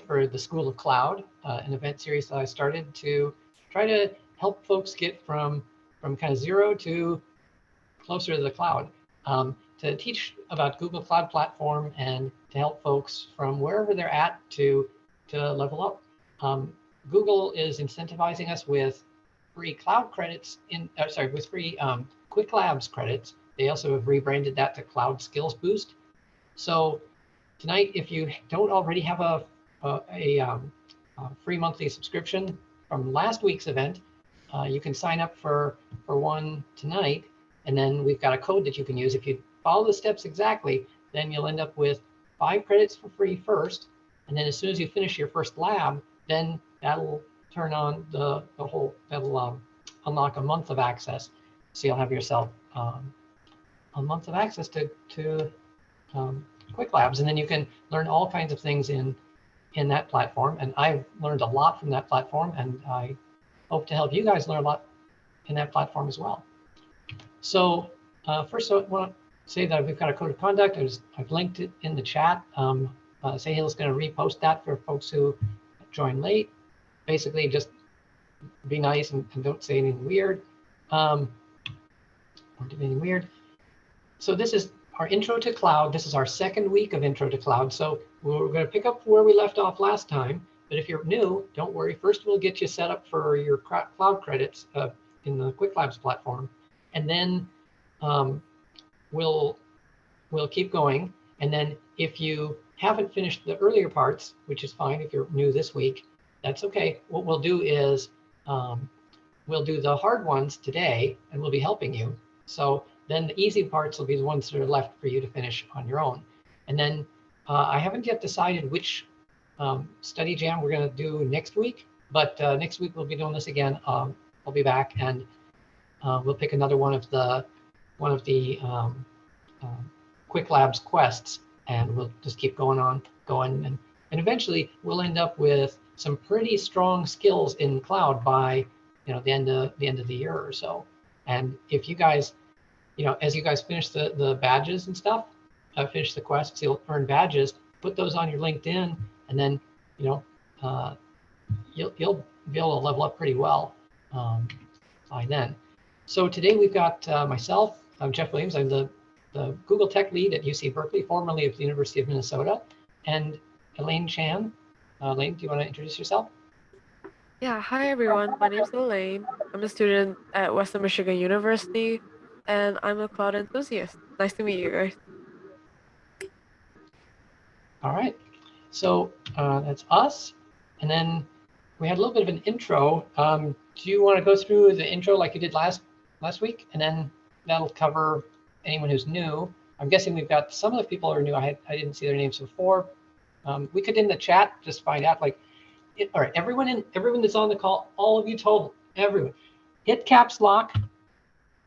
for the School of Cloud, an event series that I started to try to help folks get from kind of zero to closer to the cloud, to teach about Google Cloud Platform and to help folks from wherever they're at to level up. Google is incentivizing us with free cloud credits with free Quick Labs credits. They also have rebranded that to Cloud Skills Boost. So tonight, if you don't already have a free monthly subscription from last week's event, you can sign up for one tonight, and then we've got a code that you can use. If you follow the steps exactly, then you'll end up with 5 credits for free first, and then as soon as you finish your first lab, then that'll turn on the whole, that'll unlock a month of access. So you'll have yourself a month of access to Quick Labs, and then you can learn all kinds of things in that platform. And I've learned a lot from that platform, and I hope to help you guys learn a lot in that platform as well. So first, I want to say that we've got a code of conduct. I've linked it in the chat. Sahil's going to repost that for folks who join late. Basically, just be nice and don't say anything weird. Or do anything weird. So this is our intro to cloud. This is our second week of intro to cloud. So we're going to pick up where we left off last time. But if you're new, don't worry. First, we'll get you set up for your cloud credits in the Quick Labs platform, and then we'll keep going. And then if you haven't finished the earlier parts, which is fine if you're new this week, that's okay. What we'll do is we'll do the hard ones today, and we'll be helping you. So then the easy parts will be the ones that are left for you to finish on your own. And then I haven't yet decided which study jam we're going to do next week, but next week we'll be doing this again. I'll be back, and we'll pick another one of the Quick Labs quests, and we'll just keep going, and eventually we'll end up with some pretty strong skills in cloud by the end of the year or so. And if you guys, as you guys finish the badges and stuff, finish the quests, you'll earn badges. Put those on your LinkedIn, and then you'll be able to level up pretty well by then. So today we've got myself. I'm Jeff Williams. I'm the Google Tech Lead at UC Berkeley, formerly of the University of Minnesota, and Elaine Chan. Elaine, do you want to introduce yourself? Yeah, hi everyone. My name is Elaine. I'm a student at Western Michigan University, and I'm a cloud enthusiast. Nice to meet you guys. All right, so that's us. And then we had a little bit of an intro. Do you want to go through the intro like you did last week? And then that'll cover anyone who's new. I'm guessing we've got some of the people who are new. I didn't see their names before. We could in the chat just find out, like, all right, everyone that's on the call, all of you total, everyone, hit caps lock,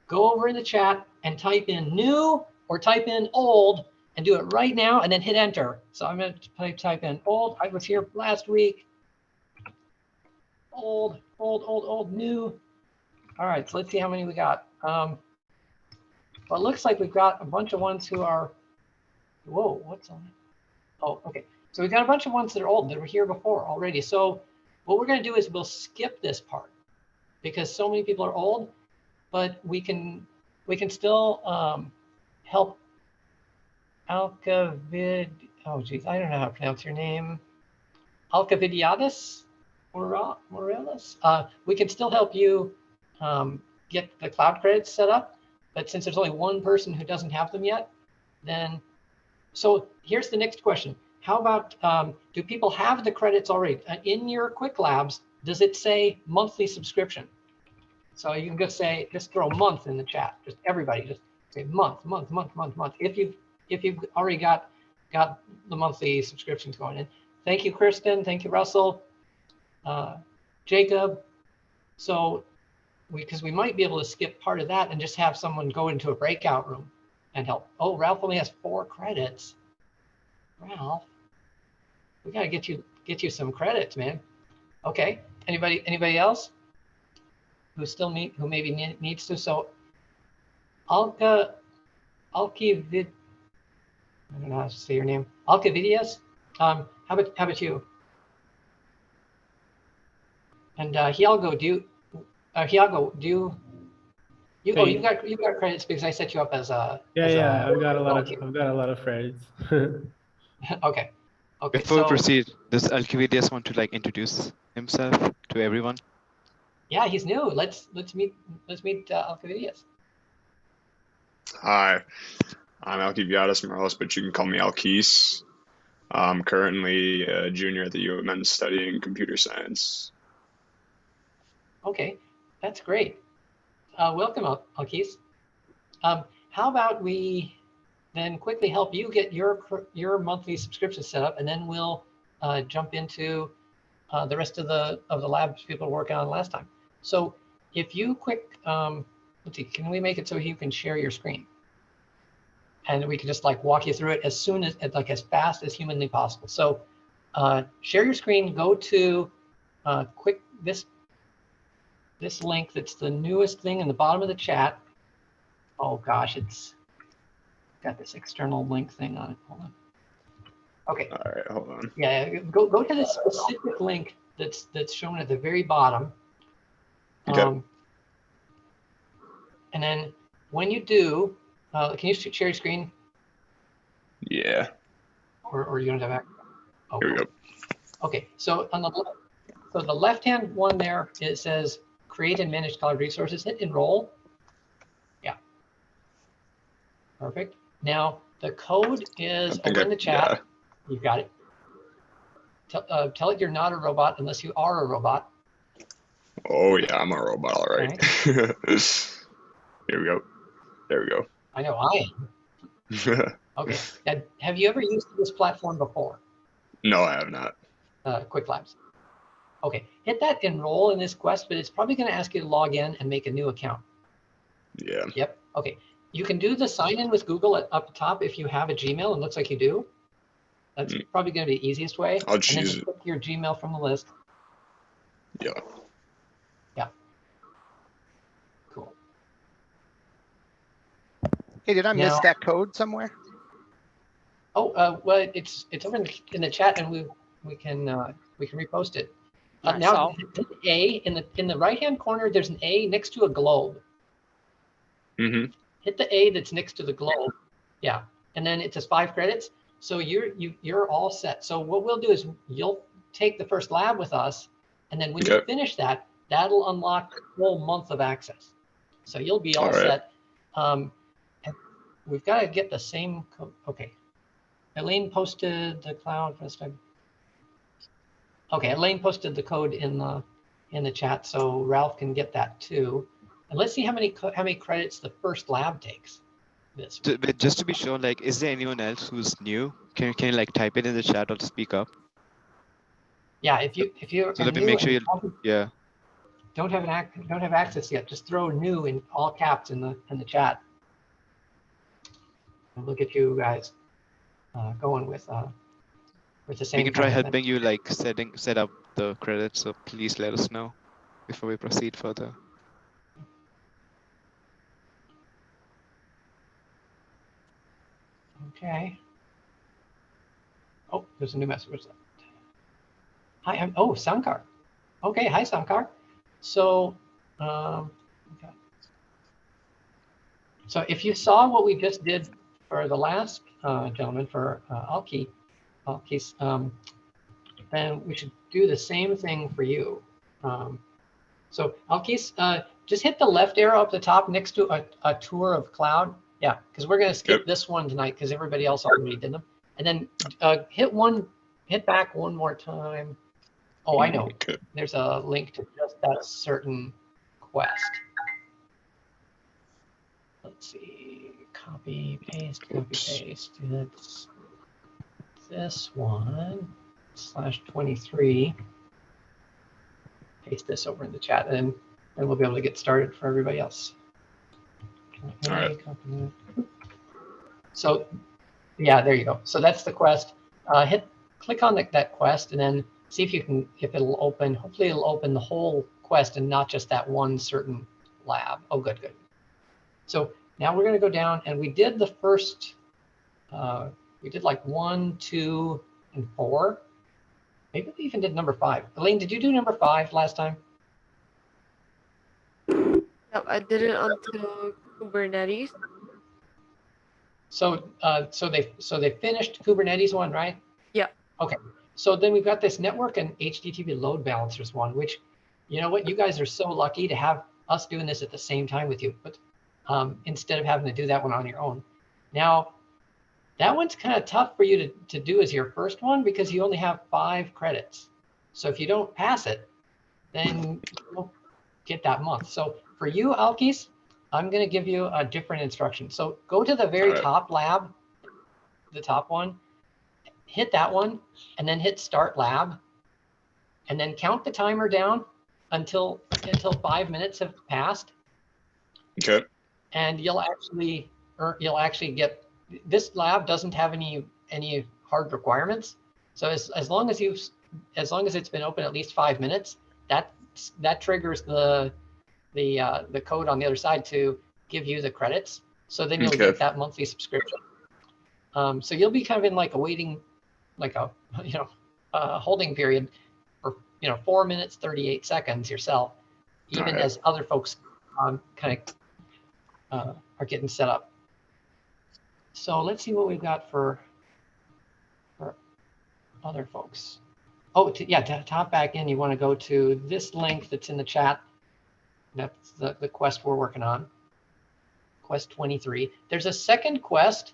go over in the chat and type in new or type in old, and do it right now, and then hit enter. So I'm going to type in old. I was here last week. Old, new. All right, so let's see how many we got. Well, it looks like we've got a bunch of ones who are, whoa, what's on it? Oh, okay. So we've got a bunch of ones that are old, that were here before already. So what we're going to do is we'll skip this part because so many people are old, but we can still help Alcavid. Oh, geez, I don't know how to pronounce your name. Alcavidiadis Morales. We can still help you get the cloud credits set up, but since there's only one person who doesn't have them yet, then so here's the next question. How about, do people have the credits already? In your Quick Labs, does it say monthly subscription? So you can just throw a month in the chat. Just everybody, just say month. If you've already got the monthly subscriptions going in. Thank you, Kristen. Thank you, Russell, Jacob. So because we might be able to skip part of that and just have someone go into a breakout room and help. Oh, Ralph only has 4 credits. Ralph, we got to get you some credits, man. Okay. Anybody else who maybe needs to? So Alkivid, I don't know how to say your name. Alcavidius. How about you? And Hidalgo, do you? Oh, you got credits because I set you up as a. Yeah, I've got a lot of credits. Okay. Before we So proceed, does Alcibiades want to like introduce himself to everyone? yeah, he's new. Let's meet Alcibiades. Hi, I'm Alcibiades Morales, but you can call me Alquis. I'm currently a junior at the UMN studying computer science. Okay, that's great. Welcome, Alquis. How about we then quickly help you get your monthly subscription set up, and then we'll jump into the rest of the labs people were working on last time. So if you let's see, can we make it so you can share your screen? And we can just like walk you through it as fast as humanly possible. So share your screen, go to this link that's the newest thing in the bottom of the chat. Oh gosh, it's got this external link thing on it. Hold on. Okay. All right, hold on. Yeah, go to the specific link that's shown at the very bottom. Okay. And then when you do, can you share your screen? Yeah. Or you don't have access? Oh, Here we go. Okay, so on the left-hand one there, it says create and manage cloud resources. Hit enroll. Yeah. Perfect. Now the code is over in the chat. Yeah. You've got it. Tell it you're not a robot unless you are a robot. Oh yeah, I'm a robot, all right. Okay. Here we go. There we go. I know I am. Okay. Now, have you ever used this platform before? No, I have not. Quick Labs. Okay. Hit that enroll in this quest, but it's probably going to ask you to log in and make a new account. Yeah. Yep. Okay. You can do the sign in with Google up top if you have a Gmail, and looks like you do. That's probably going to be the easiest way. I'll choose and then just pick your Gmail from the list. Yeah. Yeah. Cool. Hey, did I miss that code somewhere? Oh, well, it's over in the chat, and we can repost it. Nice. Now, A in the right hand corner, there's an A next to a globe. Mm-hmm. Hit the A that's next to the globe. Yeah, and then it says 5 credits. So you're all set. So what we'll do is you'll take the first lab with us, and then when you finish that, that'll unlock the whole month of access. So you'll be all set. And we've got to get the same code. Okay. Elaine posted the cloud first time. Okay, Elaine posted the code in the chat, so Ralph can get that too. And let's see how many credits the first lab takes. But just to be sure, like, is there anyone else who's new? Can you like type it in the chat or speak up? Yeah, if you're so let me make sure you don't have access yet, just throw new in all caps in the chat. And look at you guys going with the same. We can try helping you like set up the credits, so please let us know before we proceed further. Okay. Oh, there's a new message. What's that? Hi, Sankar. Okay, hi Sankar. So, okay. So if you saw what we just did for the last gentleman, for Alquis, then we should do the same thing for you. So Alquis, just hit the left arrow up the top next to a tour of cloud. Yeah, because we're going to skip this one tonight because everybody else already did them. And then hit back one more time. Oh, I know. There's a link to just that certain quest. Let's see. Copy, paste. It's this one /23. Paste this over in the chat, and then we'll be able to get started for everybody else. All right. So, yeah, there you go. So that's the quest. Click on that quest, and then see if it'll open. Hopefully, it'll open the whole quest and not just that one certain lab. Oh, good. So now we're going to go down, and we did the first. We did like 1, 2, and 4. Maybe we even did number 5. Elaine, did you do number 5 last time? Yep, I did it until Kubernetes. So they finished Kubernetes one, right? Yeah. Okay. So then we've got this network and HTTP load balancers one, which, you know what, you guys are so lucky to have us doing this at the same time with you, but instead of having to do that one on your own. Now, that one's kind of tough for you to do as your first one because you only have 5 credits. So if you don't pass it, then you'll get that month. So for you, Alkis, I'm going to give you a different instruction. So go to the very top lab, the top one, hit that one, and then hit start lab, and then count the timer down until 5 minutes have passed. Okay. And you'll actually get, this lab doesn't have any hard requirements. So as long as it's been open at least 5 minutes, that triggers the code on the other side to give you the credits. So then you'll get that monthly subscription. So you'll be kind of in like a waiting, like a holding period for 4 minutes 38 seconds yourself, even as other folks kind of are getting set up. So let's see what we've got for other folks. Oh, to hop back in, you want to go to this link that's in the chat. That's the quest we're working on, quest 23. There's a second quest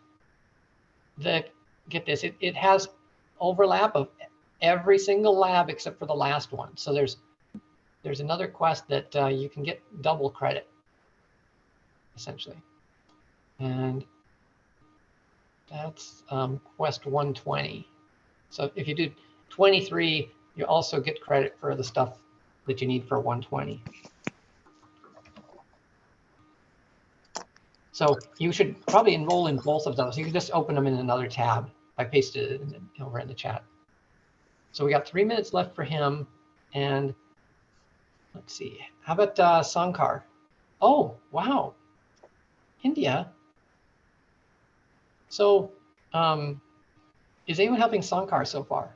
that, get this, it has overlap of every single lab except for the last one. So there's another quest that you can get double credit, essentially. And that's quest 120. So if you do 23, you also get credit for the stuff that you need for 120. So you should probably enroll in both of those. You can just open them in another tab. I pasted it over in the chat. So we got 3 minutes left for him. And let's see, how about Sankar? Oh, wow, India. So is anyone helping Sankar so far?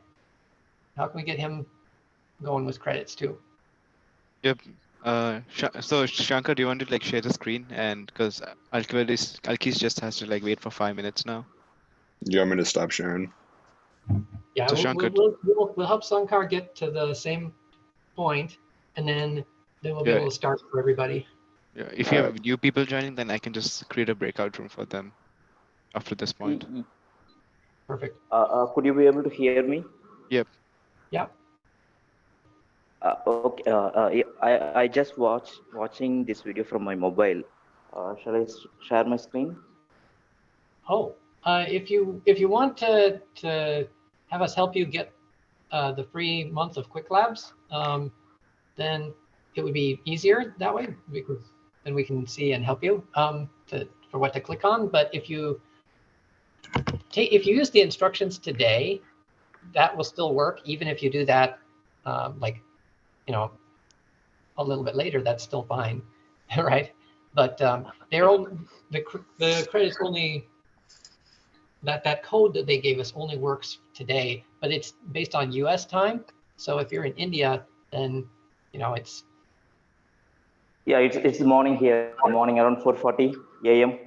How can we get him going with credits too? Yep. So Shankar, do you want to like share the screen? And because Alkis just has to like wait for 5 minutes now. You want me to stop sharing? Yeah, So we'll help Sankar get to the same point, and then we'll be able to start for everybody. Yeah, if you have new people joining, then I can just create a breakout room for them after this point. Perfect. Could you be able to hear me? Yep. Yep. Okay. I just watching this video from my mobile. Shall I share my screen? Oh, if you want to have us help you get the free month of Quick Labs, then it would be easier that way, because then we can see and help you for what to click on. But if you use the instructions today, that will still work, even if you do that a little bit later. That's still fine, right? But the credits only, that code that they gave us only works today, but it's based on US time. So if you're in India, then it's it's the morning here. Morning around 4:40 a.m.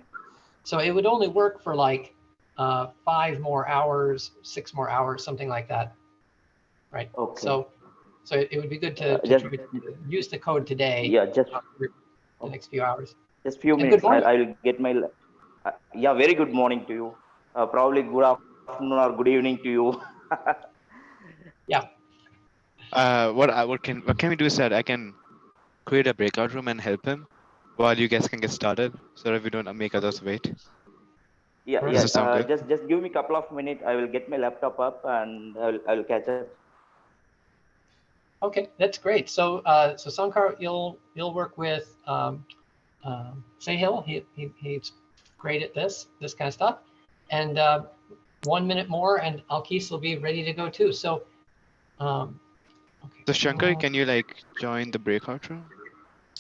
So it would only work for like 5 more hours, 6 more hours, something like that, right? Okay. So it would be good to use the code today. Yeah, just the next few hours. Just few minutes. I'll get my. Very good morning to you. Probably good afternoon or good evening to you. Yeah. What can we do is that I can create a breakout room and help him while you guys can get started, so that we don't make others wait. Yeah. Does it sound good? Just give me a couple of minutes. I will get my laptop up and I'll catch up. Okay, that's great. So so Sankar, you'll work with Sahil. He's great at this kind of stuff. And 1 minute more, and Alkis will be ready to go too. So, okay. So Shankar, can you like join the breakout room?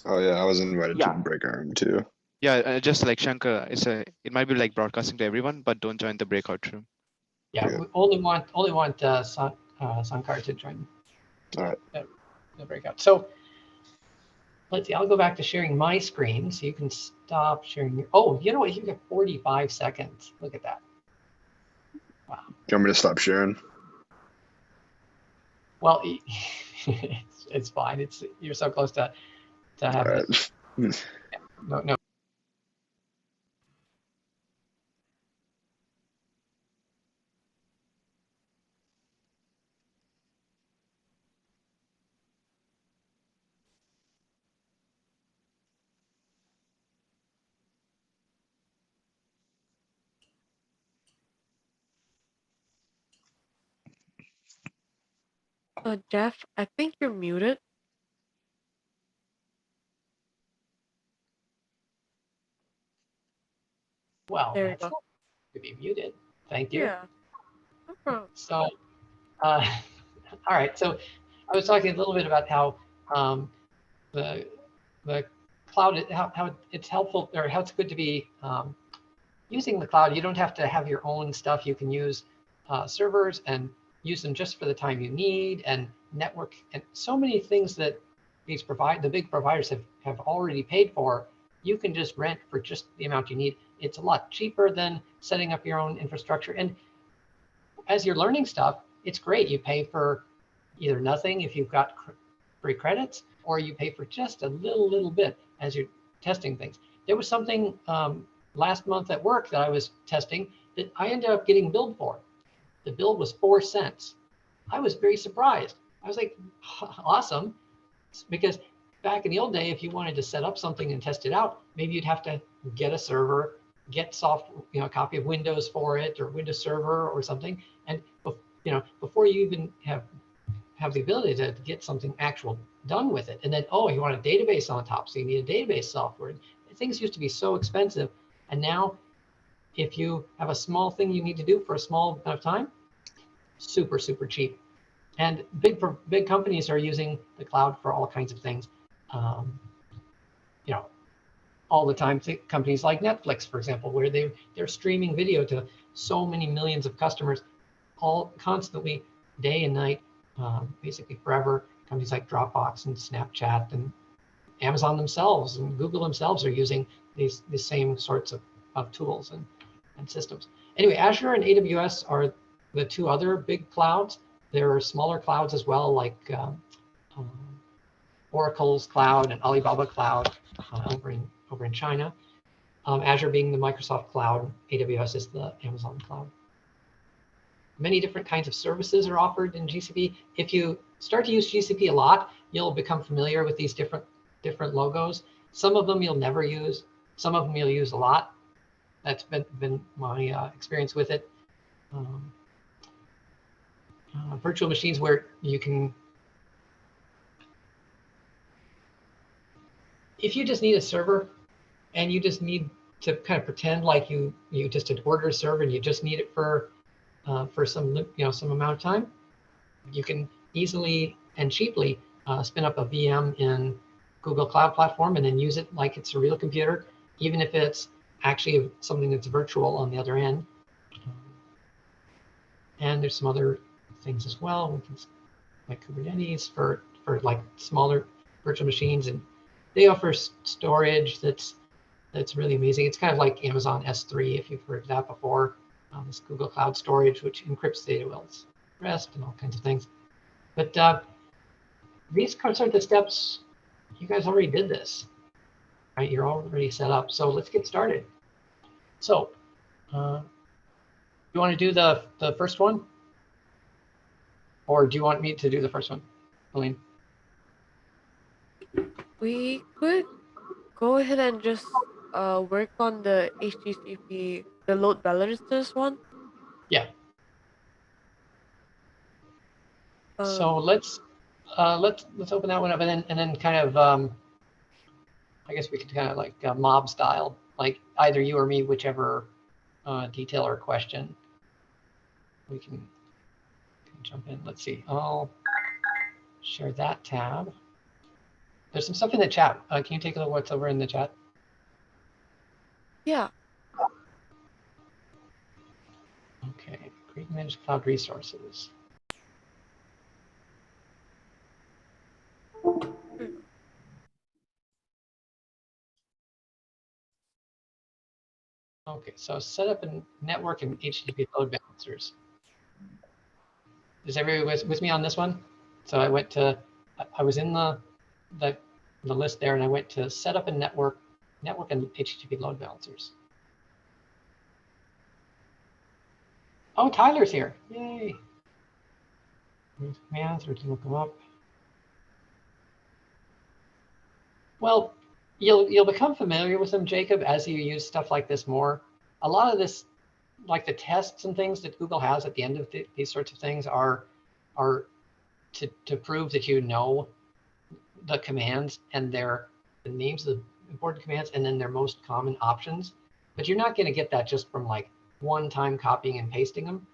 Oh yeah, I was invited to the breakout room too. Yeah, just like Shankar, it might be like broadcasting to everyone, but don't join the breakout room. Yeah, we only want Sankar to join. All right. The breakout. So, let's see, I'll go back to sharing my screen so you can stop sharing your, oh, you know what, you get 45 seconds. Look at that. Wow. Do you want me to stop sharing? Well, it's fine. You're so close to have All it. right. No. Jeff, I think you're muted. Well, There you that's go. not to be muted. Thank you. Yeah, no problem. So, all right. So I was talking a little bit about how the cloud, how it's helpful, or how it's good to be using the cloud. You don't have to have your own stuff. You can use servers and use them just for the time you need, and network, and so many things that the big providers have already paid for. You can just rent for just the amount you need. It's a lot cheaper than setting up your own infrastructure. And as you're learning stuff, it's great. You pay for either nothing if you've got free credits, or you pay for just a little bit as you're testing things. There was something last month at work that I was testing that I ended up getting billed for. The bill was 4 cents. I was very surprised. I was like, awesome, because back in the old day, if you wanted to set up something and test it out, maybe you'd have to get a server, get a copy of Windows for it, or Windows Server or something, and before you even have the ability to get something actual done with it. And then, oh, you want a database on top, so you need a database software. Things used to be so expensive, and now if you have a small thing you need to do for a small amount of time, super cheap. And big companies are using the cloud for all kinds of things. All the time. Companies like Netflix, for example, where they're streaming video to so many millions of customers, all constantly, day and night, basically forever. Companies like Dropbox and Snapchat and Amazon themselves and Google themselves are using these same sorts of tools and systems. Anyway, Azure and AWS are the two other big clouds. There are smaller clouds as well, like Oracle's cloud and Alibaba cloud over in China. Azure being the Microsoft cloud, AWS is the Amazon cloud. Many different kinds of services are offered in GCP. If you start to use GCP a lot, you'll become familiar with these different logos. Some of them you'll never use. Some of them you'll use a lot. That's been my experience with it. Virtual machines where you can, if you just need a server and you just need to kind of pretend like you just had ordered a server and you just need it for some amount of time, you can easily and cheaply spin up a VM in Google Cloud Platform and then use it like it's a real computer, even if it's actually something that's virtual on the other end. And there's some other things as well. We can, like Kubernetes for like smaller virtual machines, and they offer storage that's really amazing. It's kind of like Amazon S3, if you've heard of that before. This Google Cloud Storage, which encrypts data well as rest and all kinds of things. But these are the steps. You guys already did this, right? You're already set up. So let's get started. So you want to do the first one? Or do you want me to do the first one, Helene? We could go ahead and just work on the HTTP, the load balancers one. Yeah. So let's open that one up, and then kind of I guess we could kind of like mob style, like either you or me, whichever detail or question we can jump in. Let's see. I'll share that tab. There's some stuff in the chat. Can you take a look what's over in the chat? Yeah. Okay. Create and manage cloud resources. Okay, so set up a network and HTTP load balancers. Is everybody with me on this one? So I went to, I was in the list there, and I went to set up a network and HTTP load balancers. Oh, Tyler's here. Yay. These commands, we can look them up. Well, you'll become familiar with them, Jacob, as you use stuff like this more. A lot of this, like the tests and things that Google has at the end of these sorts of things, are to prove that you know the commands and the names of the important commands and then their most common options. But you're not going to get that just from like one-time copying and pasting them.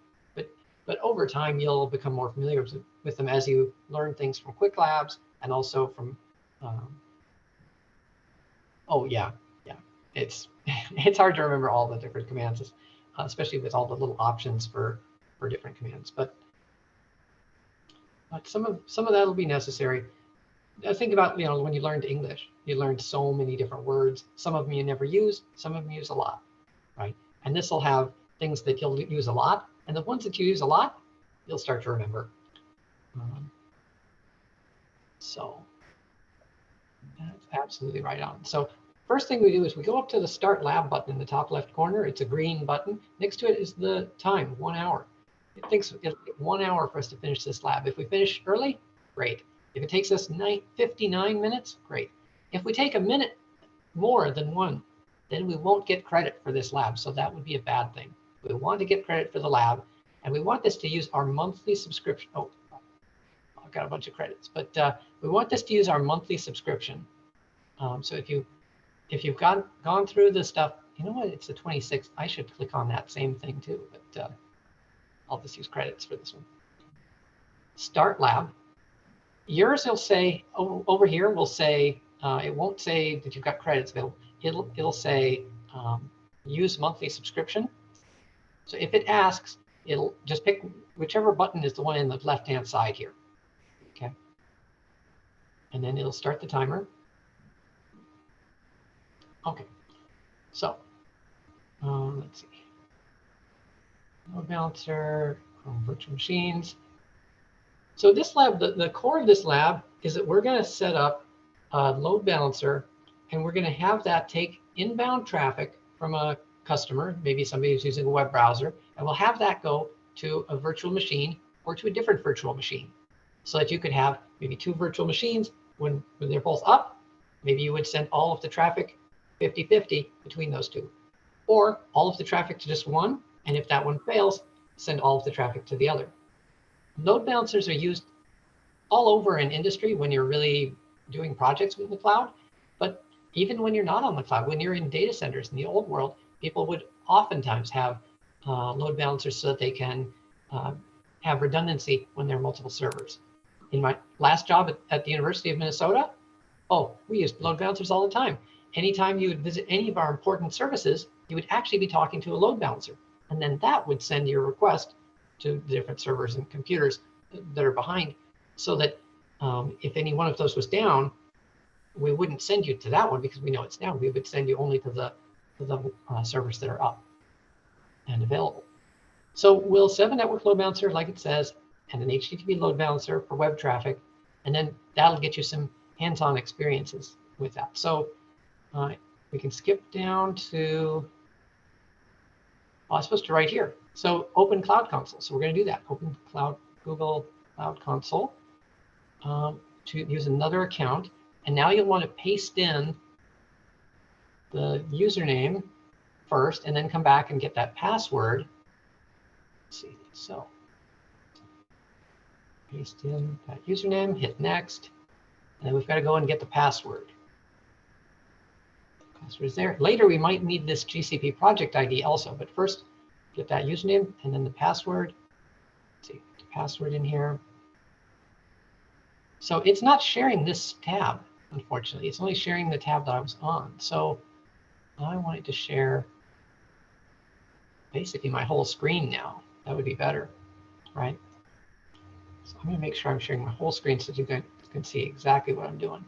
But over time, you'll become more familiar with them as you learn things from Quick Labs and also from oh yeah, it's hard to remember all the different commands, especially with all the little options for different commands. But some of that will be necessary. Think about, when you learned English, you learned so many different words. Some of them you never use, some of them you use a lot, right? And this will have things that you'll use a lot, and the ones that you use a lot, you'll start to remember. So that's absolutely right on. So first thing we do is we go up to the Start Lab button in the top left corner. It's a green button. Next to it is the time, 1 hour. It thinks it'll take 1 hour for us to finish this lab. If we finish early, great. If it takes us 59 minutes, great. If we take a minute more than one, then we won't get credit for this lab. So that would be a bad thing. We want to get credit for the lab, and we want this to use our monthly subscription. Oh, I've got a bunch of credits, but we want this to use our monthly subscription. So if you've gone through the stuff, you know what? It's the 26th. I should click on that same thing too, but I'll just use credits for this one. Start Lab. Yours will say over here. Will say it won't say that you've got credits available. It'll say use monthly subscription. So if it asks, it'll just pick whichever button is the one in the left-hand side here. Okay. And then it'll start the timer. Okay. So let's see. Load balancer, Chrome virtual machines. So this lab, the core of this lab is that we're going to set up a load balancer, and we're going to have that take inbound traffic from a customer, maybe somebody who's using a web browser, and we'll have that go to a virtual machine or to a different virtual machine, so that you could have maybe two virtual machines. When they're both up, maybe you would send all of the traffic 50-50 between those two, or all of the traffic to just one, and if that one fails, send all of the traffic to the other. Load balancers are used all over in industry when you're really doing projects with the cloud, but even when you're not on the cloud, when you're in data centers in the old world, people would oftentimes have load balancers so that they can have redundancy when there are multiple servers. In my last job at the University of Minnesota, we used load balancers all the time. Anytime you would visit any of our important services, you would actually be talking to a load balancer, and then that would send your request to the different servers and computers that are behind, so that if any one of those was down, we wouldn't send you to that one because we know it's down. We would send you only to the servers that are up and available. So we'll set a network load balancer like it says, and an HTTP load balancer for web traffic, and then that'll get you some hands-on experiences with that. So we can skip down to, I'm supposed to right here. So Open Cloud Console. So we're going to do that. Open Google Cloud Console to use another account. And now you'll want to paste in the username first, and then come back and get that password. Let's see. So paste in that username, hit next, and then we've got to go and get the password. Password is there. Later, we might need this GCP project ID also, but first, get that username and then the password. Let's see, the password in here. So it's not sharing this tab, unfortunately. It's only sharing the tab that I was on. So I want it to share basically my whole screen now. That would be better, right? So I'm going to make sure I'm sharing my whole screen so you can see exactly what I'm doing.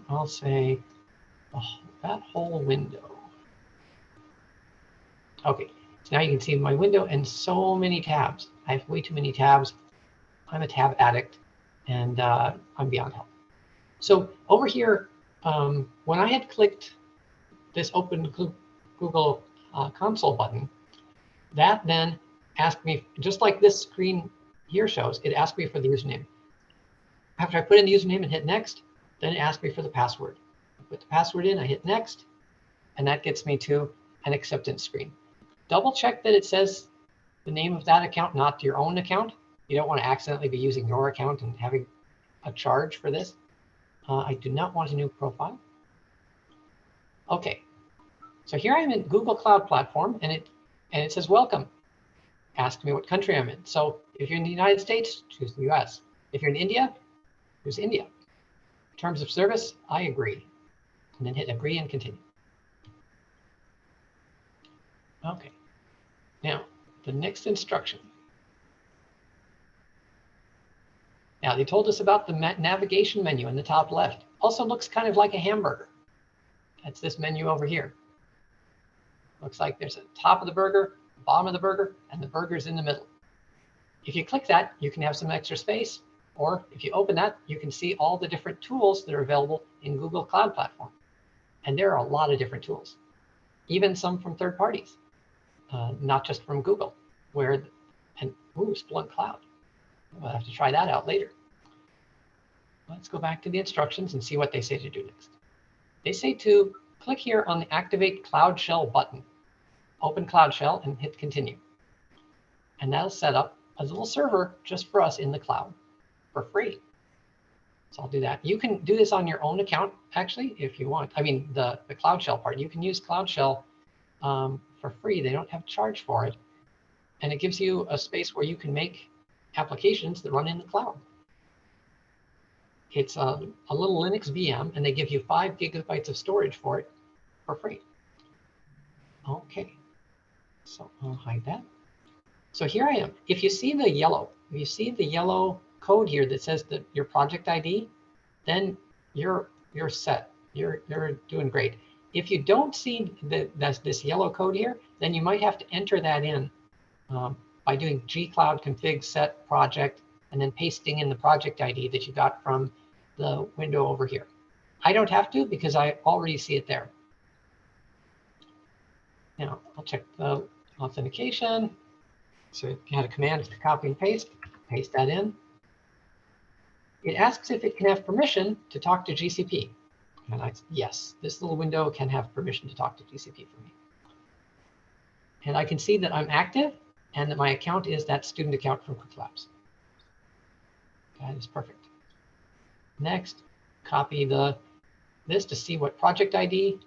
I'll say that whole window. Okay, so now you can see my window and so many tabs. I have way too many tabs. I'm a tab addict, and I'm beyond help. So over here, when I had clicked this Open Google Console button, that then asked me, just like this screen here shows, it asked me for the username. After I put in the username and hit next, then it asked me for the password. I put the password in, I hit next, and that gets me to an acceptance screen. Double check that it says the name of that account, not your own account. You don't want to accidentally be using your account and having a charge for this. I do not want a new profile. Okay, so here I am in Google Cloud Platform, and it says welcome. Ask me what country I'm in. So if you're in the United States, choose the US. If you're in India, choose India. Terms of service, I agree. And then hit agree and continue. Okay, now the next instruction. Now they told us about the navigation menu in the top left. Also looks kind of like a hamburger. That's this menu over here. Looks like there's a top of the burger, bottom of the burger, and the burger's in the middle. If you click that, you can have some extra space, or if you open that, you can see all the different tools that are available in Google Cloud Platform. And there are a lot of different tools, even some from third parties, not just from Google, Splunk Cloud. We'll have to try that out later. Let's go back to the instructions and see what they say to do next. They say to click here on the Activate Cloud Shell button, open Cloud Shell and hit continue. And that'll set up a little server just for us in the cloud for free. So I'll do that. You can do this on your own account, actually, if you want. I mean, the Cloud Shell part. You can use Cloud Shell for free. They don't have to charge for it. And it gives you a space where you can make applications that run in the cloud. It's a little Linux VM, and they give you 5 gigabytes of storage for it for free. Okay, so I'll hide that. So here I am. If you see the yellow code here that says that your project ID, then you're set. You're doing great. If you don't see this yellow code here, then you might have to enter that in by doing gcloud config set project and then pasting in the project ID that you got from the window over here. I don't have to because I already see it there. Now I'll check the authentication. So you had a command to copy and paste that in. It asks if it can have permission to talk to GCP. And yes, this little window can have permission to talk to GCP for me. And I can see that I'm active and that my account is that student account from Quick Labs. That is perfect. Next, copy this to see what project ID.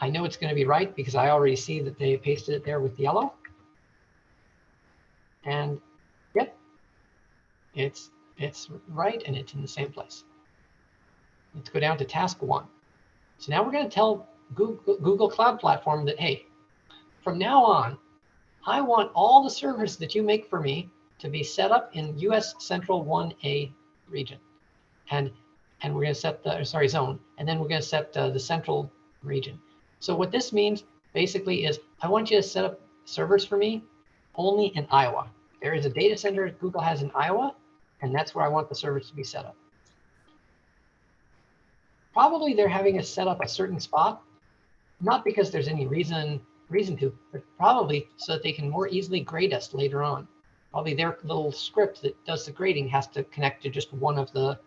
I know it's going to be right because I already see that they pasted it there with yellow. And yep, it's right and it's in the same place. Let's go down to task 1. So now we're going to tell Google Cloud Platform that, hey, from now on, I want all the servers that you make for me to be set up in US Central 1A region. And we're going to set the, zone, and then we're going to set the central region. So what this means basically is I want you to set up servers for me only in Iowa. There is a data center Google has in Iowa, and that's where I want the servers to be set up. Probably they're having us set up a certain spot, not because there's any reason to, but probably so that they can more easily grade us later on. Probably their little script that does the grading has to connect to just one of the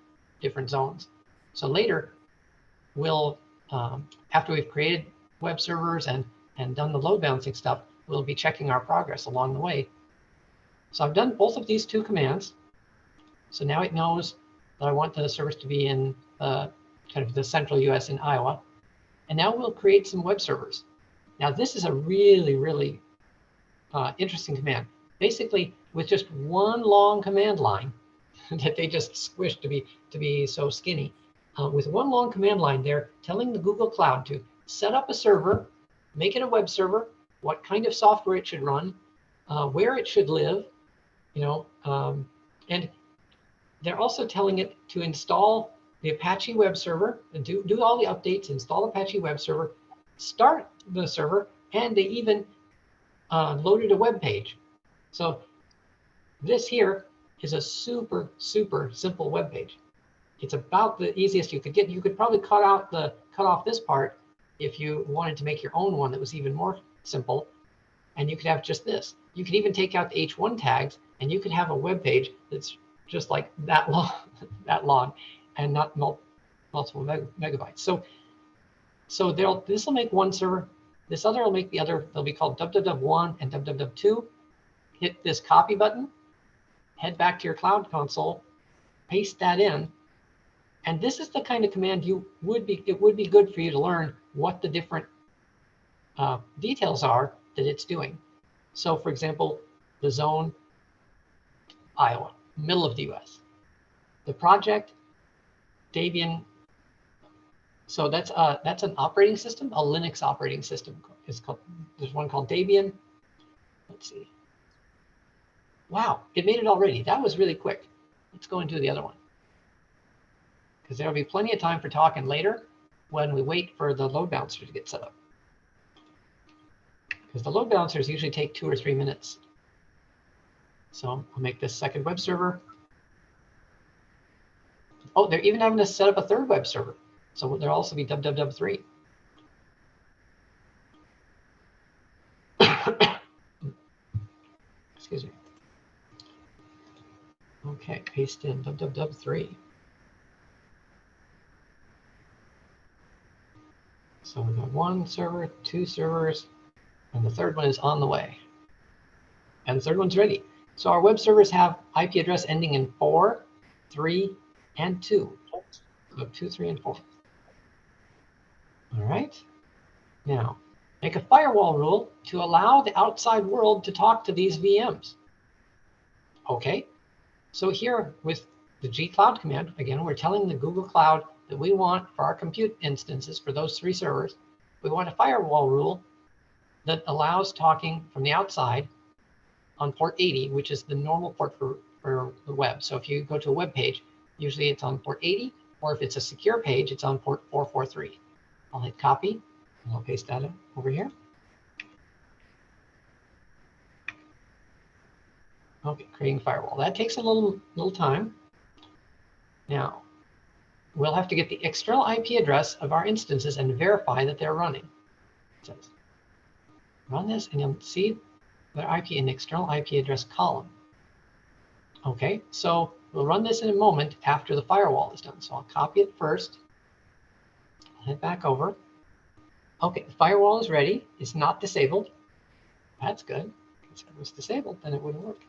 different zones. So later, we'll, after we've created web servers and done the load balancing stuff, we'll be checking our progress along the way. So I've done both of these 2 commands. So now it knows that I want the servers to be in kind of the central US in Iowa. And now we'll create some web servers. Now this is a really, really interesting command. Basically, with just one long command line that they just squished to be so skinny, with one long command line, they're telling the Google Cloud to set up a server, make it a web server, what kind of software it should run, where it should live, and they're also telling it to install the Apache web server and do all the updates, install Apache web server, start the server, and they even loaded a web page. So this here is a super, super simple web page. It's about the easiest you could get. You could probably cut off this part if you wanted to make your own one that was even more simple. And you could have just this. You could even take out the H1 tags, and you could have a web page that's just like that long, and not multiple megabytes. So this will make one server. This other will make the other. They'll be called www1 and www2. Hit this copy button. Head back to your cloud console. Paste that in. And this is the kind of command it would be good for you to learn what the different details are that it's doing. So for example, the zone, Iowa, middle of the US. The project, Debian. So that's an operating system, a Linux operating system. There's one called Debian. Let's see. Wow, it made it already. That was really quick. Let's go and do the other one, because there'll be plenty of time for talking later when we wait for the load balancer to get set up. Because the load balancers usually take 2 or 3 minutes. So I'll make this second web server. Oh, they're even having to set up a third web server. So there'll also be www3. Excuse me. Okay, paste in www3. So we've got 1 server, 2 servers, and the third one is on the way. And the third one's ready. So our web servers have IP address ending in 4, 3, and 2. So 2, 3, and 4. All right. Now, make a firewall rule to allow the outside world to talk to these VMs. Okay. So here with the gcloud command, again, we're telling the Google Cloud that we want for our compute instances for those 3 servers, we want a firewall rule that allows talking from the outside on port 80, which is the normal port for the web. So if you go to a web page, usually it's on port 80, or if it's a secure page, it's on port 443. I'll hit copy, and I'll paste that in over here. Okay, creating firewall. That takes a little time. Now, we'll have to get the external IP address of our instances and verify that they're running. It says, run this, and you'll see the IP in the external IP address column. Okay, so we'll run this in a moment after the firewall is done. So I'll copy it first. I'll head back over. Okay, the firewall is ready. It's not disabled. That's good. If it was disabled, then it wouldn't work.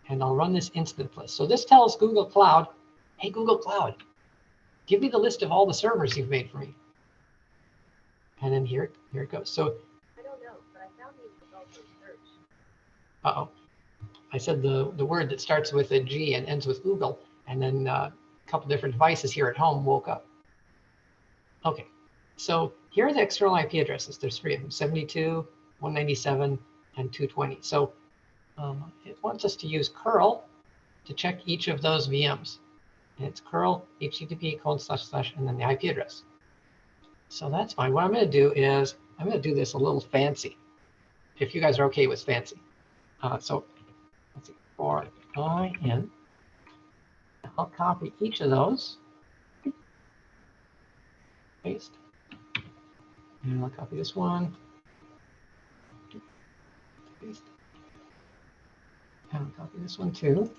And I'll run this instant list. So this tells Google Cloud, hey, Google Cloud, give me the list of all the servers you've made for me. And then here it goes. So I don't know, but I found these results in search. uh-oh. I said the word that starts with a G and ends with Google, and then a couple different devices here at home woke up. Okay, so here are the external IP addresses. There's 3 of them, 72, 197, and 220. So it wants us to use curl to check each of those VMs. And it's curl http : / and then the IP address. So that's fine. What I'm going to do is I'm going to do this a little fancy, if you guys are okay with fancy. So let's see, for IN, I'll copy each of those, paste, and I'll copy this one, paste, and I'll copy this one too,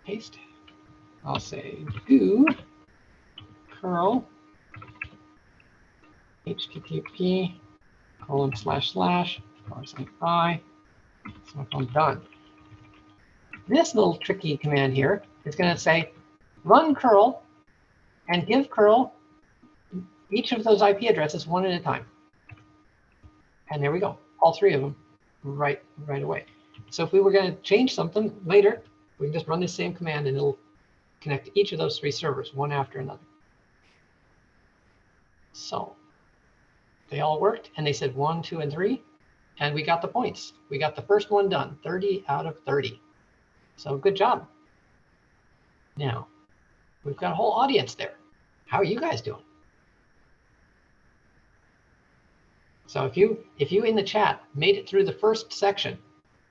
paste. I'll say do curl http : / /I. So I'm done. This little tricky command here is going to say run curl and give curl each of those IP addresses one at a time. And there we go, all 3 of them right away. So if we were going to change something later, we can just run the same command and it'll connect each of those 3 servers one after another. So they all worked, and they said 1, 2, and 3, and we got the points. We got the first one done, 30 out of 30. So good job. Now, we've got a whole audience there. How are you guys doing? So if you in the chat made it through the first section,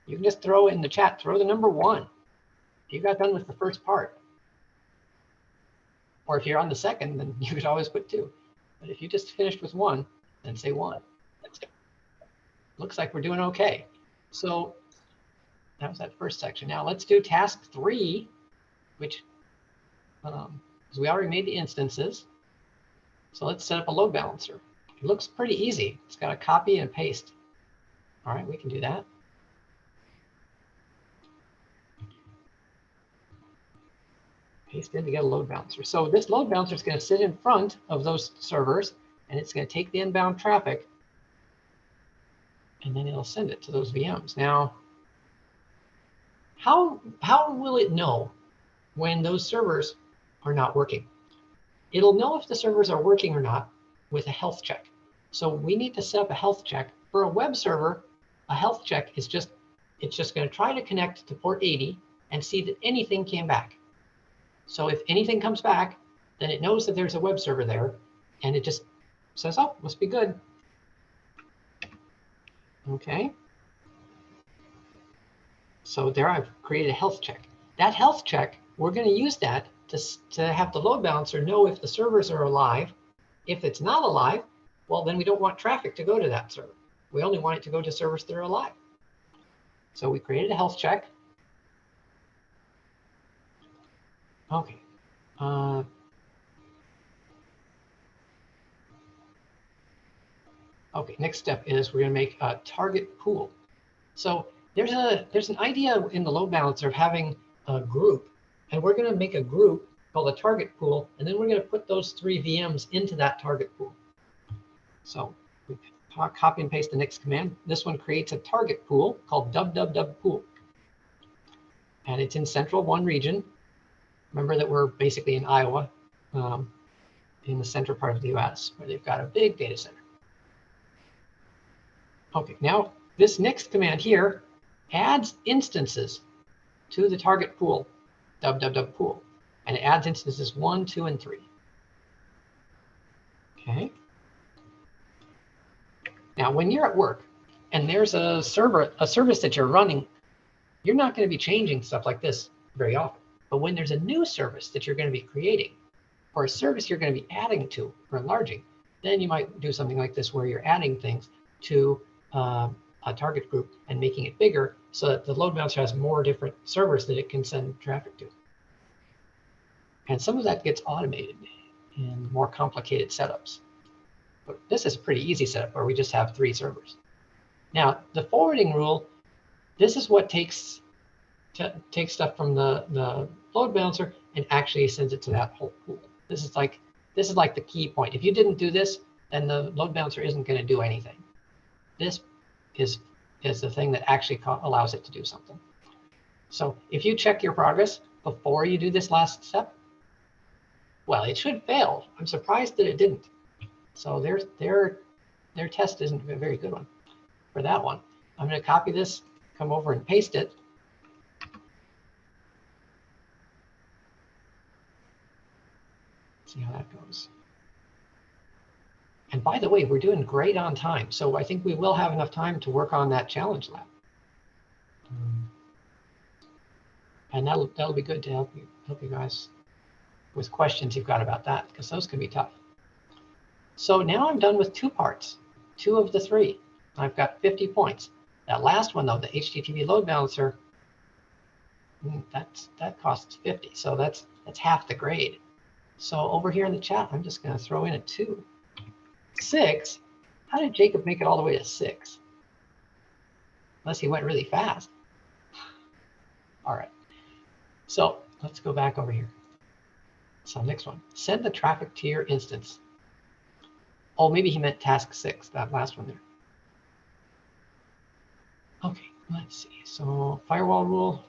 you can just throw in the chat, throw the number 1. If you got done with the first part. Or if you're on the second, then you could always put 2. But if you just finished with 1, then say 1. That's it. Looks like we're doing okay. So that was that first section. Now let's do task 3, which because we already made the instances. So let's set up a load balancer. It looks pretty easy. It's got a copy and paste. All right, we can do that. Paste in to get a load balancer. So this load balancer is going to sit in front of those servers, and it's going to take the inbound traffic, and then it'll send it to those VMs. Now, how will it know when those servers are not working? It'll know if the servers are working or not with a health check. So we need to set up a health check. For a web server, a health check is just going to try to connect to port 80 and see that anything came back. So if anything comes back, then it knows that there's a web server there, and it just says, oh, must be good. Okay. So there I've created a health check. That health check, we're going to use that to have the load balancer know if the servers are alive. If it's not alive, well, then we don't want traffic to go to that server. We only want it to go to servers that are alive. So we created a health check. Okay. Okay, next step is we're going to make a target pool. So there's an idea in the load balancer of having a group, and we're going to make a group called a target pool, and then we're going to put those 3 VMs into that target pool. So we copy and paste the next command. This one creates a target pool called pool, and it's in Central 1 region. Remember that we're basically in Iowa, in the center part of the US, where they've got a big data center. Okay, now this next command here adds instances to the target pool, pool, and it adds instances 1, 2, and 3. Okay. Now, when you're at work and there's a service that you're running, you're not going to be changing stuff like this very often. But when there's a new service that you're going to be creating, or a service you're going to be adding to or enlarging, then you might do something like this where you're adding things to a target group and making it bigger so that the load balancer has more different servers that it can send traffic to. And some of that gets automated in more complicated setups. But this is a pretty easy setup where we just have 3 servers. Now, the forwarding rule, this is what takes stuff from the load balancer and actually sends it to that whole pool. This is like the key point. If you didn't do this, then the load balancer isn't going to do anything. This is the thing that actually allows it to do something. So if you check your progress before you do this last step, well, it should fail. I'm surprised that it didn't. So their test isn't a very good one for that one. I'm going to copy this, come over and paste it. See how that goes. And by the way, we're doing great on time. So I think we will have enough time to work on that challenge lab. And that'll be good to help you guys with questions you've got about that, because those can be tough. So now I'm done with 2 parts, 2 of the 3. I've got 50 points. That last one though, the HTTP load balancer, that costs 50. So that's half the grade. So over here in the chat, I'm just going to throw in a 2. 6? How did Jacob make it all the way to 6? Unless he went really fast. All right. So let's go back over here. So next one, send the traffic to your instance. Oh, maybe he meant task 6, that last one there. Okay, let's see. So firewall rule,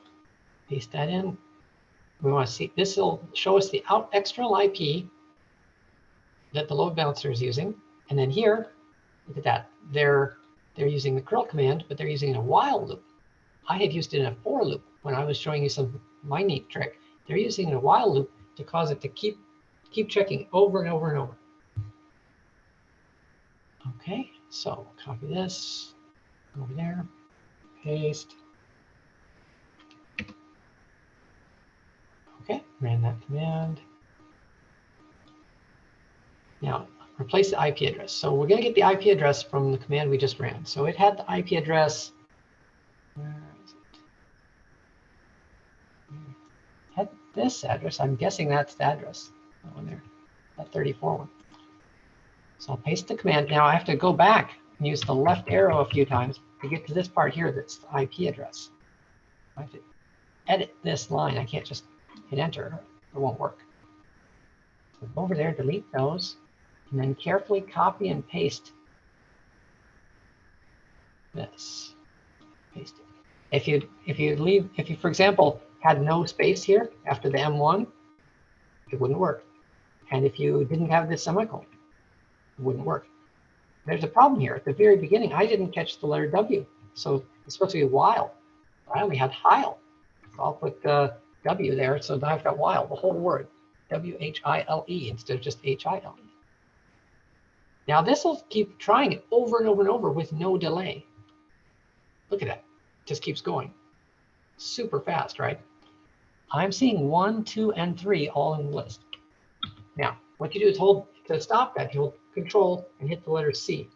paste that in. We want to see, this will show us the external IP that the load balancer is using. And then here, look at that. They're using the curl command, but they're using a while loop. I had used it in a for loop when I was showing you my neat trick. They're using a while loop to cause it to keep checking over and over and over. Okay, So copy this over there, paste. Okay, ran that command. Now replace the IP address. So we're going to get the IP address from the command we just ran. So it had the IP address. Where is it? It had this address. I'm guessing that's the address. That one there, that 34 one. So I'll paste the command. Now I have to go back and use the left arrow a few times to get to this part here that's the IP address. I have to edit this line. I can't just hit enter. It won't work. So go over there, delete those, and then carefully copy and paste this. Paste it. If you for example had no space here after the M1, it wouldn't work. And if you didn't have this semicolon, it wouldn't work. There's a problem here. At the very beginning, I didn't catch the letter W. So it's supposed to be while. I only had while. So I'll put W there. So now I've got while, the whole word. W-H-I-L-E instead of just H-I-L-E. Now this will keep trying it over and over and over with no delay. Look at that. It just keeps going. Super fast, right? I'm seeing 1, 2, and 3 all in the list. Now, what you do is hold, to stop that, you hold Control and hit the letter C.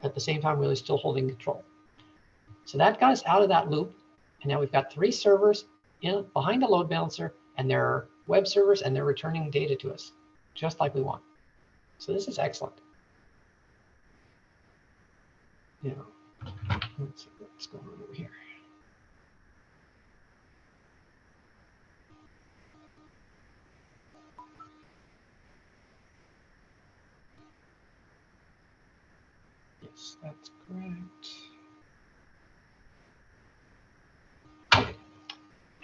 At the same time, really still holding Control. So that got us out of that loop. And now we've got 3 servers behind a load balancer, and they're web servers, and they're returning data to us, just like we want. So this is excellent. Now, let's see what's going on over here. Yes, that's correct. Okay.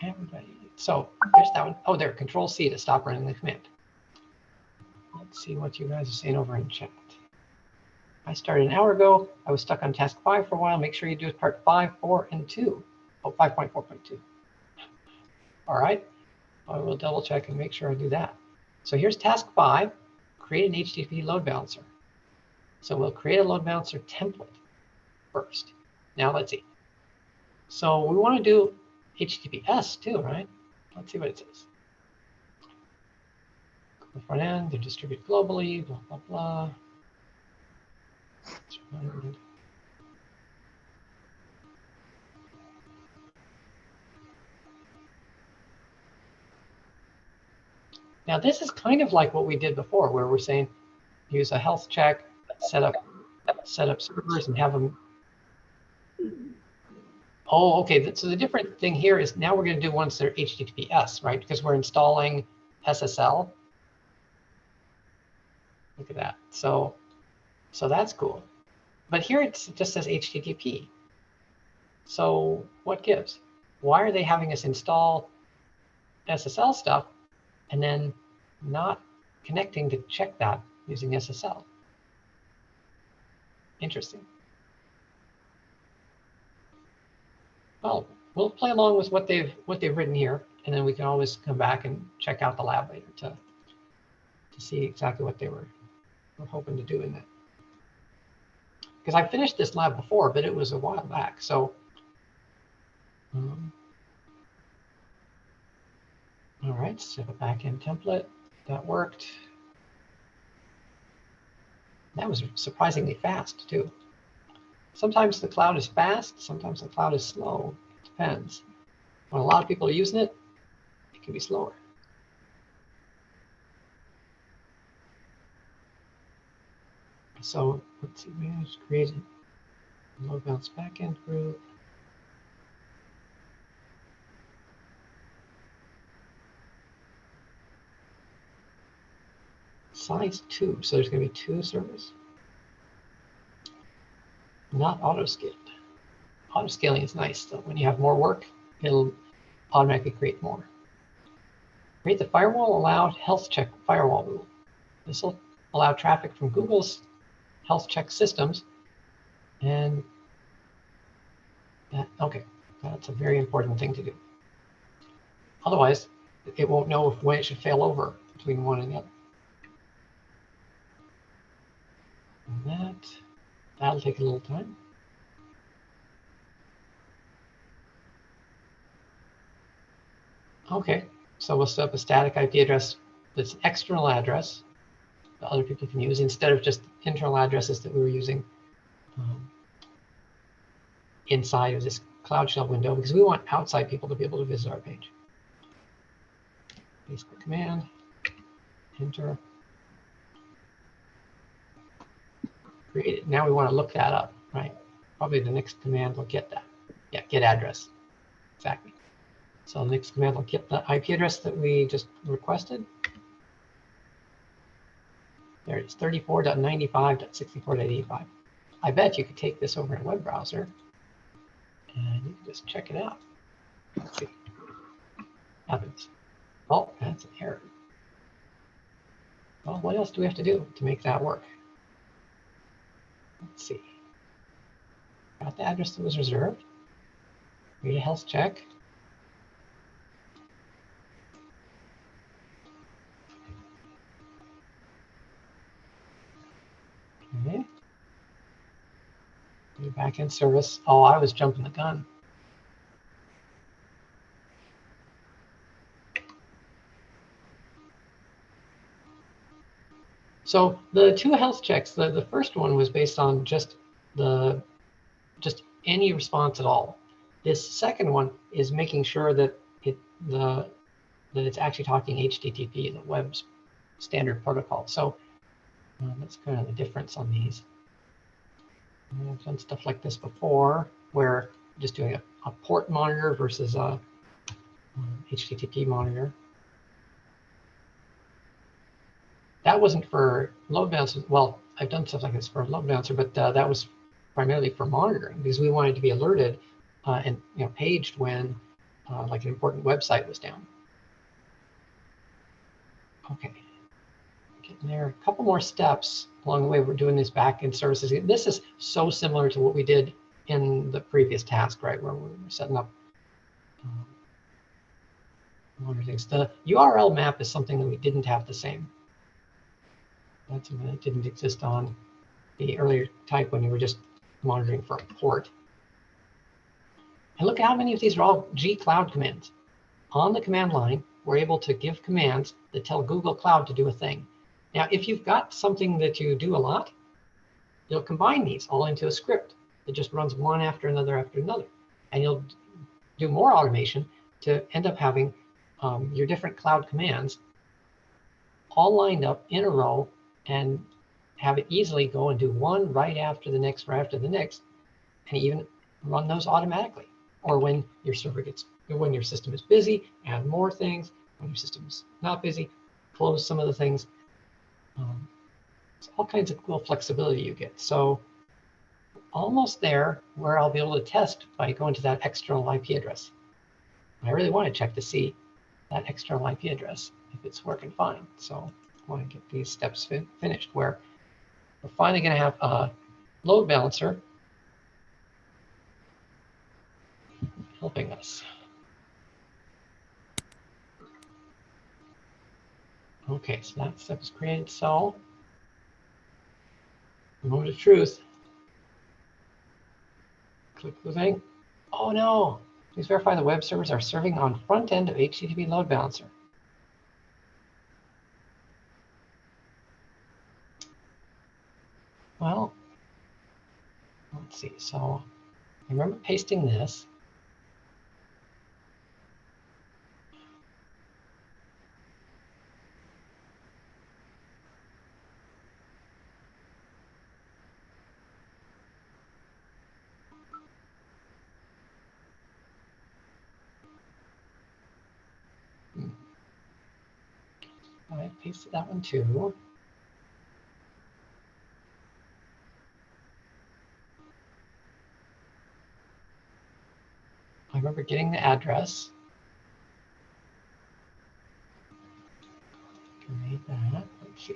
Everybody. So there's that one. Oh, there, Control C to stop running the command. Let's see what you guys are saying over in chat. I started an hour ago. I was stuck on task 5 for a while. Make sure you do part 5, 4, and 2. Oh, 5.4.2. All right. I will double check and make sure I do that. So here's task 5, create an HTTP load balancer. So we'll create a load balancer template first. Now let's see. So we want to do HTTPS too, right? Let's see what it says. The front end, they're distributed globally, blah, blah, blah. Now this is kind of like what we did before, where we're saying use a health check, set up servers and have them. Oh, okay. So the different thing here is now we're going to do ones that are HTTPS, right? Because we're installing SSL. Look at that. So that's cool. But here it just says HTTP. So what gives? Why are they having us install SSL stuff and then not connecting to check that using SSL? Interesting. Well, we'll play along with what they've written here, and then we can always come back and check out the lab later to see exactly what they were hoping to do in that. Because I finished this lab before, but it was a while back. So, all right, so the backend template that worked. That was surprisingly fast too. Sometimes the cloud is fast, sometimes the cloud is slow. It depends. When a lot of people are using it, it can be slower. So let's see, we just created a load balance backend group. Size 2, so there's going to be 2 servers. Not auto-scaled. Auto-scaling is nice, so when you have more work, it'll automatically create more. Create the firewall allowed health check firewall rule. This will allow traffic from Google's health check systems. And that, okay, that's a very important thing to do. Otherwise, it won't know when it should fail over between one and the other. And That'll take a little time. Okay, so we'll set up a static IP address that's an external address that other people can use instead of just internal addresses that we were using inside of this Cloud Shell window, because we want outside people to be able to visit our page. Paste the command, enter, create it. Now we want to look that up, right? Probably the next command will get that. Yeah, get address. Exactly. So the next command will get the IP address that we just requested. There it is, 34.95.64.85. I bet you could take this over in a web browser and you can just check it out. Let's see. Happens. Oh, that's an error. Well, what else do we have to do to make that work? Let's see. Got the address that was reserved. Read a health check. Okay. Back in service. Oh, I was jumping the gun. So the two health checks, the first one was based on just any response at all. This second one is making sure that it's actually talking HTTP, the web's standard protocol. So that's kind of the difference on these. I've done stuff like this before, where just doing a port monitor versus a HTTP monitor. That wasn't for load balancer. Well, I've done stuff like this for load balancer, but that was primarily for monitoring because we wanted to be alerted and paged when like an important website was down. Okay, getting there. A couple more steps along the way. We're doing these backend services. This is so similar to what we did in the previous task, right, where we were setting up other things. The URL map is something that we didn't have the same. That's something that didn't exist on the earlier type when you were just monitoring for a port. And look at how many of these are all gcloud commands. On the command line, we're able to give commands that tell Google Cloud to do a thing. Now, if you've got something that you do a lot, you'll combine these all into a script that just runs one after another after another. And you'll do more automation to end up having your different cloud commands all lined up in a row and have it easily go and do one right after the next, right after the next, and even run those automatically. Or when your when your system is busy, add more things. When your system is not busy, close some of the things. So all kinds of cool flexibility you get. So almost there where I'll be able to test by going to that external IP address. I really want to check to see that external IP address if it's working fine. So I want to get these steps finished where we're finally going to have a load balancer helping us. Okay, so that step is created. So the moment of truth. Click the thing. Oh no! Please verify the web servers are serving on front end of HTTP load balancer. Well, let's see. So I remember pasting this. I pasted that one too. I remember getting the address. Made that. Let's see.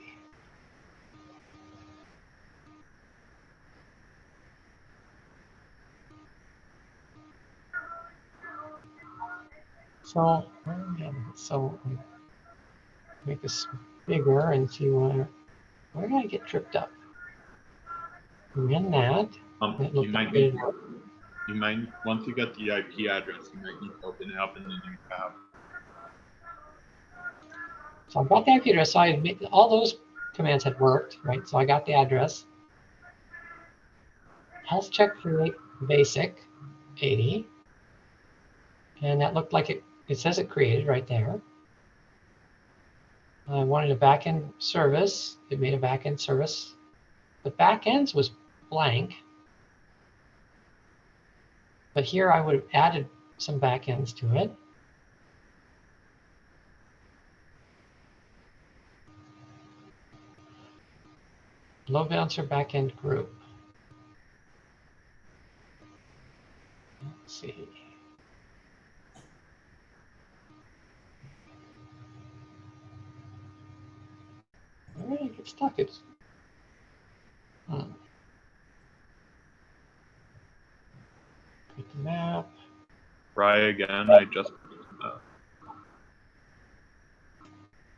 So make this bigger and see where did I get tripped up? in that. It You looked might like need, it- once you get the IP address, you might need to open it up in the new tab. So I got the IP address. So all those commands had worked, right? So I got the address. Health check for basic 80. And that looked like it says it created right there. I wanted a backend service. It made a backend service. The backends was blank. But here I would have added some backends to it. Load balancer backend group. Let's see. Where did I get stuck? It's Click the map. Try again. I just.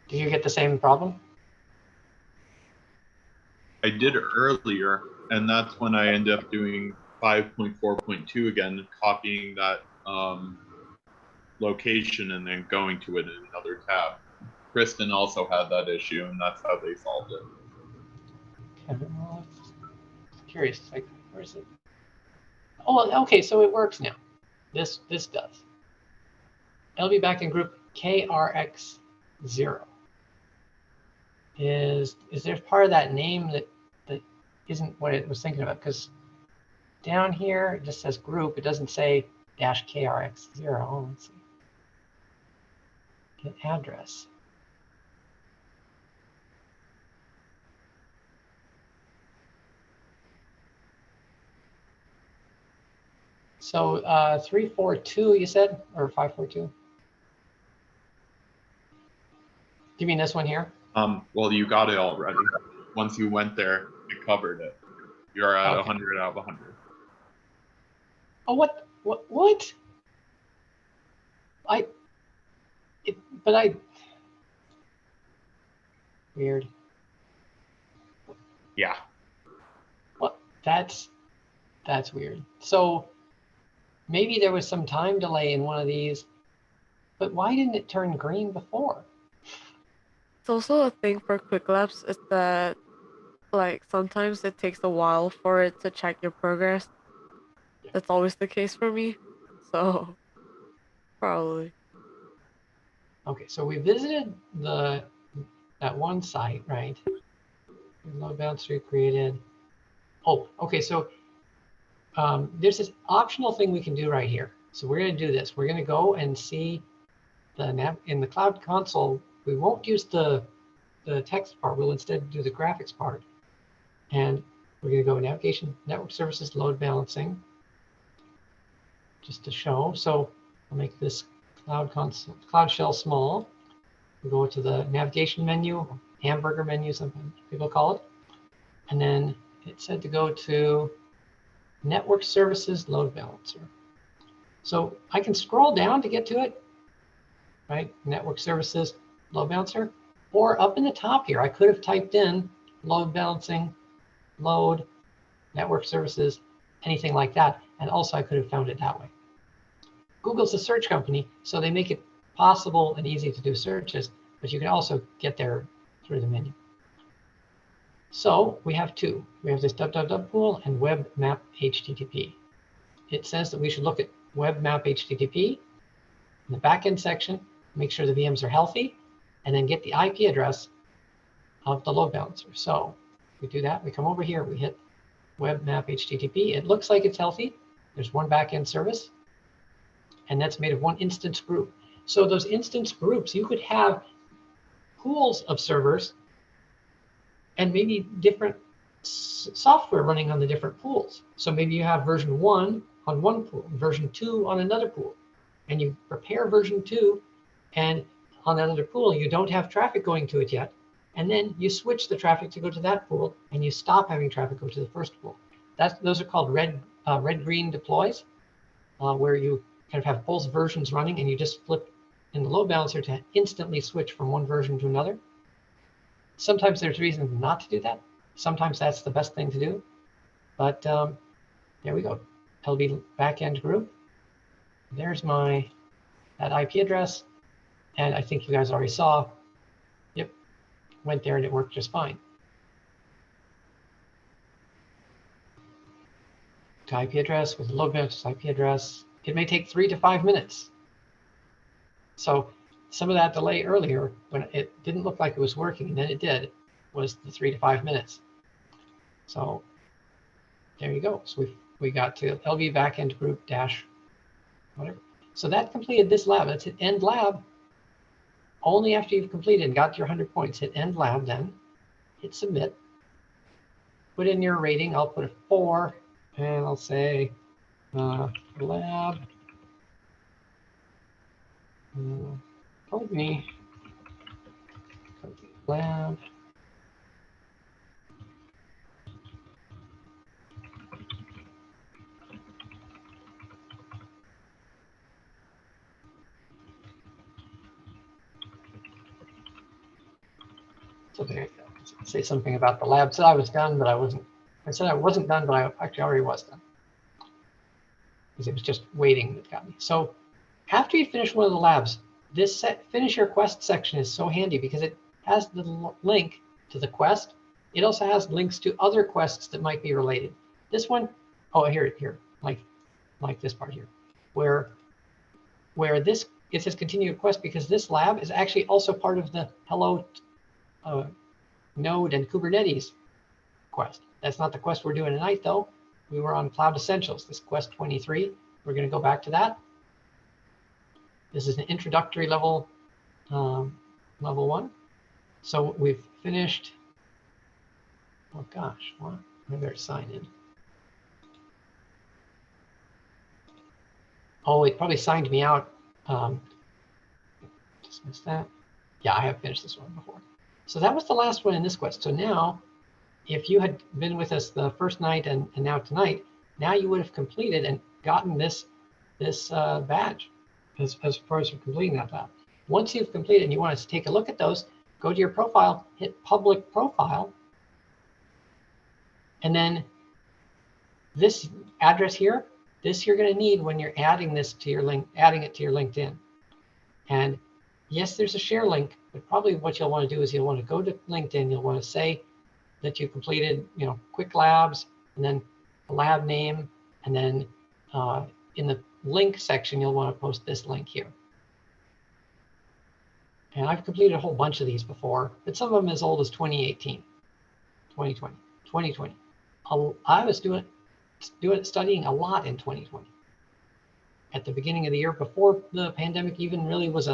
Did you get the same problem? I did earlier, and that's when I ended up doing 5.4.2 again, copying that location and then going to it in another tab. Kristen also had that issue, and that's how they solved it. Okay, well, curious, like, where is it? Oh, okay, so it works now. This does. It'll be back in group KRX0. Is there part of that name that isn't what it was thinking about? Because down here it just says group. It doesn't say -KRX0. Let's see. Get address. So 342, you said, or 542? You mean this one here? Well, you got it already. Once you went there, it covered it. You're at 100 out of 100. Oh, what? Weird. Yeah. What? That's weird. So maybe there was some time delay in one of these, but why didn't it turn green before? It's also a thing for quick labs is that like sometimes it takes a while for it to check your progress. That's always the case for me. So probably. Okay, so we visited that one site, right? Load balancer created. Oh, okay, so there's this optional thing we can do right here. So we're going to do this. We're going to go and see in the Cloud Console. We won't use the text part. We'll instead do the graphics part. And we're going to go navigation, network services, load balancing, just to show. So I'll make this Cloud Shell small. We'll go to the navigation menu, hamburger menu, sometimes people call it. And then it said to go to network services, load balancer. So I can scroll down to get to it, right? Network services, load balancer. Or up in the top here, I could have typed in load balancing, load, network services, anything like that. And also I could have found it that way. Google's a search company, so they make it possible and easy to do searches, but you can also get there through the menu. So we have two. We have this www pool and web map HTTP. It says that we should look at web map HTTP in the backend section, make sure the VMs are healthy, and then get the IP address of the load balancer. So we do that. We come over here. We hit web map HTTP. It looks like it's healthy. There's one backend service, and that's made of one instance group. So those instance groups, you could have pools of servers and maybe different software running on the different pools. So maybe you have version 1 on one pool, version 2 on another pool, and you prepare version 2, and on that other pool, you don't have traffic going to it yet, and then you switch the traffic to go to that pool, and you stop having traffic go to the first pool. Those are called red-green deploys, where you kind of have both versions running, and you just flip in the load balancer to instantly switch from one version to another. Sometimes there's reasons not to do that. Sometimes that's the best thing to do. But there we go. LB backend group. There's that IP address. And I think you guys already saw, yep, went there and it worked just fine. To IP address with load balance IP address. It may take 3 to 5 minutes. So some of that delay earlier, when it didn't look like it was working, and then it did, was the 3 to 5 minutes. So there you go. So we got to LV backend group dash whatever. So that completed this lab. Let's hit end lab. Only after you've completed and got your 100 points, hit end lab, then hit submit. Put in your rating. I'll put a 4, and I'll say lab told me lab so there you go. Say something about the lab. Said I was done, but I wasn't. I said I wasn't done, but I actually already was done. Because it was just waiting that got me. So after you finish one of the labs, this finish your quest section is so handy because it has the link to the quest. It also has links to other quests that might be related. This one, oh, here, like this part here, where this, it says continue quest because this lab is actually also part of the Hello Node and Kubernetes quest. That's not the quest we're doing tonight, though. We were on Cloud Essentials, this quest 23. We're going to go back to that. This is an introductory level, level 1. So we've finished. Oh gosh, what? I better sign in. Oh, it probably signed me out. Just missed that. Yeah, I have finished this one before. So that was the last one in this quest. So now, if you had been with us the first night and now tonight, now you would have completed and gotten this badge as far as completing that lab. Once you've completed and you want us to take a look at those, go to your profile, hit public profile, and then this address here, this you're going to need when you're adding this to your link, adding it to your LinkedIn. And yes, there's a share link, but probably what you'll want to do is you'll want to go to LinkedIn. You'll want to say that you completed, quick labs, and then a lab name, and then in the link section, you'll want to post this link here. And I've completed a whole bunch of these before, but some of them as old as 2018, 2020, 2020. I was studying a lot in 2020. At the beginning of the year, before the pandemic even really was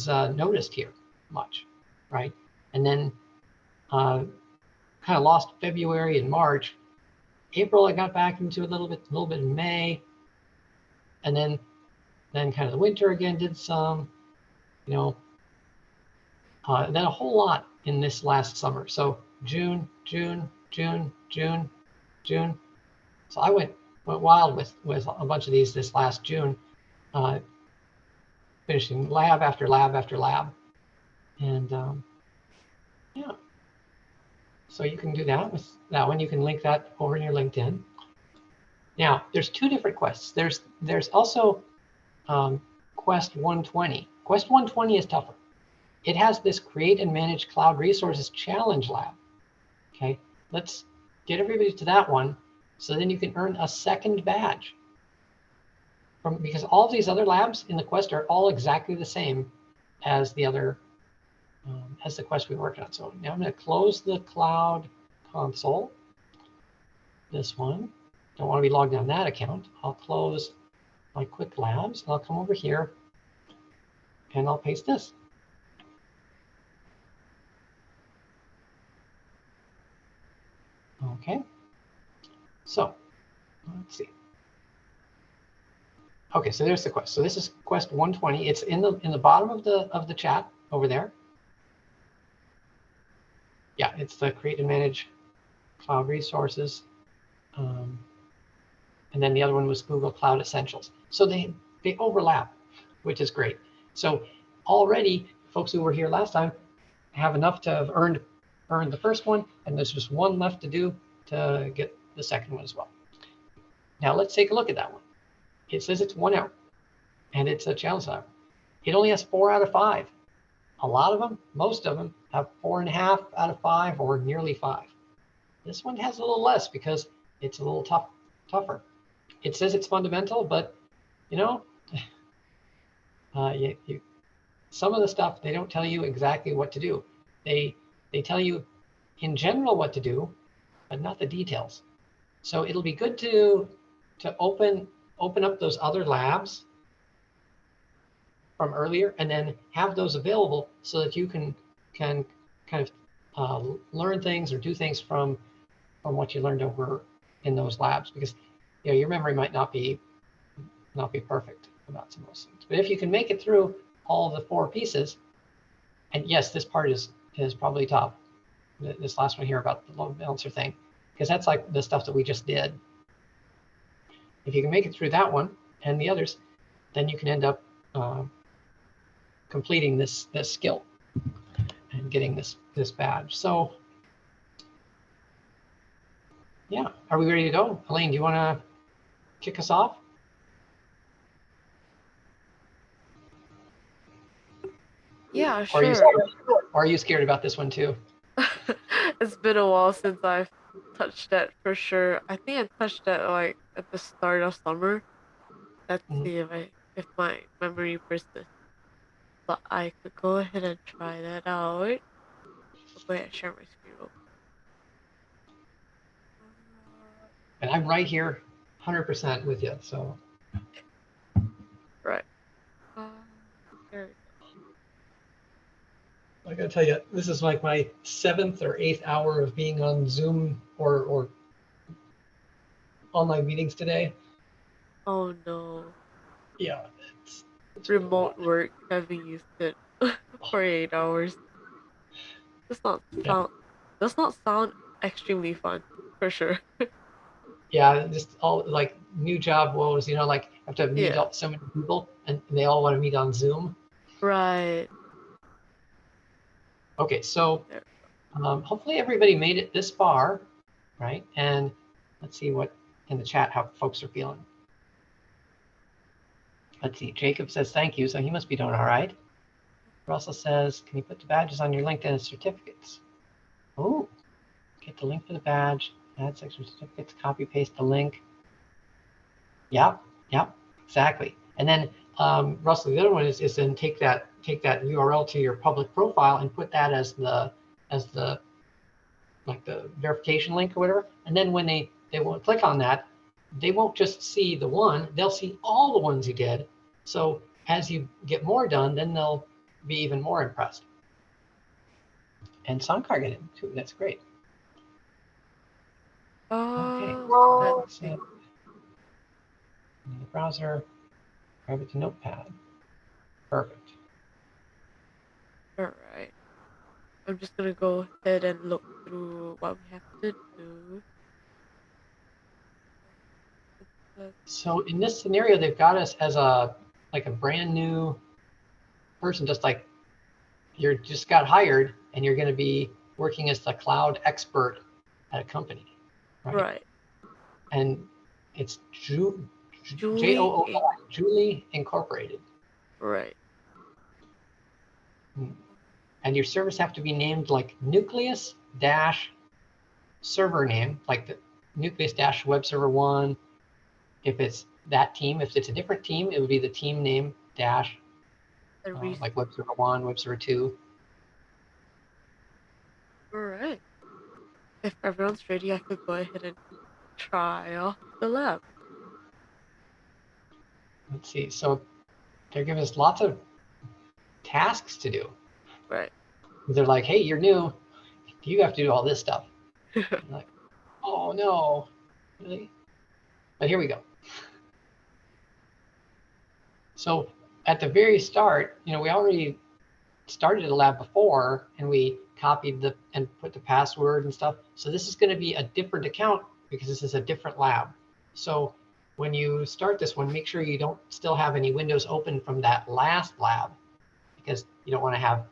noticed here much, right? And then kind of lost February and March. April, I got back into a little bit in May, and then kind of the winter again did some, then a whole lot in this last summer. So June. So I went wild with a bunch of these this last June, finishing lab after lab after lab, and yeah. So you can do that with that one. You can link that over in your LinkedIn. Now, there's 2 different quests. There's also Quest 120. Quest 120 is tougher. It has this Create and Manage Cloud Resources Challenge Lab. Okay, let's get everybody to that one, so then you can earn a second badge. Because all of these other labs in the quest are all exactly the same as the other. As the quest we worked on. So now I'm going to close the Cloud Console. This one. Don't want to be logged on that account. I'll close my Quick Labs. And I'll come over here and I'll paste this. Okay. So let's see. Okay, so there's the quest. So this is Quest 120. It's in the bottom of the chat over there. Yeah, it's the Create and Manage Cloud Resources. And then the other one was Google Cloud Essentials. So they overlap, which is great. So already, folks who were here last time have enough to have earned the first one, and there's just one left to do to get the second one as well. Now let's take a look at that one. It says it's 1 hour and it's a challenge lab. It only has 4 out of 5. A lot of them, most of them have 4.5 out of 5 or nearly 5. This one has a little less because it's a little tougher. It says it's fundamental, but you know, some of the stuff, they don't tell you exactly what to do. They tell you in general what to do, but not the details. So it'll be good to open up those other labs from earlier and then have those available so that you can kind of learn things or do things from what you learned over in those labs, because you know your memory might not be perfect about some of those things. But if you can make it through all of the 4 pieces, and yes, this part is probably tough. This last one here about the load balancer thing, because that's like the stuff that we just did. If you can make it through that one and the others, then you can end up completing this skill and getting this badge. So yeah, are we ready to go? Elaine, do you want to kick us off? Yeah, Or sure. are you scared about this one too? It's been a while since I've touched it for sure. I think I touched it like at the start of summer. Let's see if my memory persists. But I could go ahead and try that out. I'll go ahead and share my screen real quick. And I'm right here 100% with you, so. Right. There we go. I gotta tell you, this is like my 7th or 8th hour of being on Zoom or online meetings today. Oh no. Yeah. It's Remote work, having used it for 8 hours. Does not sound extremely fun, for sure. Yeah, just all like new job woes, you know, like have to meet Yeah. so many people and they all want to meet on Zoom. Right. Okay, so hopefully everybody made it this far, right? And let's see what in the chat how folks are feeling. Let's see, Jacob says thank you, so he must be doing all right. Russell says, can you put the badges on your LinkedIn certificates? Oh, get the link for the badge, add section certificates, copy paste the link. Yep, exactly. And then Russell, the other one is then take that URL to your public profile and put that as the like the verification link or whatever. And then when they won't click on that, they won't just see the one, they'll see all the ones you did. So as you get more done, then they'll be even more impressed. And Sankar get it too. That's great. Okay. Let's see. In the browser, grab it to Notepad. Perfect. All right. I'm just gonna go ahead and look through what we have to do. So in this scenario, they've got us as a brand new person, just like you just got hired and you're going to be working as the cloud expert at a company, right? Right. And it's Julie Incorporated. Right. And your servers have to be named like nucleus dash server name, like the nucleus dash web server 1. If it's that team, if it's a different team, it would be the team name dash like web server 1, web server 2. All right. If everyone's ready, I could go ahead and try off the lab. Let's see. So they're giving us lots of tasks to do. Right. They're like, hey, you're new. You have to do all this stuff. Like, oh no, really? But here we go. So at the very start, you know, we already started a lab before and we copied and put the password and stuff. So this is going to be a different account because this is a different lab. So when you start this one, make sure you don't still have any windows open from that last lab because you don't want to have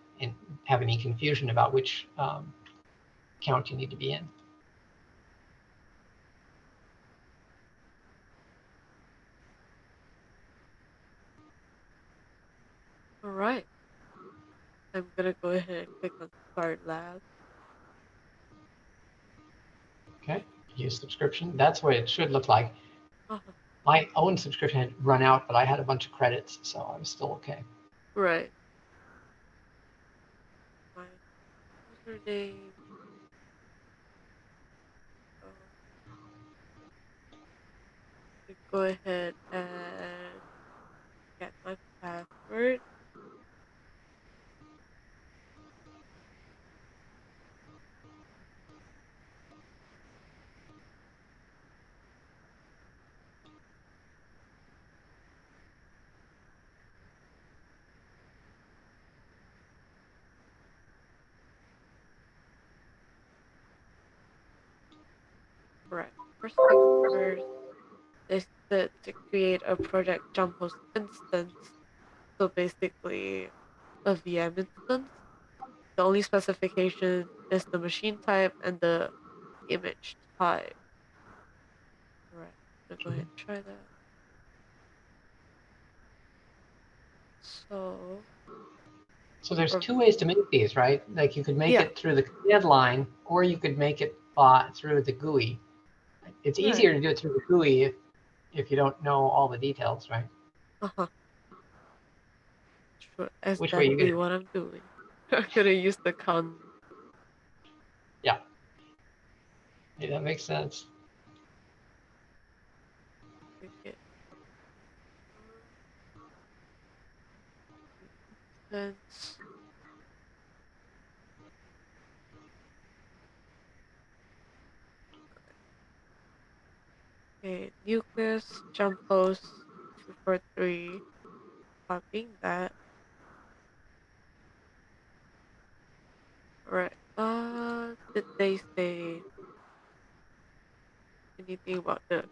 any confusion about which account you need to be in. I'm gonna go ahead and click on Start Lab. Okay, use subscription. That's what it should look like. Uh-huh. My own subscription had run out, but I had a bunch of credits, so I was still okay. Right. My username. Go ahead and get my password. Right. First things first is to create a project jump host instance. So basically a VM instance. The only specification is the machine type and the image type. Right. I'm gonna go ahead and try that. So there's two ways to make these, right? Like you could make Yeah. it through the command line, or you could make it through the GUI. It's easier to do it through the GUI if you don't know all the details, right? Uh-huh. Sure. That's Which way you exactly get? what I'm doing. I'm gonna use the con. Yeah. Yeah, that makes sense. Okay. Sense. Okay, nucleus, jump host, 243. Copying that. Right. Did they say anything about the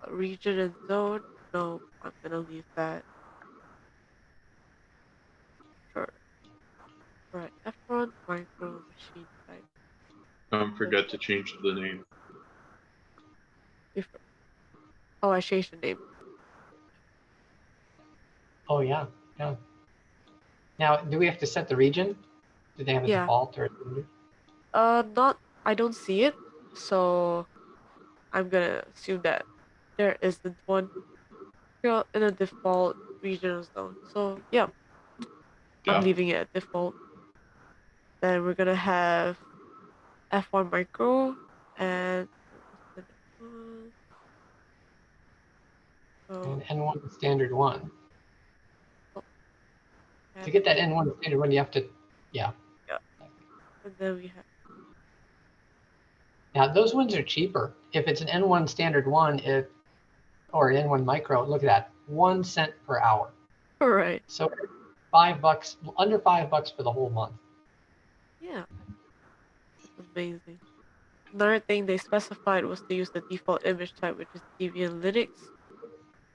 region and zone? No, I'm gonna leave that. Sure. Right. F1 micro machine type. Don't forget to change the name. Oh, I changed the name. Oh yeah, yeah. Now, do we have to set the region? Do they have a default or? Not. I don't see it, so I'm gonna assume that there isn't one in a default regional zone. So yeah, I'm leaving it at default. Then we're gonna have F1 micro and And N1 standard one. Oh, to get that N1 standard one, you have to, yeah. Yeah. And then we have. Now those ones are cheaper. If it's an N1 standard one, or an N1 micro, look at that, 1 cent per hour. All right. So $5, under $5 for the whole month. Yeah. That's amazing. Another thing they specified was to use the default image type, which is Debian Linux.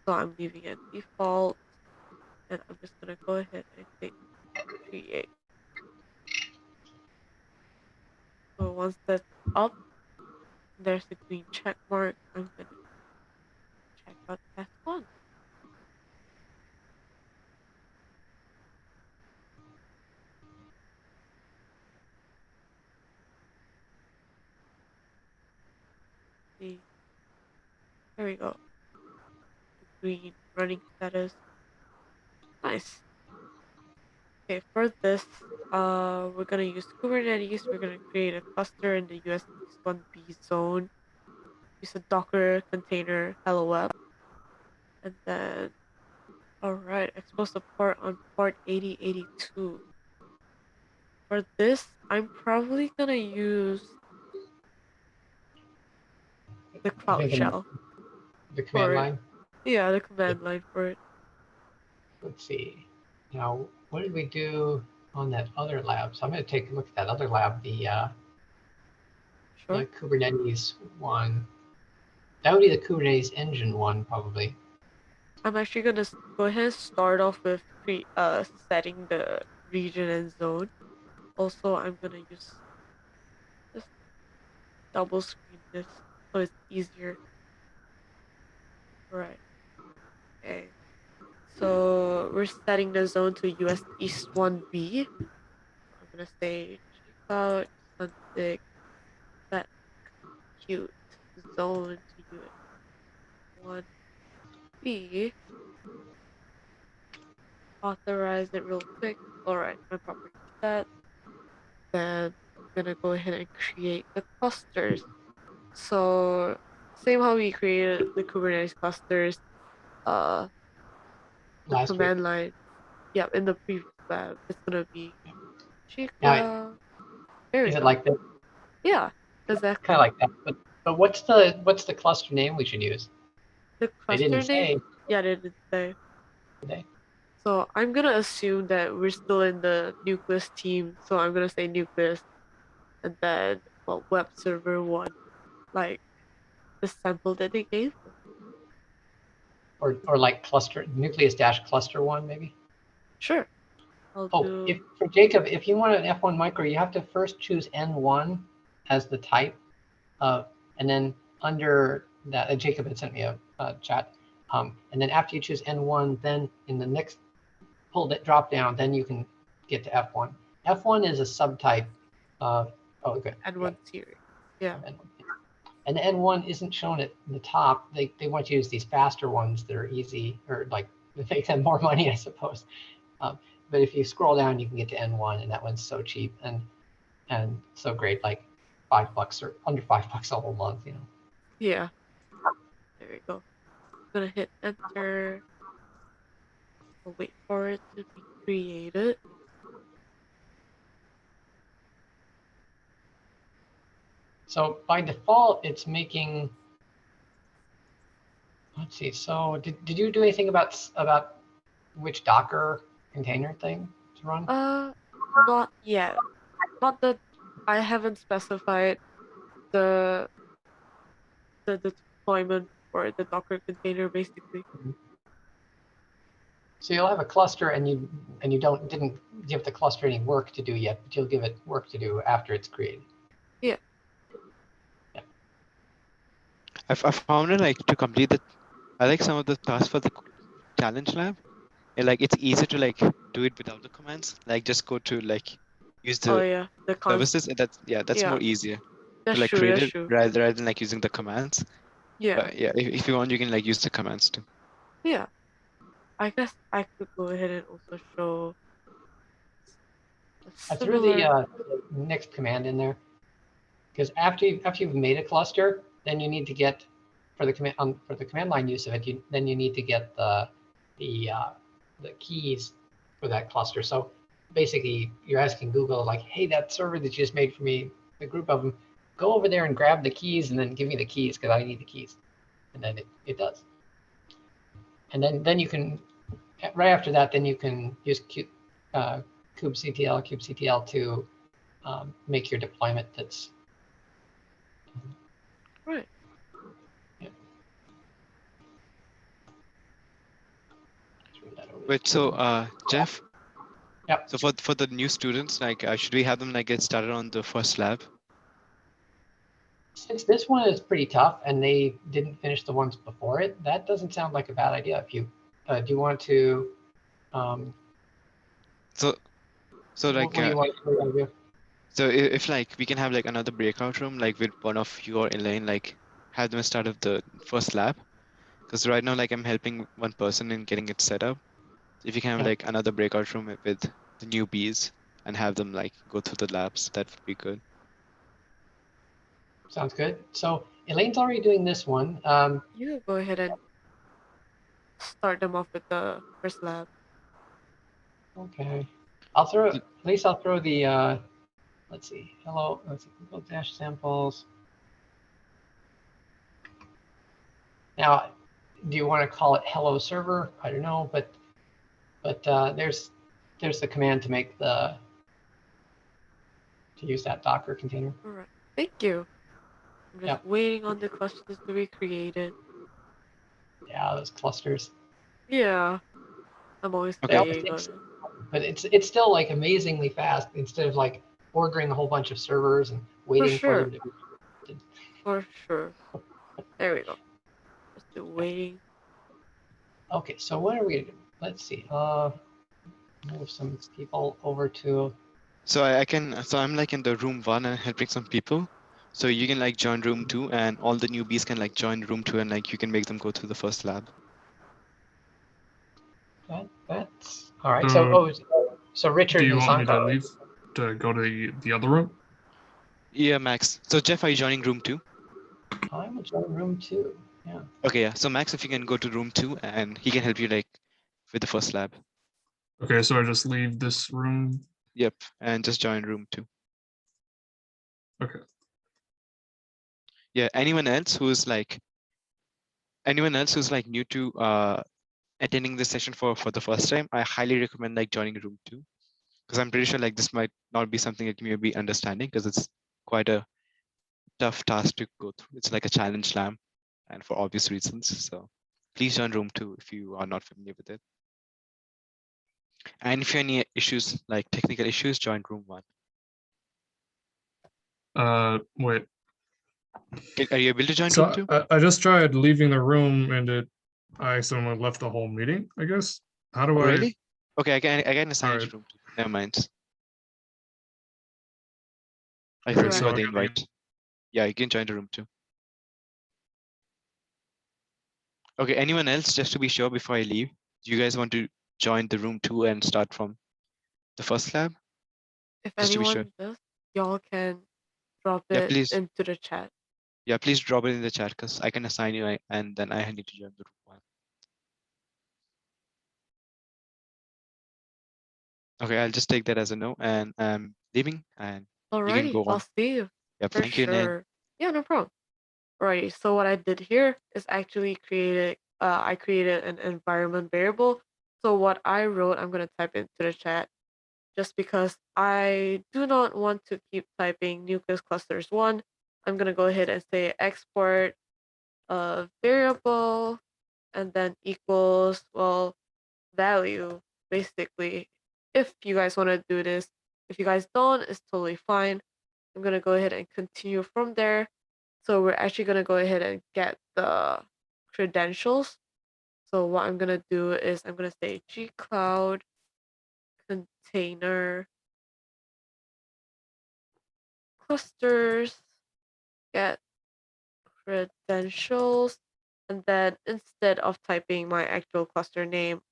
So I'm leaving it default, and I'm just gonna go ahead and click create. So once that's up, there's a green check mark. I'm gonna check out test one. See, there we go. The green running status. Nice. Okay, for this, we're gonna use Kubernetes. We're gonna create a cluster in the US East 1B zone. Use a Docker container hello web, and then alright, expose the port on port 8082. For this, I'm probably gonna use the Cloud Shell. The command line? Yeah, the command line for it. Let's see. Now, what did we do on that other lab? So I'm going to take a look at that other lab, the Kubernetes one. That would be the Kubernetes Engine one, probably. I'm actually gonna go ahead and start off with setting the region and zone. Also, I'm gonna use just double screen this so it's easier. Right. Okay. So we're setting the zone to US East 1B. I'm gonna say gcloud config set compute zone to US 1B. Authorize it real quick. Alright, my property set. Then I'm gonna go ahead and create the clusters. So same how we created the Kubernetes clusters, the Last command week. line. Yep, in the previous lab, it's gonna be Now, gcloud. There we is it go. like that? Yeah, exactly. Kind of like that. But what's the cluster name we should use? The They cluster didn't name? say. Yeah, they did say. Did they? So I'm gonna assume that we're still in the nucleus team. So I'm gonna say nucleus, and then well, web server 1, like the sample that they gave. Or like cluster nucleus dash cluster one maybe. Sure. I'll Oh, do. if for Jacob, if you want an F1 micro, you have to first choose N1 as the type, and then under that, Jacob had sent me a chat, and then after you choose N1, then in the next pull that drop down, then you can get to F1. F1 is a subtype of okay. N1 series. Yeah. And the N1 isn't shown at the top. They want you to use these faster ones that are easy, or like make them more money, I suppose. But if you scroll down, you can get to N1, and that one's so cheap and so great, like $5 or under $5 a whole month, you know. Yeah. There we go. I'm gonna hit enter. I'll wait for it to be created. So by default, it's making. Let's see. So did you do anything about which Docker container thing to run? Not yet. Not that I haven't specified the deployment for the Docker container basically. So you'll have a cluster, and you didn't give the cluster any work to do yet, but you'll give it work to do after it's created. Yeah. Yeah. I found it like to complete the. I like some of the tasks for the challenge lab. It's easier to like do it without the commands. Like just go to like use Oh the yeah, the services, and that's more easier That's to like true. create That's it true. rather than like using the commands. Yeah. But yeah, if you want, you can like use the commands too. Yeah. I guess I could go ahead and also show a I threw the similar. next command in there because after you've made a cluster, then you need to get for the command line use of it. You need to get the keys for that cluster. So basically, you're asking Google like, hey, that server that you just made for me, the group of them, go over there and grab the keys and then give me the keys because I need the keys, and then it does. And then you can right after that, then you can use kubectl to make your deployment that's Right. Yeah. Wait, so Jeff. Yep. So for the new students, like should we have them like get started on the first lab? Since this one is pretty tough and they didn't finish the ones before it, that doesn't sound like a bad idea. If you do you want to So like what do you want to do? so if like we can have like another breakout room like with one of you or Elaine, like have them start of the first lab, because right now like I'm helping one person in getting it set up. If you can have Yeah. like another breakout room with the newbies and have them like go through the labs, that would be good. Sounds good. So Elaine's already doing this one. You can go ahead and start them off with the first lab. Okay. I'll throw the let's see. Hello. Let's see. Google dash samples. Now, do you want to call it hello server? I don't know, but there's the command to make to use that Docker container. All right. Thank you. I'm just waiting on the clusters to be created. Yeah, those clusters. Yeah. I'm always waiting on it. But it's still like amazingly fast instead of like ordering a whole bunch of servers and waiting for them to. For sure. There we go. Just waiting. Okay, so what are we gonna do? let's see. Move some people over to. So I'm like in the room 1 and helping some people. So you can like join room 2 and all the newbies can like join room 2 and like you can make them go through the first lab. That's all right. So Richard Do you and want me to Sankar. leave to go to the other room? Yeah, Max. So Jeff, are you joining room 2? I'm gonna join room 2. Yeah. Okay, yeah. So Max, if you can go to room 2 and he can help you like with the first lab. Okay, so I just leave this room. Yep, and just join room 2. Okay. Yeah, anyone else who's like new to attending this session for the first time, I highly recommend like joining room 2, because I'm pretty sure like this might not be something that you may be understanding, because it's quite a tough task to go through. It's like a challenge lab, and for obvious reasons. So please join room 2 if you are not familiar with it. And if you have any issues, like technical issues, join room 1. Wait. Are you able to join room 2? I just tried leaving the room and I accidentally left the whole meeting, I guess. How do I? Really? Okay, I can assign you Alright. to room 2. Never mind. I Okay, sent so you the invite. Yeah, you can join the room 2. Okay, anyone else, just to be sure before I leave, do you guys want to join the room 2 and start from the first lab? If Just to be sure. anyone does, y'all can drop Yeah, it please. into the chat. Yeah, please drop it in the chat, because I can assign you and then I need to join the room 1. Okay, I'll just take that as a no, and I'm leaving, and you can Alrighty, go I'll on. see you. Yep, For thank you, Nan. sure. Yeah, no problem. Alrighty, so what I did here is actually I created an environment variable. So what I wrote, I'm gonna type into the chat, just because I do not want to keep typing nucleus clusters 1. I'm gonna go ahead and say export variable and then equals, well, value, basically. If you guys want to do this, if you guys don't, it's totally fine. I'm gonna go ahead and continue from there. So we're actually gonna go ahead and get the credentials. So what I'm gonna do is I'm gonna say gcloud container clusters get credentials, and then instead of typing my actual cluster name,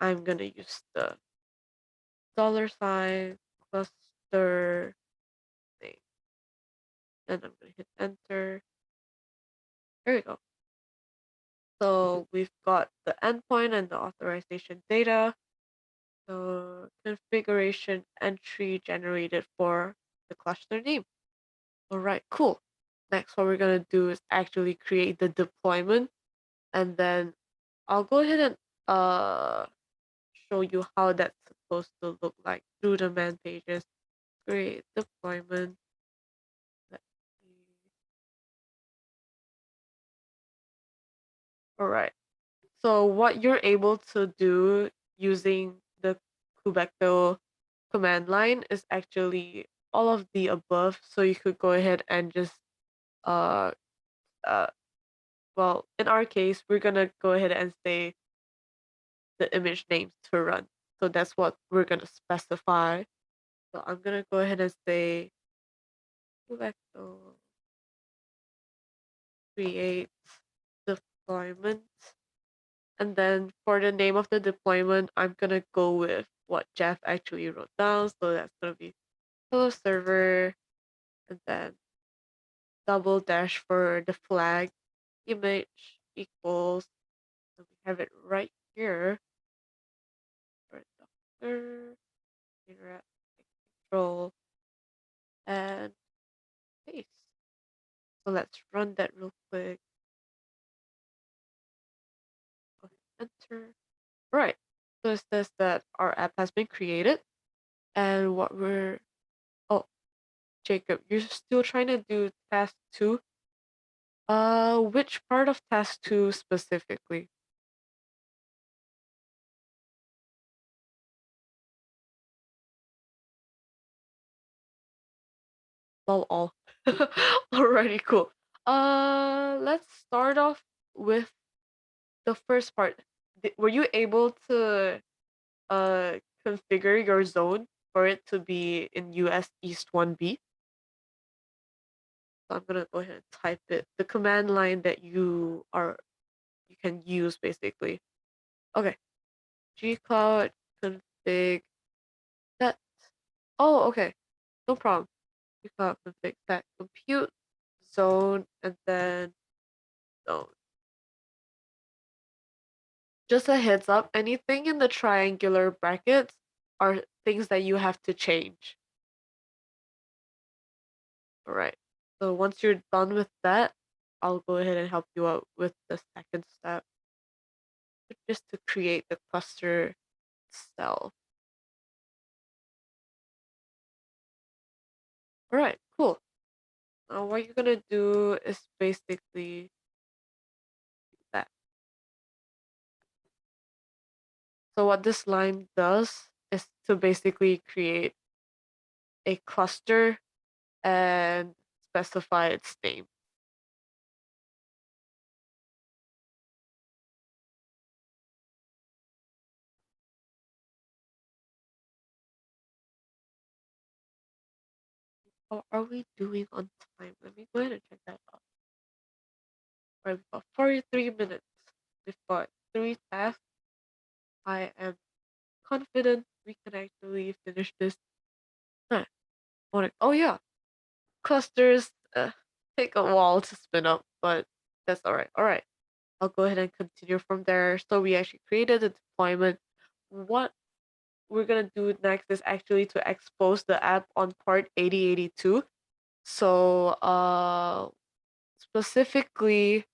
I'm gonna use the $ cluster name. Then I'm gonna hit enter. There we go. So we've got the endpoint and the authorization data. The configuration entry generated for the cluster name. All right, cool. Next, what we're gonna do is actually create the deployment, and then I'll go ahead and show you how that's supposed to look like through the man pages. Create deployment. Let's see. All right. So what you're able to do using the Kubecto command line is actually all of the above. So you could go ahead and just uh uh well, in our case, we're gonna go ahead and say the image names to run. So that's what we're gonna specify. So I'm gonna go ahead and say Kubecto create deployment. And then for the name of the deployment, I'm gonna go with what Jeff actually wrote down. So that's gonna be hello server, and then double dash for the flag image equals. So we have it right here. For Docker, interact control, and paste. So let's run that real quick. Go ahead, enter. Right. So it says that our app has been created, and what we're oh, Jacob, you're still trying to do task 2? Which part of task 2 specifically? All. Alrighty, cool. Let's start off with the first part, were you able to configure your zone for it to be in US East 1B? So I'm gonna go ahead and type it, the command line that you can use basically. Okay, gcloud config set. Oh, okay, no problem. Gcloud config set compute zone and then zone. Just a heads up, anything in the triangular brackets are things that you have to change. All right. So once you're done with that, I'll go ahead and help you out with the second step, just to create the cluster itself. All right, cool. Now what you're gonna do is basically that. So what this line does is to basically create a cluster and specify its name. How are we doing on time? Let me go ahead and check that out. All right, we've got 43 minutes. We've got 3 tasks. I am confident we can actually finish this. Huh. Oh yeah, clusters take a while to spin up, but that's all right. All right, I'll go ahead and continue from there. So we actually created a deployment. What we're gonna do next is actually to expose the app on port 8082. So specifically,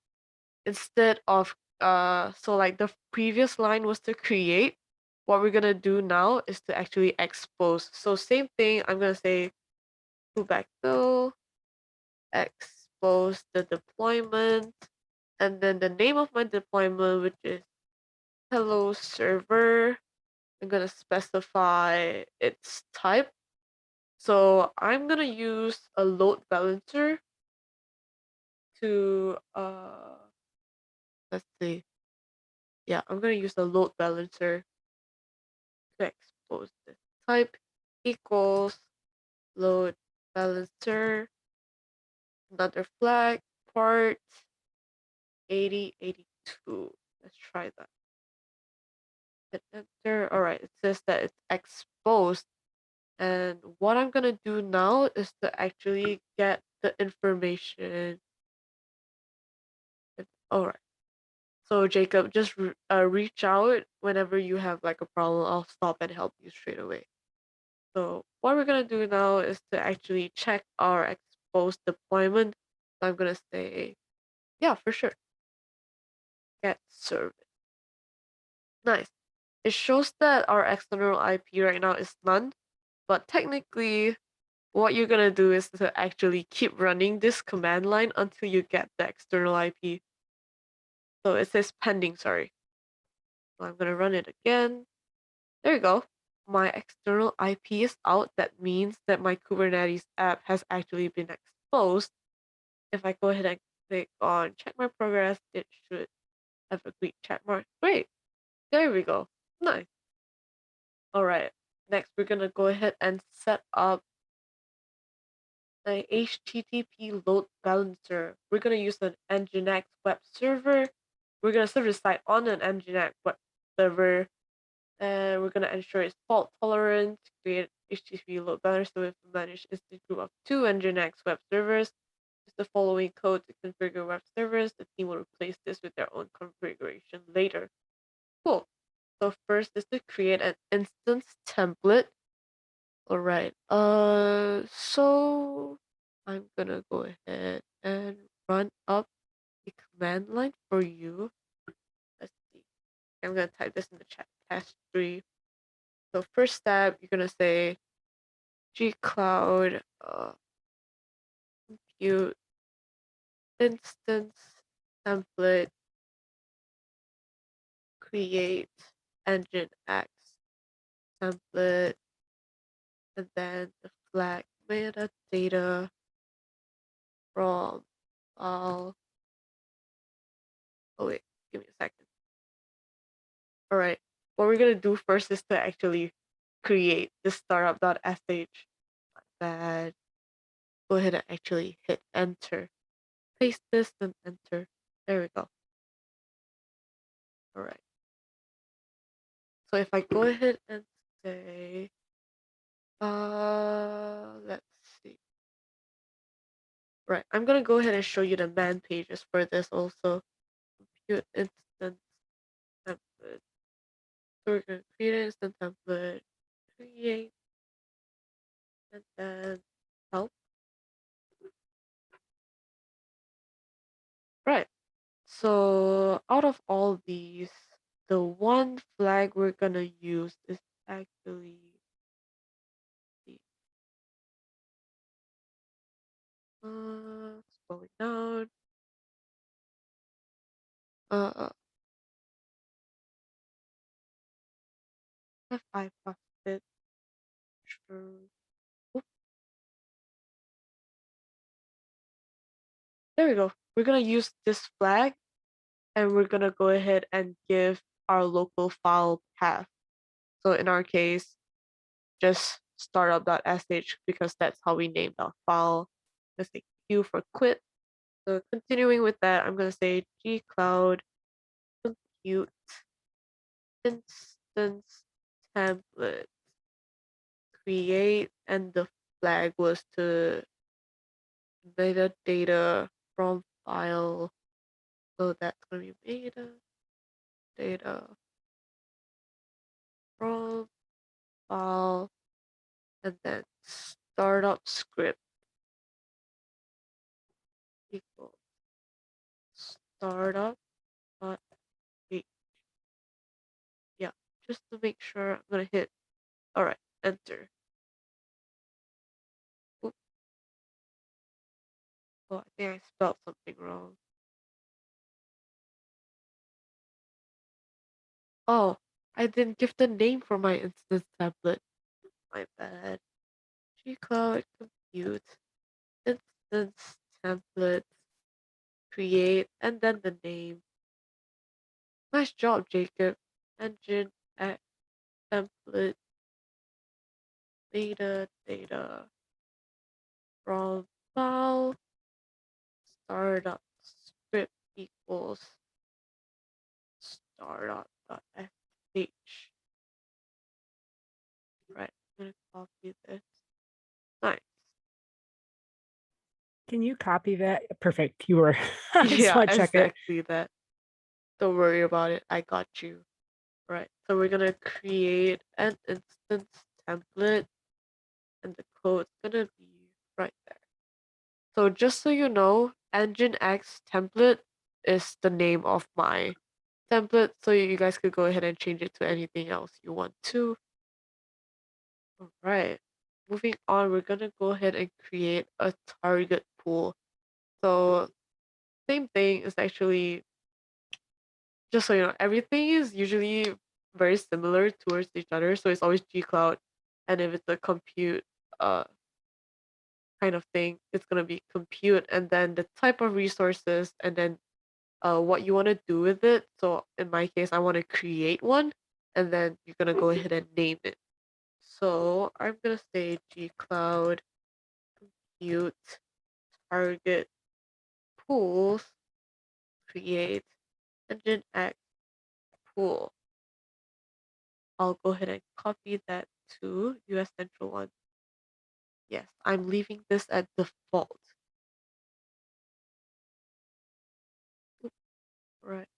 instead of so like the previous line was to create, what we're gonna do now is to actually expose. So same thing, I'm gonna say kubectl expose the deployment, and then the name of my deployment, which is hello server. I'm gonna specify its type. So I'm gonna use a load balancer to let's see. Yeah, I'm gonna use a load balancer to expose this. Type equals load balancer, another flag, port 8082. Let's try that. Hit enter. All right, it says that it's exposed. And what I'm gonna do now is to actually get the information. All right. So Jacob, just reach out whenever you have like a problem. I'll stop and help you straight away. So what we're gonna do now is to actually check our exposed deployment. So I'm gonna say, yeah, for sure. Get service. Nice. It shows that our external IP right now is none, but technically what you're gonna do is to actually keep running this command line until you get the external IP. So it says pending, sorry. So I'm gonna run it again. There you go. My external IP is out. That means that my Kubernetes app has actually been exposed. If I go ahead and click on check my progress, it should have a green check mark. Great. There we go. Nice. All right. Next, we're gonna go ahead and set up a HTTP load balancer. We're gonna use an Nginx web server. We're gonna serve the site on an Nginx web server. And we're gonna ensure it's fault tolerant, create HTTP load balancer with a managed instance group of 2 Nginx web servers. Use the following code to configure web servers. The team will replace this with their own configuration later. Cool. So first is to create an instance template. All right. So I'm gonna go ahead and run up the command line for you. Let's see. I'm gonna type this in the chat. Task 3. So first step, you're gonna say gcloud compute instance template create Nginx template, and then the flag metadata from all. Oh wait, give me a second. All right. What we're gonna do first is to actually create the startup.sh. That go ahead and actually hit enter. Paste this and enter. There we go. All right. So if I go ahead and say, let's see. Right, I'm gonna go ahead and show you the man pages for this also. Compute instance template. So we're gonna create an instance template, create, and then help. Right. So out of all these, the one flag we're gonna use is actually the scrolling down. If I posted, sure. Oop, there we go. We're gonna use this flag, and we're gonna go ahead and give our local file path. So in our case, just startup.sh because that's how we named our file. Let's say Q for quit. So continuing with that, I'm gonna say gcloud compute instance template create, and the flag was to metadata from file. So that's gonna be metadata from file, and then startup script equals startup dot h. Yeah, just to make sure, I'm gonna hit, all right, enter. Oop. Oh, I think I spelled something wrong. Oh, I didn't give the name for my instance template. My bad. gcloud compute instance template create, and then the name. Nice job, Jacob. Engine at template data from file startup script equals startup.sh. Right, I'm gonna copy this. Nice. Can you copy that? Perfect. You were. I just Yeah, want to check it. exactly that. Don't worry about it. I got you. Right. So we're gonna create an instance template, and the code's gonna be right there. So just so you know, Nginx template is the name of my template, so you guys could go ahead and change it to anything else you want to. All right. Moving on, we're gonna go ahead and create a target pool. So same thing is actually, just so you know, everything is usually very similar towards each other. So it's always gcloud, and if it's a compute kind of thing, it's gonna be compute, and then the type of resources, and then what you want to do with it. So in my case, I want to create one, and then you're gonna go ahead and name it. So I'm gonna say gcloud compute target pools create Nginx pool. I'll go ahead and copy that to US Central 1. Yes, I'm leaving this at default. Oop, right.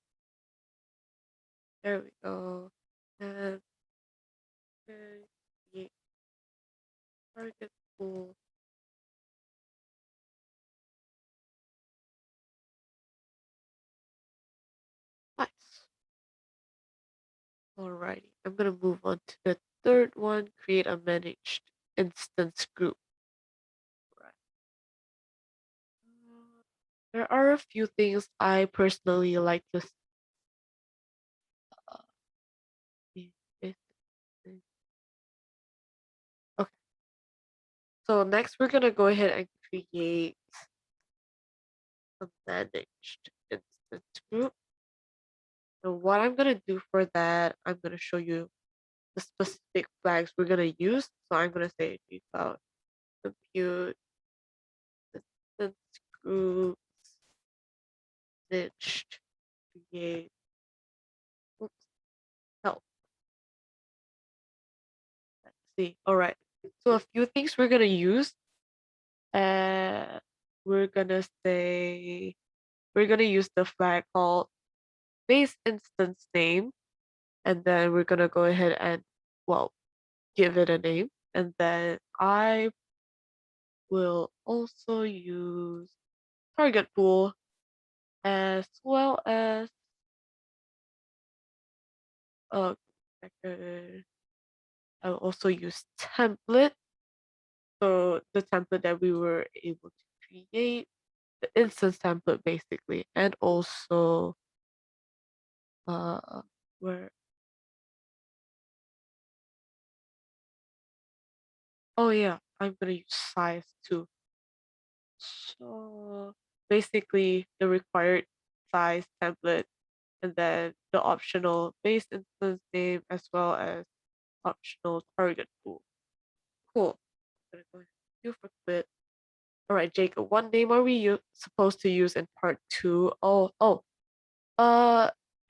There we go. And create target pool. Nice. Alrighty, I'm gonna move on to the third one, create a managed instance group. Right. There are a few things I personally like to see. Okay. So next we're gonna go ahead and create a managed instance group. And what I'm gonna do for that, I'm gonna show you the specific flags we're gonna use. So I'm gonna say gcloud compute instance groups stitched create oops help. Let's see. All right. So a few things we're gonna use. We're gonna use the flag called base instance name, and then we're gonna go ahead and give it a name, and then I will also use target pool as well as I'll also use template. So the template that we were able to create, the instance template basically, and also where oh yeah, I'm gonna use size too. So basically the required size template and then the optional base instance name as well as optional target pool. Cool. I'm gonna go ahead and do for quit. All right, Jacob, what name are we supposed to use in part 2?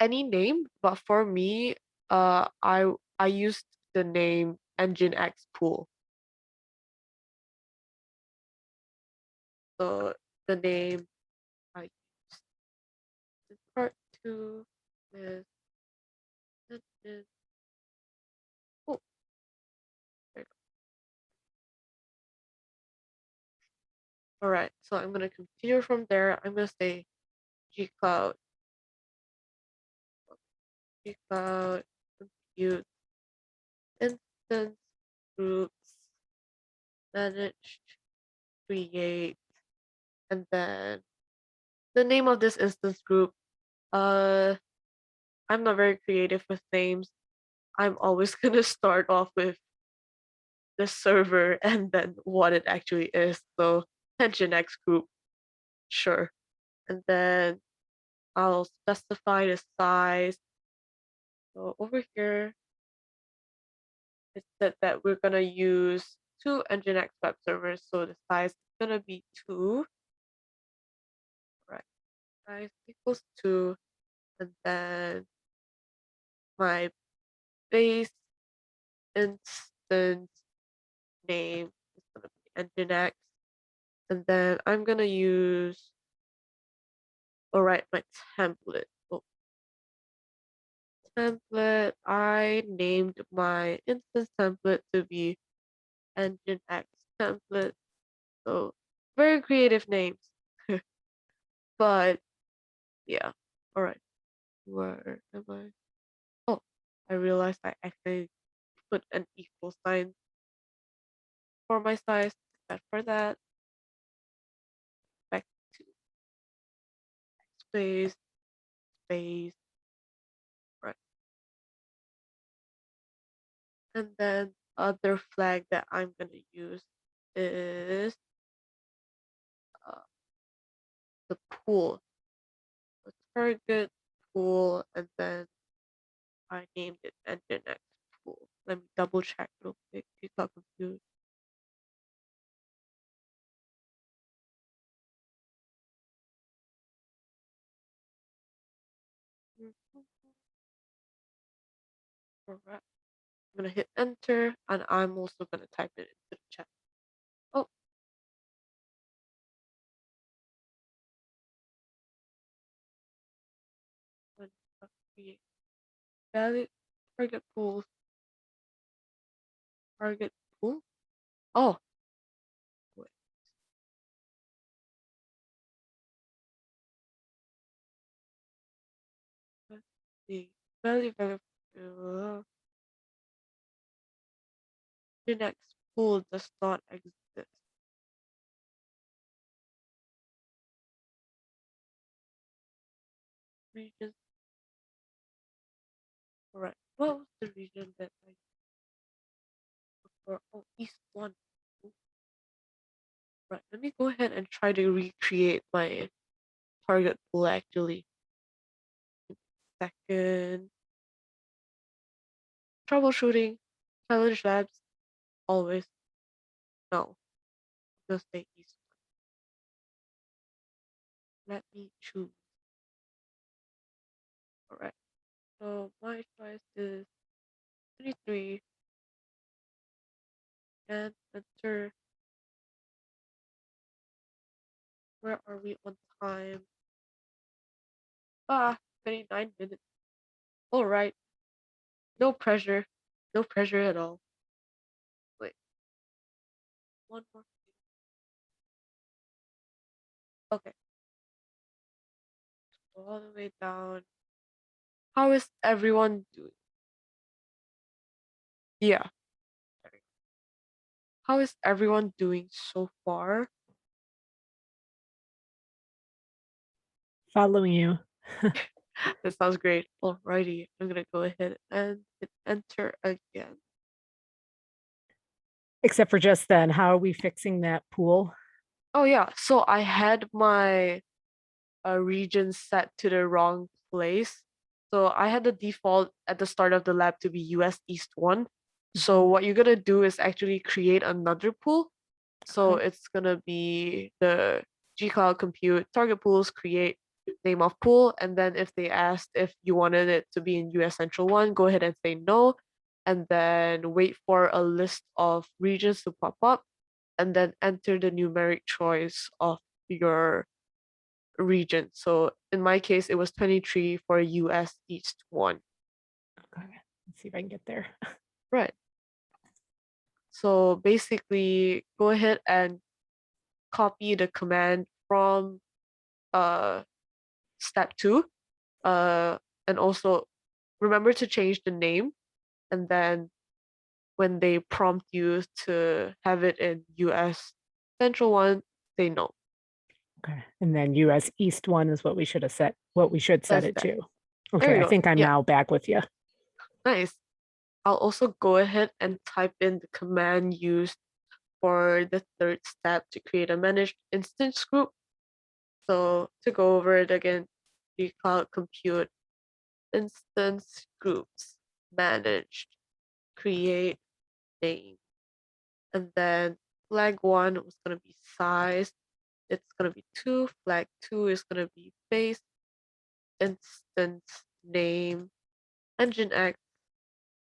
Any name, but for me, I used the name Engine X pool. So the name I used in part 2 is Engine pool. There you go. All right, so I'm gonna continue from there. I'm gonna say gcloud compute instance groups managed create, and then the name of this instance group. I'm not very creative with names. I'm always gonna start off with the server and then what it actually is. So Nginx group, sure. And then I'll specify the size. So over here, it said that we're gonna use 2 Nginx web servers. So the size is gonna be 2. Right, size equals 2. And then my base instance name is gonna be Nginx. And then I'm gonna use, all right, my template. Oh, template, I named my instance template to be Nginx template. So very creative names. But yeah, all right. Where am I? Oh, I realized I actually put an equal sign for my size. Set for that. Back to space, space, right. And then other flag that I'm gonna use is the pool. The target pool, and then I named it Nginx pool. Let me double check real quick. You got confused. Alright. I'm gonna hit enter, and I'm also gonna type it into the chat. Oh. Create valid target pool. Target pool? Oh. Wait. Let's see. Valid Nginx pool does not exist. Region. Alright. What was the region that I for? Oh, East 1. Right, let me go ahead and try to recreate my target pool actually. second. Troubleshooting, challenge labs, always. No, just say east. Let me choose. All right. So my choice is 23 and enter. Where are we on time? 29 minutes. All right. No pressure. No pressure at all. Wait. One more. Okay. Go all the way down. How is everyone doing? Yeah. How is everyone doing so far? Following you. That sounds great. Alrighty, I'm gonna go ahead and hit enter again. Except for just then, how are we fixing that pool? Oh yeah, so I had my region set to the wrong place. So I had the default at the start of the lab to be US East 1. So what you're gonna do is actually create another pool. So Okay. it's gonna be the gcloud compute target pools, create name of pool, and then if they asked if you wanted it to be in US Central 1, go ahead and say no, and then wait for a list of regions to pop up, and then enter the numeric choice of your region. So in my case, it was 23 for US East 1. Okay. Let's see if I can get there. Right. So basically, go ahead and copy the command from step 2, and also remember to change the name, and then when they prompt you to have it in US Central 1, say no. Okay. And then US East 1 is what we should have set, what we should set That's it that. to. we Okay, I go. think I'm Yeah. now back with you. Nice. I'll also go ahead and type in the command used for the third step to create a managed instance group. So to go over it again, gcloud compute instance groups managed, create name, and then flag 1 was going to be size. It's going to be 2. Flag 2 is going to be base instance name nginx,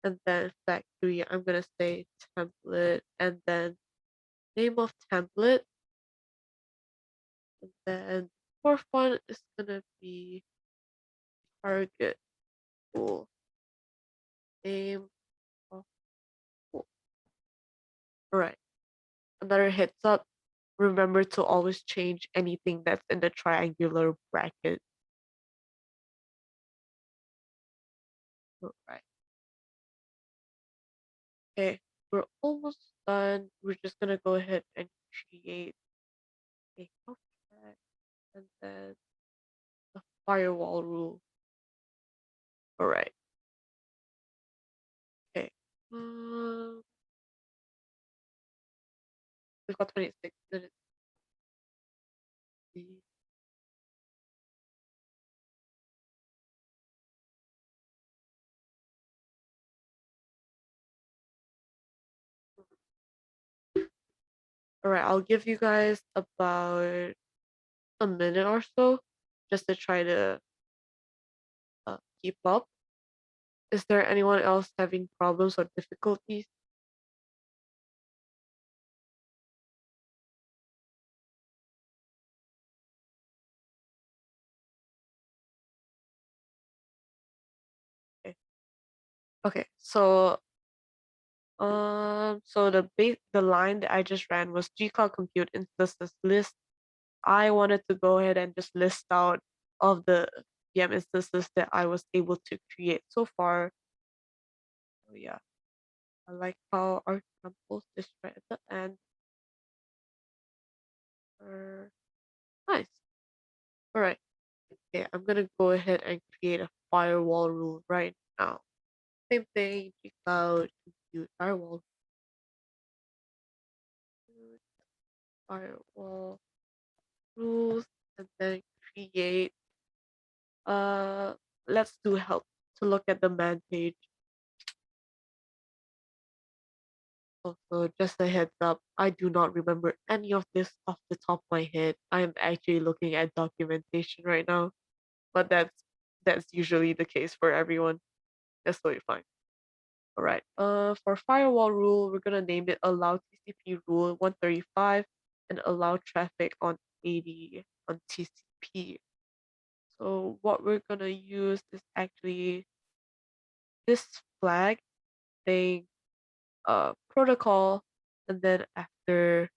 and then flag 3 I'm going to say template, and then name of template, and then fourth one is going to be target pool, name of pool. All right. Another heads up, remember to always change anything that's in the triangular bracket. All right. Okay, we're almost done. We're just gonna go ahead and create a health check and then the firewall rule. All right. Okay. We've got 26 minutes. All right, I'll give you guys about a minute or so just to try to keep up. Is there anyone else having problems or difficulties? Okay, so the line that I just ran was gcloud compute instances list. I wanted to go ahead and just list out of the VM instances that I was able to create so far. So yeah, I like how our examples is right at the end. Nice. All right. Okay, I'm gonna go ahead and create a firewall rule right now. Same thing, gcloud compute firewall. Firewall rules, and then create let's do help to look at the man page. Also, just a heads up, I do not remember any of this off the top of my head. I'm actually looking at documentation right now, but that's usually the case for everyone. That's totally fine. All right. For firewall rule, we're gonna name it allow TCP rule 135 and allow traffic on 80 on TCP. So what we're gonna use is actually this flag saying protocol, and then after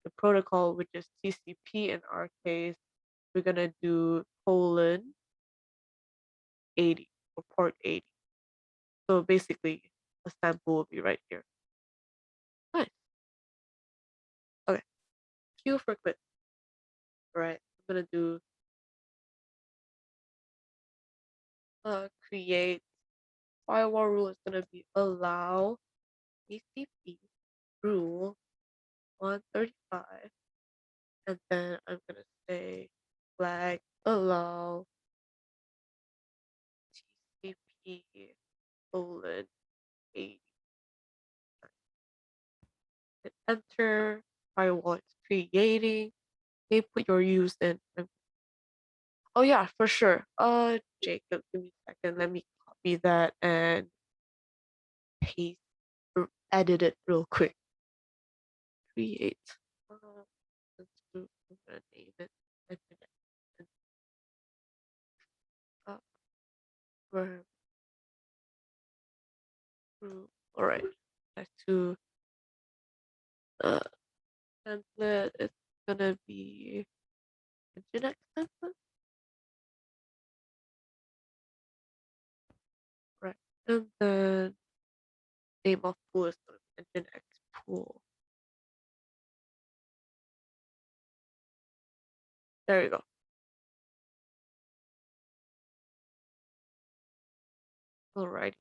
the protocol, which is TCP in our case, we're gonna do colon 80 or port 80. So basically, a sample will be right here. Nice. Okay. Q for quit. All right. I'm gonna do create firewall rule is gonna be allow TCP rule 135, and then I'm gonna say flag allow TCP colon 80. Hit enter. Firewall is creating. Okay, put your use in. Oh yeah, for sure. Jacob, give me a second. Let me copy that and paste or edit it real quick. Create. I'm gonna name it. Verb. All right. Back to template. It's gonna be Nginx template. Right. And then name of pool is gonna be Nginx pool. There you go. Alright.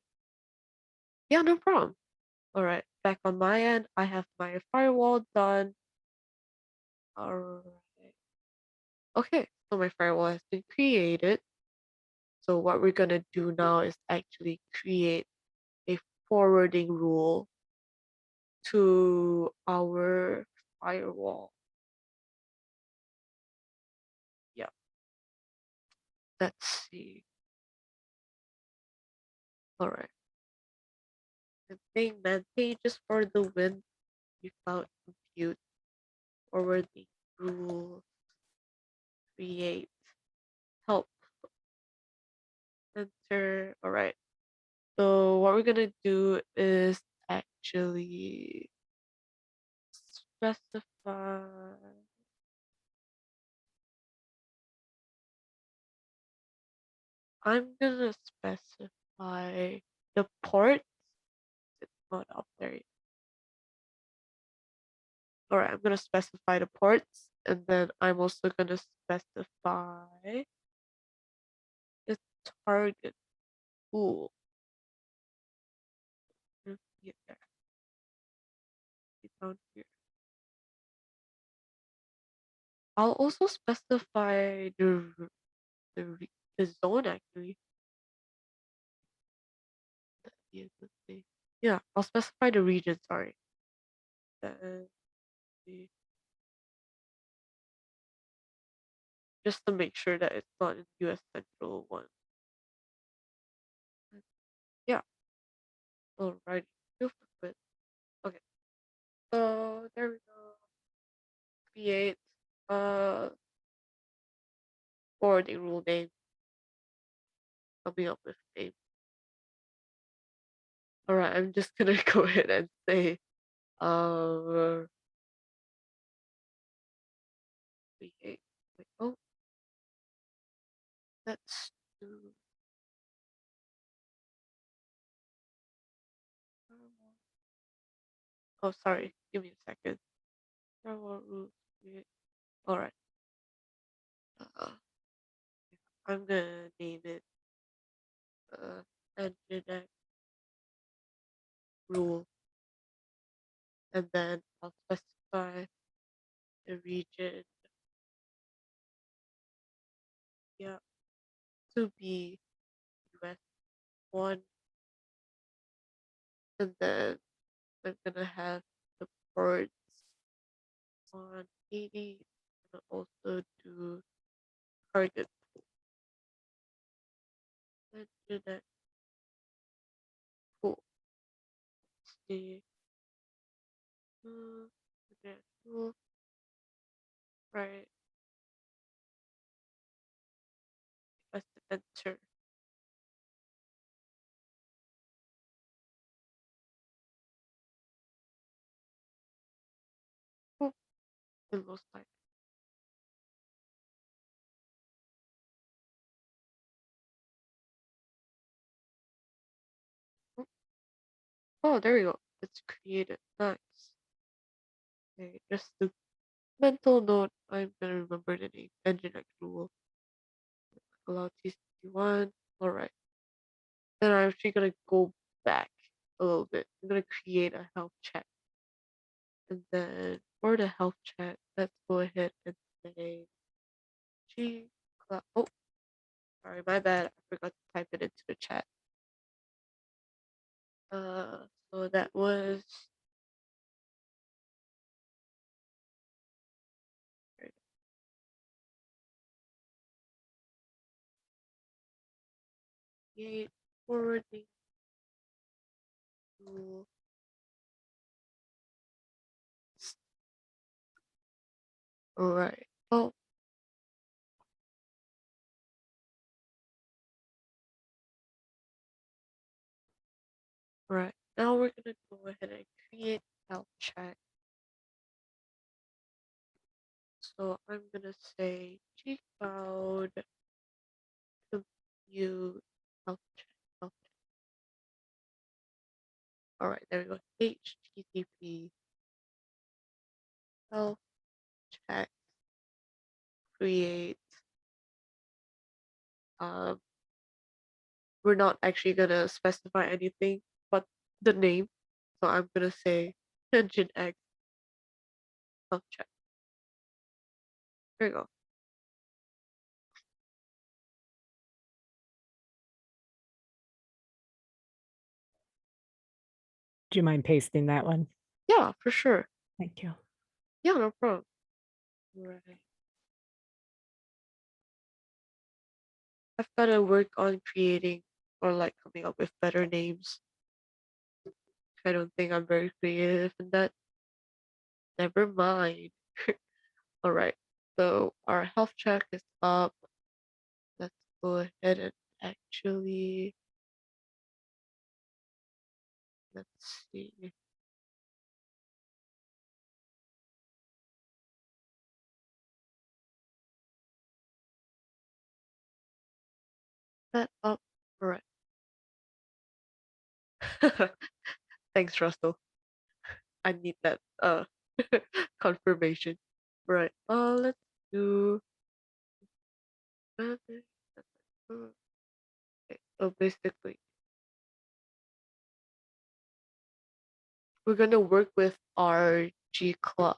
Yeah, no problem. Alright, back on my end, I have my firewall done. Alright. Okay, so my firewall has been created. So what we're gonna do now is actually create a forwarding rule to our firewall. Yeah. Let's see. Alright. The thing man pages for the win without compute forwarding rule create help enter. All right, so what we're gonna do is actually specify I'm gonna specify the port. It's not up there yet. All right, I'm gonna specify the ports, and then I'm also gonna specify the target pool. Yeah, down here. I'll also specify the zone actually. Yeah, I'll specify the region. Sorry. Just to make sure that it's not in US Central 1. Yeah. Alrighty. Okay. So there we go. Create forwarding rule name. Coming up with name. Alright, I'm just gonna go ahead and say create. Oh, let's do oh sorry, give me a second. Alright. I'm gonna name it Nginx rule, and then I'll specify the region, yeah, to be 1, and then I'm gonna have the ports on 80, and also do target pool. And that pool. See. Okay, cool. Right. Press enter. Boop. It looks like. Boop. Oh, there we go. It's created. Nice. Okay, just the mental note. I'm gonna remember the name. Nginx rule. Allow TC1. All right. Then I'm actually gonna go back a little bit. I'm gonna create a health check. And then for the health check, let's go ahead and say gcloud. Oh, sorry, my bad. I forgot to type it into the chat. So that was create forwarding to right. Oh, right. Now we're gonna go ahead and create health check. So I'm gonna say gcloud compute health check. Health check. All right, there we go. HTTP health check create. We're not actually gonna specify anything but the name. So I'm gonna say Nginx health check. There you go. Do you mind pasting that one? Yeah, for sure. Thank you. Yeah, no problem. Right. I've got to work on creating or like coming up with better names. I don't think I'm very creative in that. Never mind. All right. So our health check is up. Let's go ahead and actually, let's see. That up. All right. Thanks, Russell. I need that confirmation. Right. Let's do. Okay. So basically, we're gonna work with our gcloud,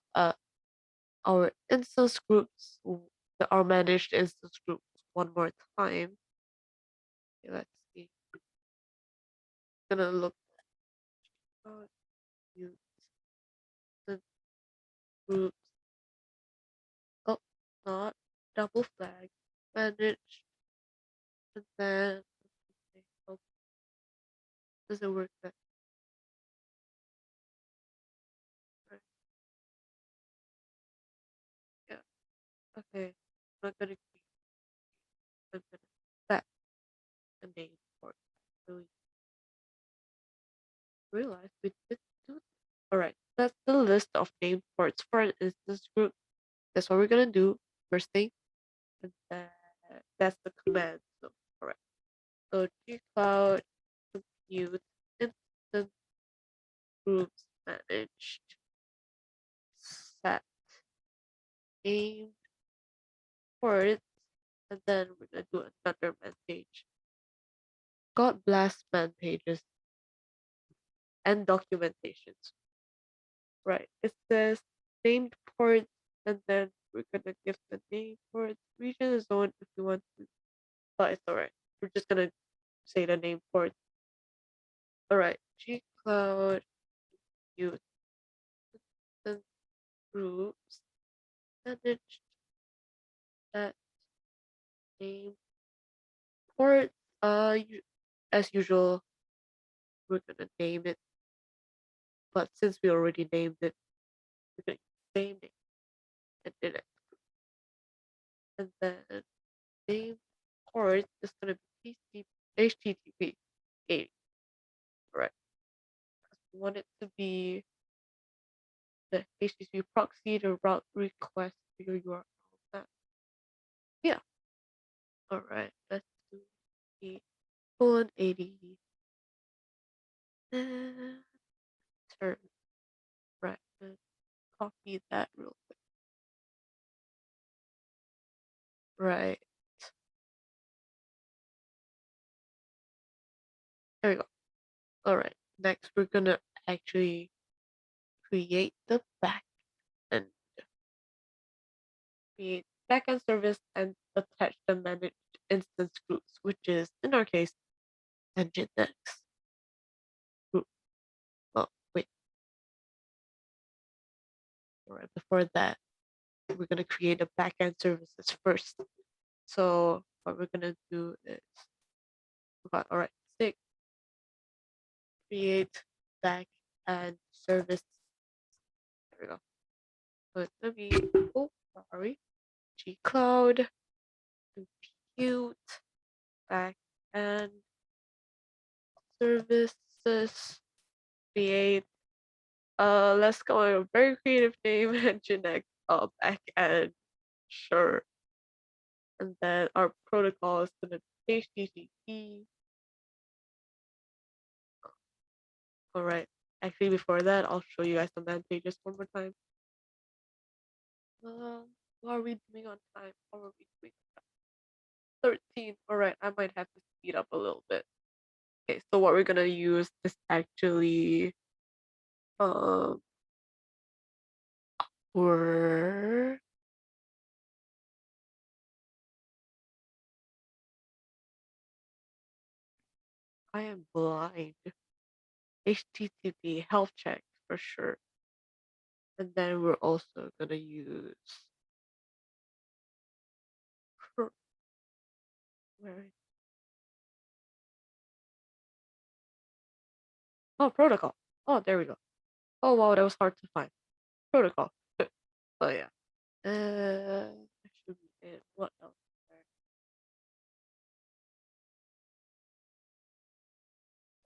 our instance groups, our managed instance groups one more time. Okay, let's see. Gonna look at use groups. Oh, not double flag managed, and then oh, doesn't work that. Right. Yeah. Okay. I'm not gonna keep. I'm gonna set a name for it. So we realize we did do. All right. That's the list of named ports for an instance group. That's what we're gonna do first thing, and that's the command. So all right. So gcloud compute instance groups managed set named ports, and then we're gonna do another man page. God bless man pages and documentations. Right. It says named ports, and then we're gonna give the name ports, region and zone if you want to. But it's alright. We're just gonna say the name port All right, gcloud use instance groups managed that name port. As usual, we're gonna name it, but since we already named it, we're gonna name it and then and then name port is gonna be HTTP 8. Right. We want it to be the HTTP proxy to route request to your URL. Yeah. All right. Let's do the colon 80. Turn. Right. Let's copy that real quick. Right. There we go. All right. Next, we're gonna actually create the backend. Create backend service and attach the managed instance groups, which is in our case Nginx group. Oh wait. All right. Before that, we're gonna create a backend services first. So what we're gonna do is, all right, 6 create backend service. There we go. So it's gonna be gcloud compute backend services create. Let's go with a very creative name, Nginx backend. Sure. And then our protocol is gonna be HTTP. All right. Actually, before that, I'll show you guys the man pages one more time. What are we doing on time? What are we doing on time? 13. All right. I might have to speed up a little bit. Okay. So what we're gonna use is actually we're I am blind. HTTP health check for sure. And then we're also gonna use where oh protocol. Oh, there we go. Oh wow, that was hard to find. Protocol. Oh yeah. That should be it. What else?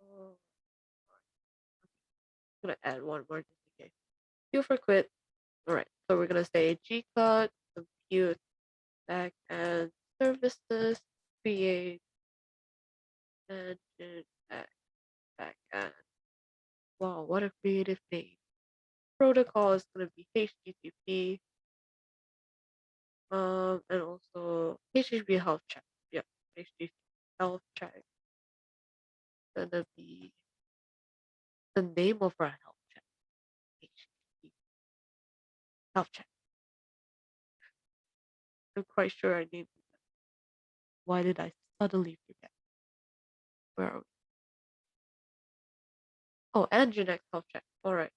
Oh, I'm gonna add one more just in case. Q for quit. All right. So we're gonna say gcloud compute backend services create engine backend. Wow, what a creative name. Protocol is gonna be HTTP. And also HTTP health check. Yeah, HTTP health check. Gonna be the name of our health check. HTTP health check. I'm quite sure I named it. Why did I suddenly forget? Where are we? Oh, Nginx health check. All right.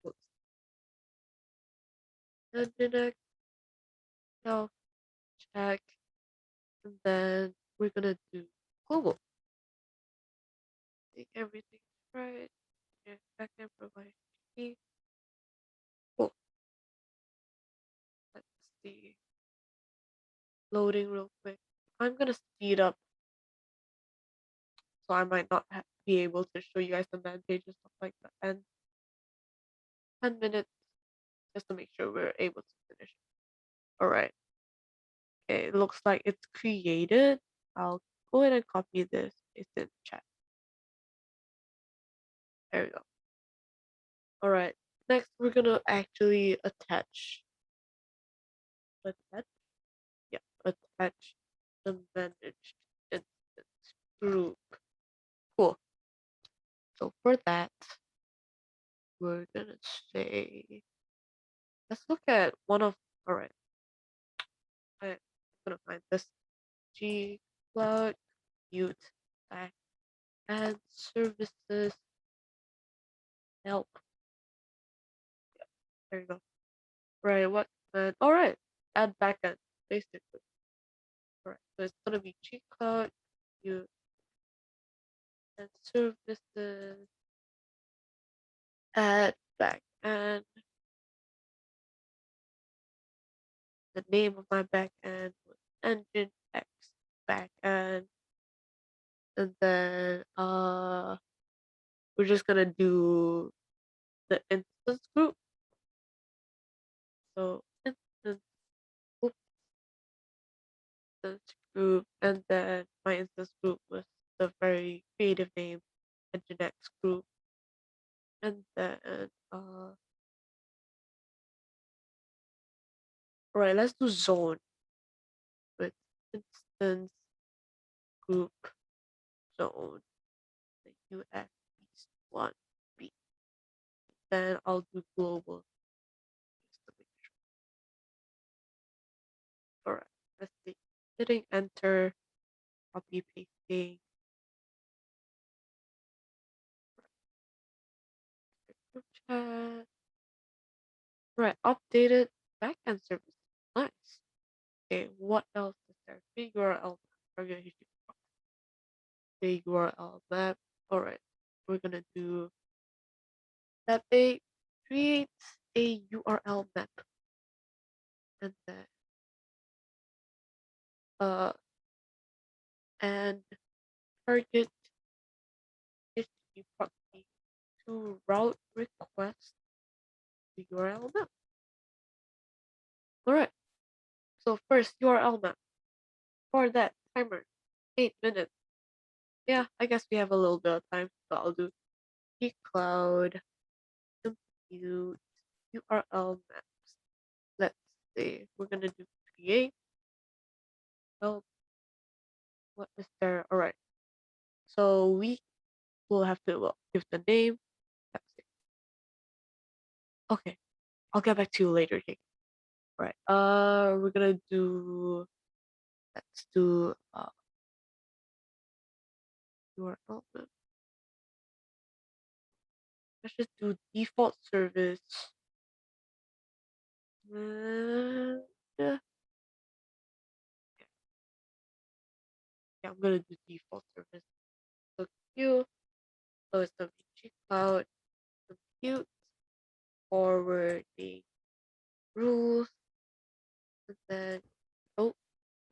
Oops. Nginx health check, and then we're gonna do global. Think everything's right. Yeah, backend provide key. Cool. Let's see. Loading real quick. I'm gonna speed up, so I might not be able to show you guys the man page and stuff like that. And 10 minutes just to make sure we're able to finish. All right. Okay, it looks like it's created. I'll go ahead and copy this. It's in chat. There we go. All right. Next, we're gonna actually attach. Yeah, attach the managed instance group. Cool. So for that, we're gonna say, let's look at one of. All right. I'm gonna find this gcloud compute Add services. Help. Yeah, there you go. Right, what command? All right, add backend, basically. All right, so it's gonna be gcloud, you and services, add backend. The name of my backend was Engine X backend, and then we're just gonna do the instance group. So instance group, and then my instance group was the very creative name, Nginx group, and then right, let's do zone with instance group zone, the US East 1B. Then I'll do global just to make sure. All right, let's see. Hitting enter, copy pasting. Group chat. Right, updated backend service. Nice. Okay, what else is there? Big URL map. Big URL map. All right, we're gonna do that. They create a URL map, and then and target HTTP proxy to route request to URL map. All right. So first URL map. For that timer, 8 minutes. Yeah, I guess we have a little bit of time, so I'll do gcloud compute URL maps. Let's see. We're gonna do create. Oh, what is there? All right. So we will have to give the name. That's it. Okay, I'll get back to you later. Okay. All right. We're gonna do. Let's do URL map. Let's just do default service. Yeah. Yeah, I'm gonna do default service. So Q, so it's gonna be gcloud compute forwarding rules, and then oh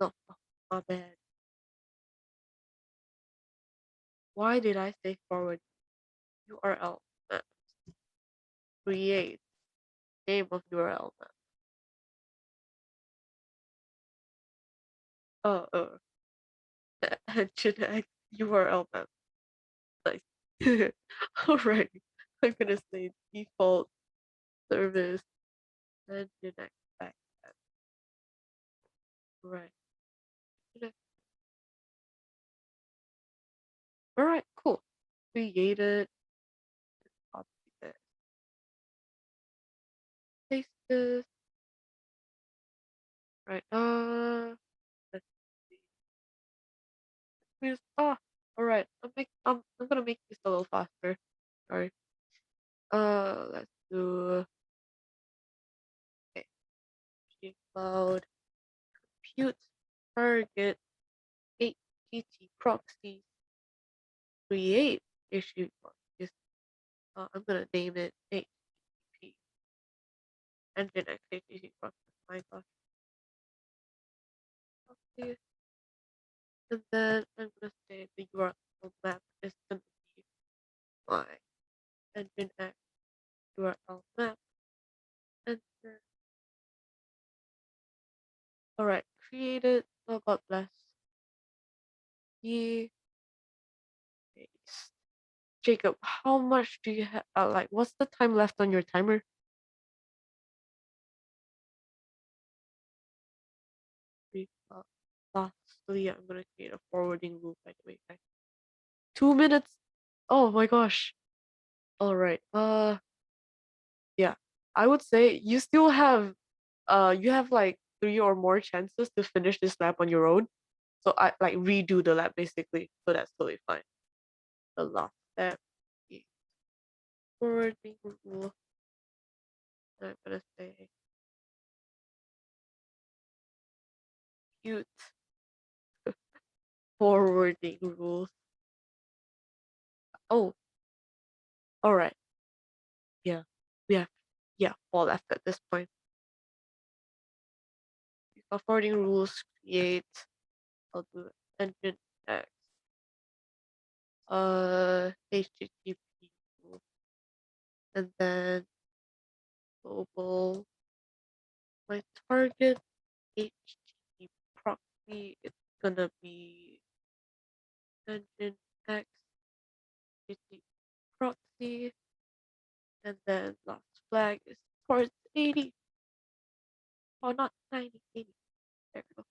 no, my bad. Why did I say forward? URL map. Create name of URL map. Nginx URL map. Nice. Alright, I'm gonna say default service Nginx backend. Right. Alright, cool. Created. Copy this. Paste this. Right. Let's see. Alright. I'm gonna make this a little faster. Sorry. Let's do gcloud compute target HTTP proxy create issue proxies. I'm gonna name it HTTP Nginx HTTP proxy. My gosh. Proxy. And then I'm gonna say the URL map is gonna be my Nginx URL map. And then, all right, created. Oh, God bless. Paste. Jacob, how much do you have? Like, what's the time left on your timer? Lastly, I'm gonna create a forwarding loop. By the way, guys. 2 minutes. Oh my gosh. All right. Yeah. I would say you still have you have like 3 or more chances to finish this lab on your own. So I like redo the lab basically. So that's totally fine. the last step. Forwarding rule. I'm gonna say cute forwarding rules. Oh, all right. Yeah, we have all left at this point. Forwarding rules create. I'll do engine X. HTTP rule, and then global. My target HTTP proxy is gonna be engine X HTTP proxy, and then last flag is port 80. Oh, not 90, 80. There we go.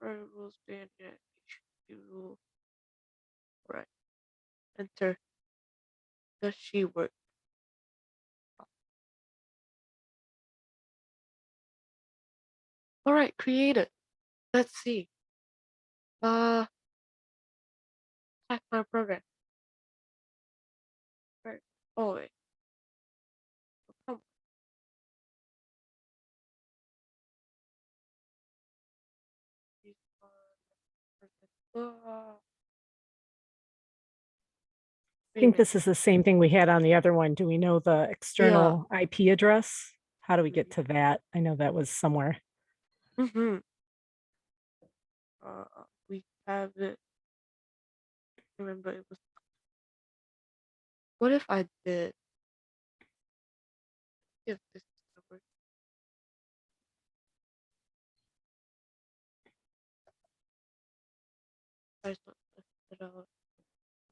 Rules to engine HTTP rule. Right. Enter. Does she work? All right, create it. Let's see. Check my progress. Right. Oh wait. Come on. I think this is the same thing we had on the other one. Do we know the external IP address? How do we get to that? I know that was somewhere. Mm-hmm. We have it. Remember, it was. What if I did? If this is work. I just not test it out.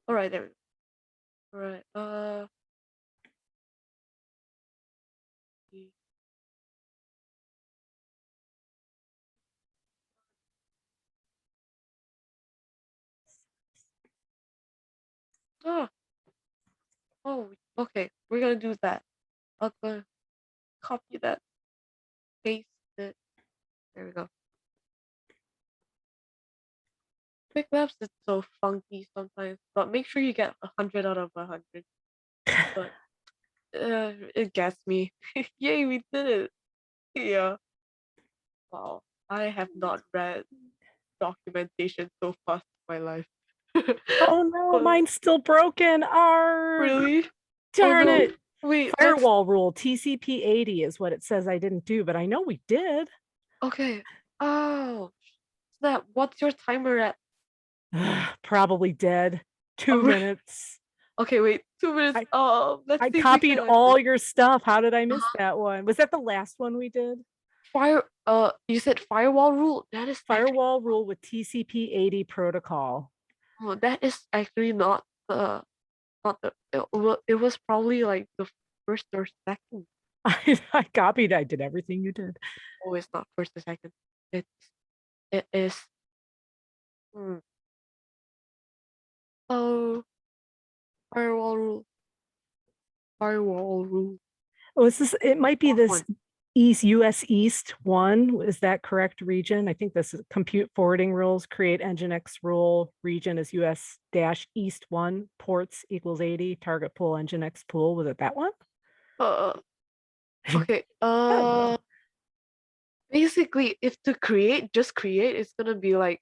All right, there we go. All right. Oh, okay. We're gonna do that. I'll go copy that, paste it. There we go. Quick Labs is so funky sometimes, but make sure you get 100 out of 100. But it gets me. Yay, we did it. Yeah. Wow. I have not read documentation so fast in my life. Oh no, mine's still broken. Really? Darn no. it. Wait, Firewall rule TCP 80 is what it says I didn't do, but I know we did. Okay. Oh, snap. What's your timer at? Probably dead. 2 minutes. Okay, wait. 2 minutes. Let's I see. copied all your stuff. How did I miss that one? Was that the last one we did? You said firewall rule. That is firewall rule with TCP 80 protocol. Oh, that is actually not the it was probably like the first or second. I copied. I did everything you did. Oh, it's not first or second. It is. Oh, firewall rule. Firewall rule. Oh, is this? It might be this US East 1. Is that correct region? I think this is compute forwarding rules, create Nginx rule, region is US-East 1, ports equals 80, target pool Nginx pool. Was it that one? Okay. Basically, if to create, just create, it's gonna be like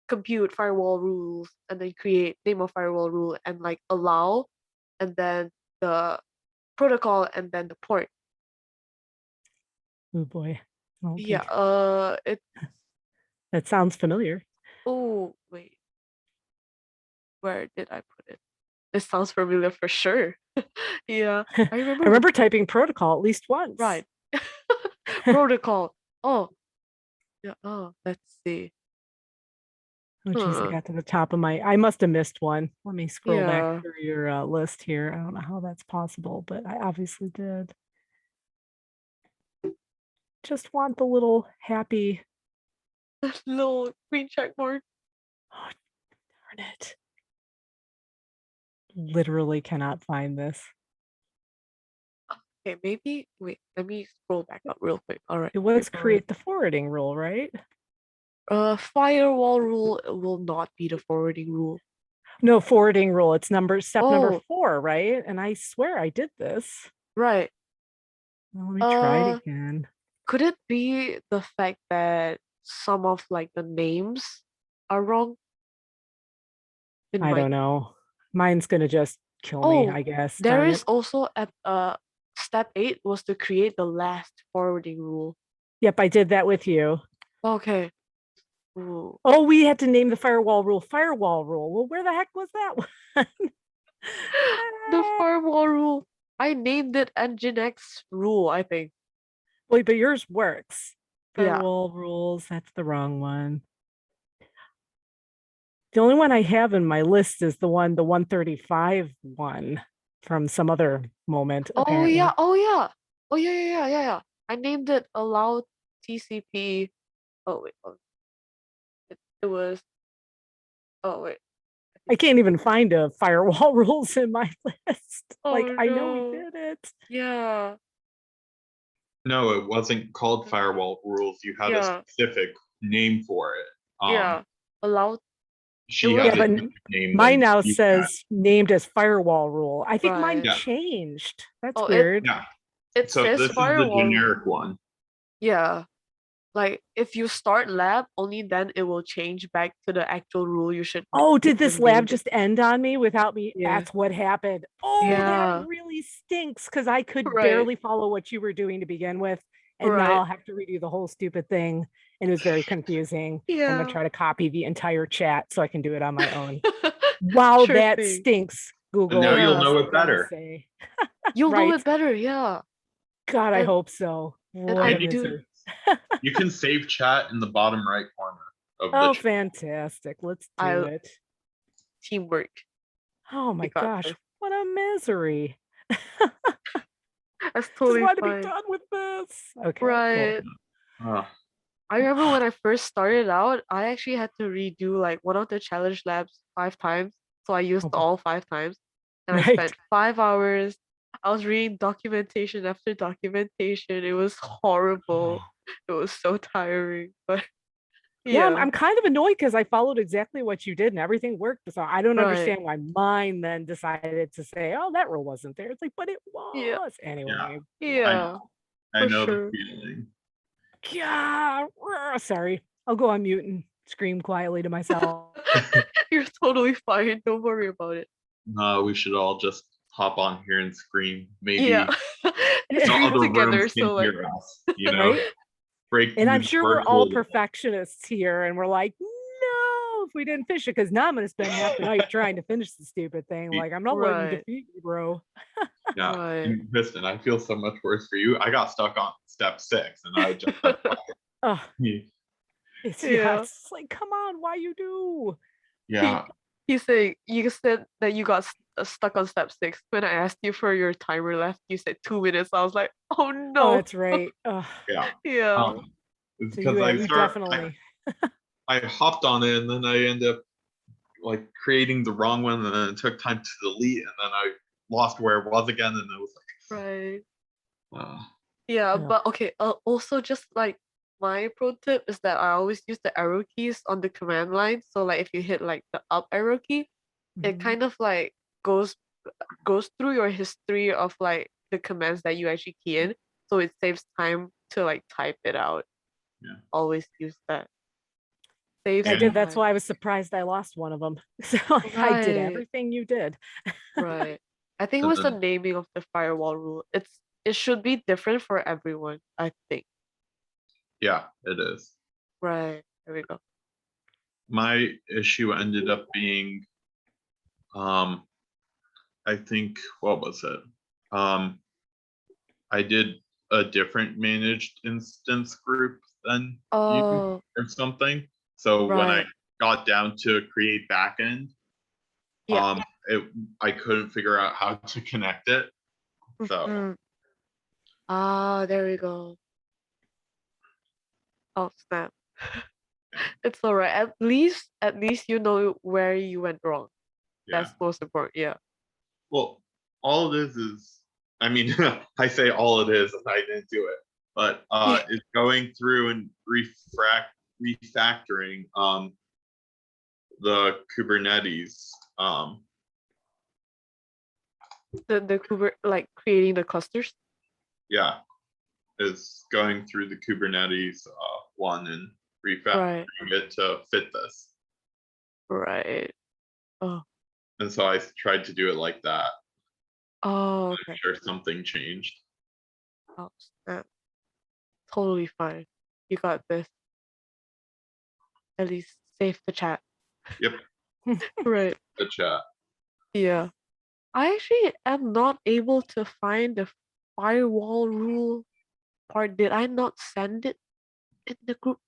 compute firewall rules and then create name of firewall rule and like allow and then the protocol and then the port. Oh boy. Yeah, that sounds familiar. Oh wait. Where did I put it? This sounds familiar for sure. Yeah. I remember typing protocol at least once. Right. Protocol. Oh. Yeah. Oh, let's see. Oh geez, I got to the top of I must have missed one. Let me scroll back through your list here. I don't know how that's possible, but I obviously did. Just want the little happy little green check mark. Oh, darn it. Literally cannot find this. Okay, maybe wait, let me scroll back up real quick. All right. It was create the forwarding rule, right? Firewall rule will not be the forwarding rule. No, forwarding rule. It's step number Oh. 4, right? And I swear I did this. Right. Well, let me try it again. Could it be the fact that some of like the names are wrong? I don't know. Mine's gonna just kill me, I guess. There Darn is it. also at step 8 was to create the last forwarding rule. Yep, I did that with you. Okay. Ooh. Oh, we had to name the firewall rule. Well, where the heck was that one? The firewall rule. I named it Nginx rule, I think. Wait, but yours works. Yeah. Firewall rules. That's the wrong one. The only one I have in my list is the 135 one from some other moment. Oh apparently. yeah. Oh yeah. Oh yeah. I named it allow TCP. Oh wait. It was. Oh wait. I can't even find a firewall rules in my list. Oh, Like, I know we no. did it. Yeah. No, it wasn't called firewall rules. You had Yeah. a specific name for it. Yeah. Allow. She was- had Yeah, a but different name. Mine than now you says named as firewall rule. I think mine Right. Yeah. changed. That's Oh, weird. had. Yeah. It So says this is the firewall. generic one. Yeah. Like if you start lab, only then it will change back to the actual rule you should. Oh, did you this should lab name it. just end on me without me? Yeah. That's what happened. Oh, Yeah. that really stinks because I could Right. barely follow what you were doing to begin with. And Right. now I'll have to redo the whole stupid thing. And it was very confusing. I'm Yeah. going to try to copy the entire chat so I can do it on my own. Wow, Sure that thing. stinks, Google. now you'll that's know all it I gotta better. say. You'll know Right. it better. Yeah. God, I And- hope so. and What I a And do- misery. you can save chat in the bottom right corner of the Oh, chat. fantastic. Let's do I- it. Teamwork. Oh my got gosh, this. what a misery. That's Just totally want to fine. be done with this. Okay. cool. Right. Ah, I remember when I first started out, I actually had to redo like one of the challenge labs 5 times. So I used Oh, boy. all 5 times. And I Right. spent 5 hours. I was reading documentation after documentation. It was horrible. It was so tiring. But Yeah, yeah. I'm kind of annoyed because I followed exactly what you did and everything worked. So I don't Right. understand why mine then decided to say, oh, that rule wasn't there. It's like, but it was. Yeah. Anyway. Yeah. I For know sure. the feeling. Yeah. Sorry. I'll go on mute and scream quietly to myself. You're totally fine. Don't worry about it. We should all just hop on here and scream. Maybe Yeah. the Scream other together. rooms can So like hear us. You know, Right? break. And I'm through the sure we're all virtual- perfectionists here and we're like, no, if we didn't finish it, because now I'm going to spend half the night trying to finish the stupid thing. Like, I'm not letting you Right. defeat me, bro. Yeah. Right. And Kristen, I feel so much worse for you. I got stuck on step 6 and I just Oh, yeah. Yeah. it's just like, come on, why you do? Yeah. He's saying you said that you got stuck on step 6. When I asked you for your timer left, you said 2 minutes. I was like, oh Oh, no. that's right. Ugh. Yeah. Yeah. It's So because you definitely. I hopped on it and then I ended up like creating the wrong one and then it took time to delete and then I lost where it was again and it was Right. like Yeah, Yeah. but okay. Also, just like my pro tip is that I always use the arrow keys on the command line. So like if you hit like the up arrow key, it Mhm. kind of like goes through your history of like the commands that you actually key in. So it saves time to like type it out. Yeah. Always use that. Saves I did. That's time. why I was surprised I lost one of them. So I did Right. everything you did. Right. I think it So was the then- naming of the firewall rule. It should be different for everyone, I think. yeah, it is. Right. There we go. My issue ended up being I think what was it? I did a different managed instance group than you Oh, or something. So when I right. got down to create backend, Yeah. I couldn't figure out how to connect it. So Mhm. Ah, there we go. Oh, snap. It's all right. At least you know where you went wrong. yeah. That's most important. Yeah. Well, all it is, I mean, I say all it is, and I didn't do it, but it's going through and refactoring the Kubernetes The like creating the clusters. Yeah, is going through the Kubernetes one and refactoring it to fit this. Right. Oh. And so I tried to do it like that. Oh, I'm sure something changed. Oh, snap. Totally fine. You got this. At least save the chat. Yep. Right. The chat. Yeah. I actually am not able to find the firewall rule part. Did I not send it in the group?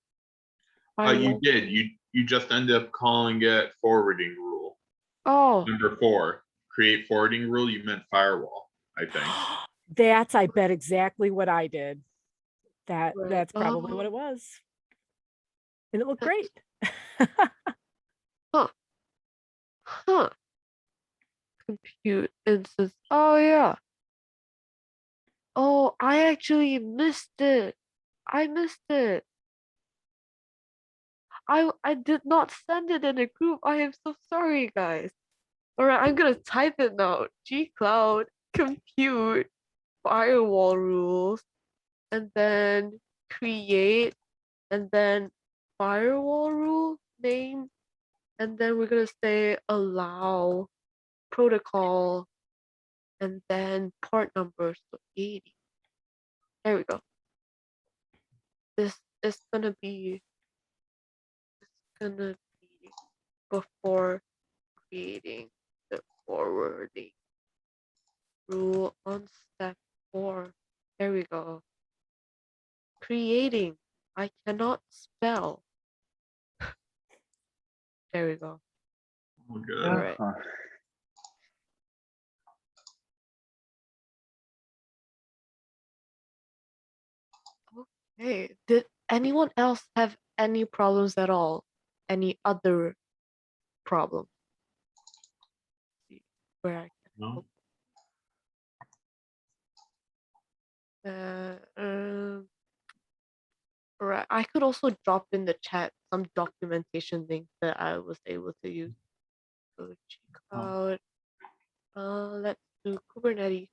You did. You just ended up calling it forwarding rule. Oh. Number 4, create forwarding rule. You meant firewall, I think. That's, I bet, exactly what I did. That's probably what it was. And it looked great. Huh. Compute instance. Oh yeah. Oh, I actually missed it. I missed it. I did not send it in a group. I am so sorry, guys. All right, I'm gonna type it now. gcloud compute firewall rules, and then create, and then firewall rule name, and then we're gonna say allow protocol, and then port number, so 80. There we go. This is gonna be before creating the forwarding rule on step 4. There we go. Creating. I cannot spell. There we go. Oh, good. All right. Okay. Did anyone else have any problems at all? Any other problem? Where I can No. Right. I could also drop in the chat some documentation links that I was able to use. So gcloud. Let's do Kubernetes.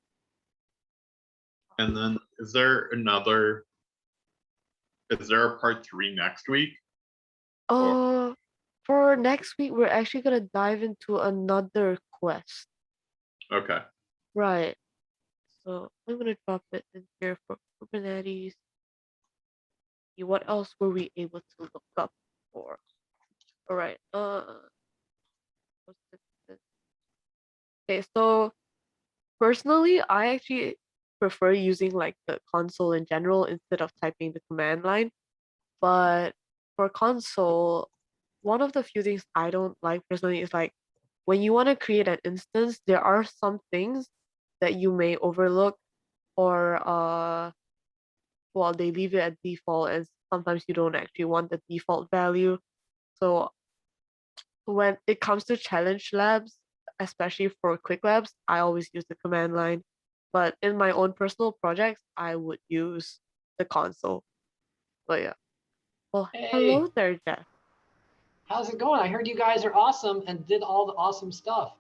And then is there a part 3 next week? For next week, we're actually gonna dive into another quest. Okay. Right. So I'm gonna drop it in here for Kubernetes. What else were we able to look up for? All right. Okay, so personally, I actually prefer using like the console in general instead of typing the command line. But for console, one of the few things I don't like personally is like when you want to create an instance, there are some things that you may overlook, or well, they leave it at default, and sometimes you don't actually want the default value. So when it comes to challenge labs, especially for quick labs, I always use the command line. But in my own personal projects, I would use the console. But yeah. Well, hello there, Jeff. How's it going? I heard you guys are awesome and did all the awesome stuff.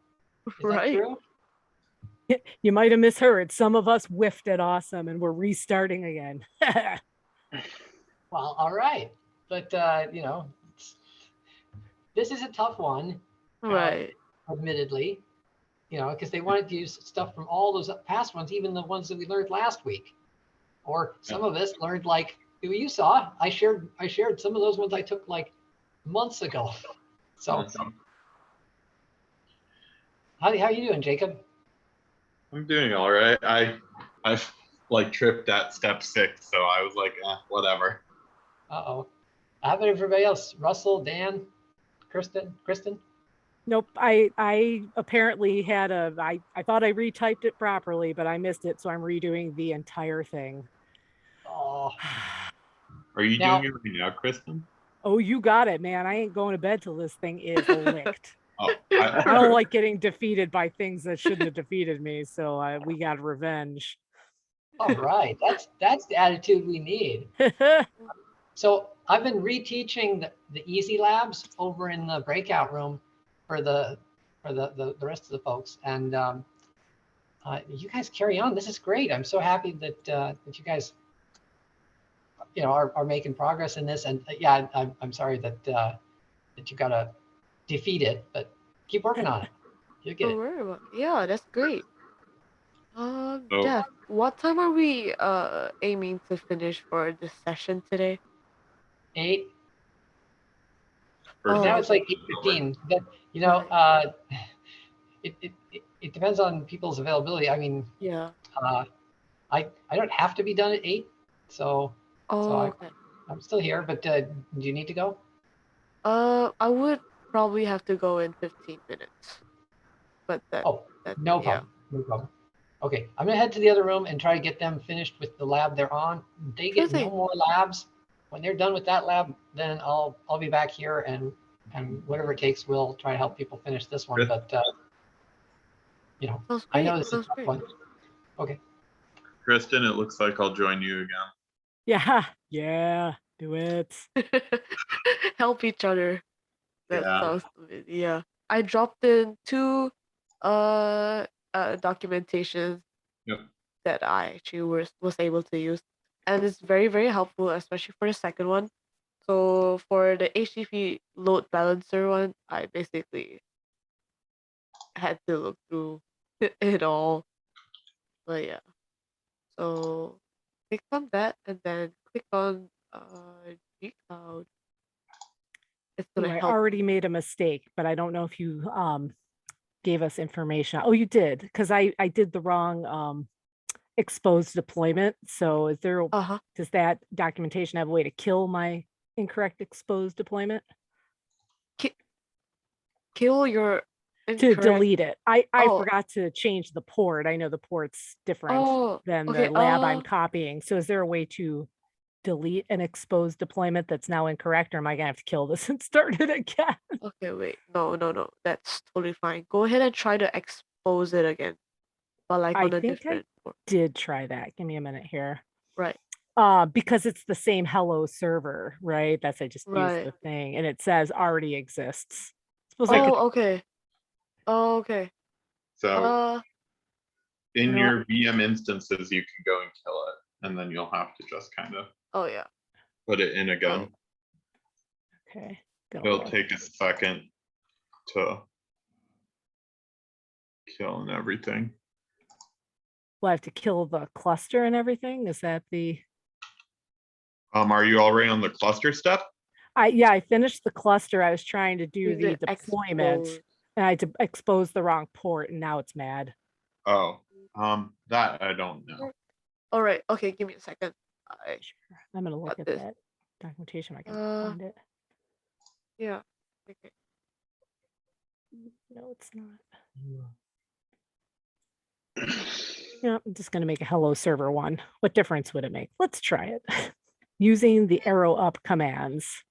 Is that true? You might have misheard. Some of us whiffed at awesome and we're restarting again. Well, all right. But, you know, this is a tough one. Right. Admittedly, you know, because they wanted to use stuff from all those past ones, even the ones that we learned last week. Or some of us learned, like you saw, I shared some of those ones I took like months ago. So how you doing, Jacob? I'm doing all right. I've like tripped at step 6, so I was like, whatever. Uh-oh. How about everybody else? Russell, Dan, Kristen? Nope. I apparently had I thought I retyped it properly, but I missed it, so I'm redoing the entire thing. Oh. Are you doing it right now, Kristen? Oh, you got it, man. I ain't going to bed till this thing is licked. Oh, I don't like getting defeated by things that shouldn't have defeated me, so we got revenge. All right, that's the attitude we need. So I've been reteaching the easy labs over in the breakout room for the for the rest of the folks. And you guys carry on. This is great. I'm so happy that that you guys, are making progress in this. And yeah, I'm sorry that that you gotta defeat it, but keep working on it. You'll get it. Yeah, that's great. So Jeff, what time are we aiming to finish for this session today? 8. first Now Oh, it's like 8:15. But it depends on people's availability. I mean, yeah. I don't have to be done at 8, so Okay. I'm still here. But do you need to go? I would probably have to go in 15 minutes, but Oh, no yeah. problem. No problem. Okay, I'm gonna head to the other room and try to get them finished with the lab they're on. They Sure get no thing. more labs. When they're done with that lab, then I'll be back here and whatever it takes, we'll try to help people finish this one. Chris? But Sounds I great. know this is a Sounds tough great. one. Okay. Kristen, it looks like I'll join you again. Yeah, yeah, do it. Help each other. That Yeah. sounds good. Yeah. I dropped in 2 documentations Yep. that I actually was able to use, and it's very, very helpful, especially for the second one. So for the HTTP load balancer one, I basically had to look through it all. But yeah. So click on that and then click on gcloud. It's Ooh, gonna I help. already made a mistake, but I don't know if you gave us information. Oh, you did, because I did the wrong exposed deployment. So is there does that documentation have a way to kill my incorrect exposed deployment? Kill your To incorrect. delete it. I Oh. forgot to change the port. I know the port's different Oh, than okay. the lab I'm copying. So is there a way to delete an exposed deployment that's now incorrect, or am I gonna have to kill this and start it again? Okay, wait. No. That's totally fine. Go ahead and try to expose it again. But like I on a think different I did try that. Give me a minute here. Right. Because it's the same hello server, right? That's I just used Right. the thing and it says already exists. Okay. Oh, okay. So in you know your VM instances, you can go and kill it, and then you'll have to just kind of yeah. put it in again. Okay. It'll take a second to kill and everything. Well, I have to kill the cluster and everything. Is that the Are you already on the cluster step? I finished the cluster. I was trying to do the deployment and I had to expose the wrong port and now it's mad. Oh, that I don't know. All right. Okay, give me a second. Sure. I'm gonna look at that documentation. I can find it. Yeah. Okay. No, it's not. Yeah, I'm just gonna make a hello server one. What difference would it make? Let's try it. Using the arrow up commands.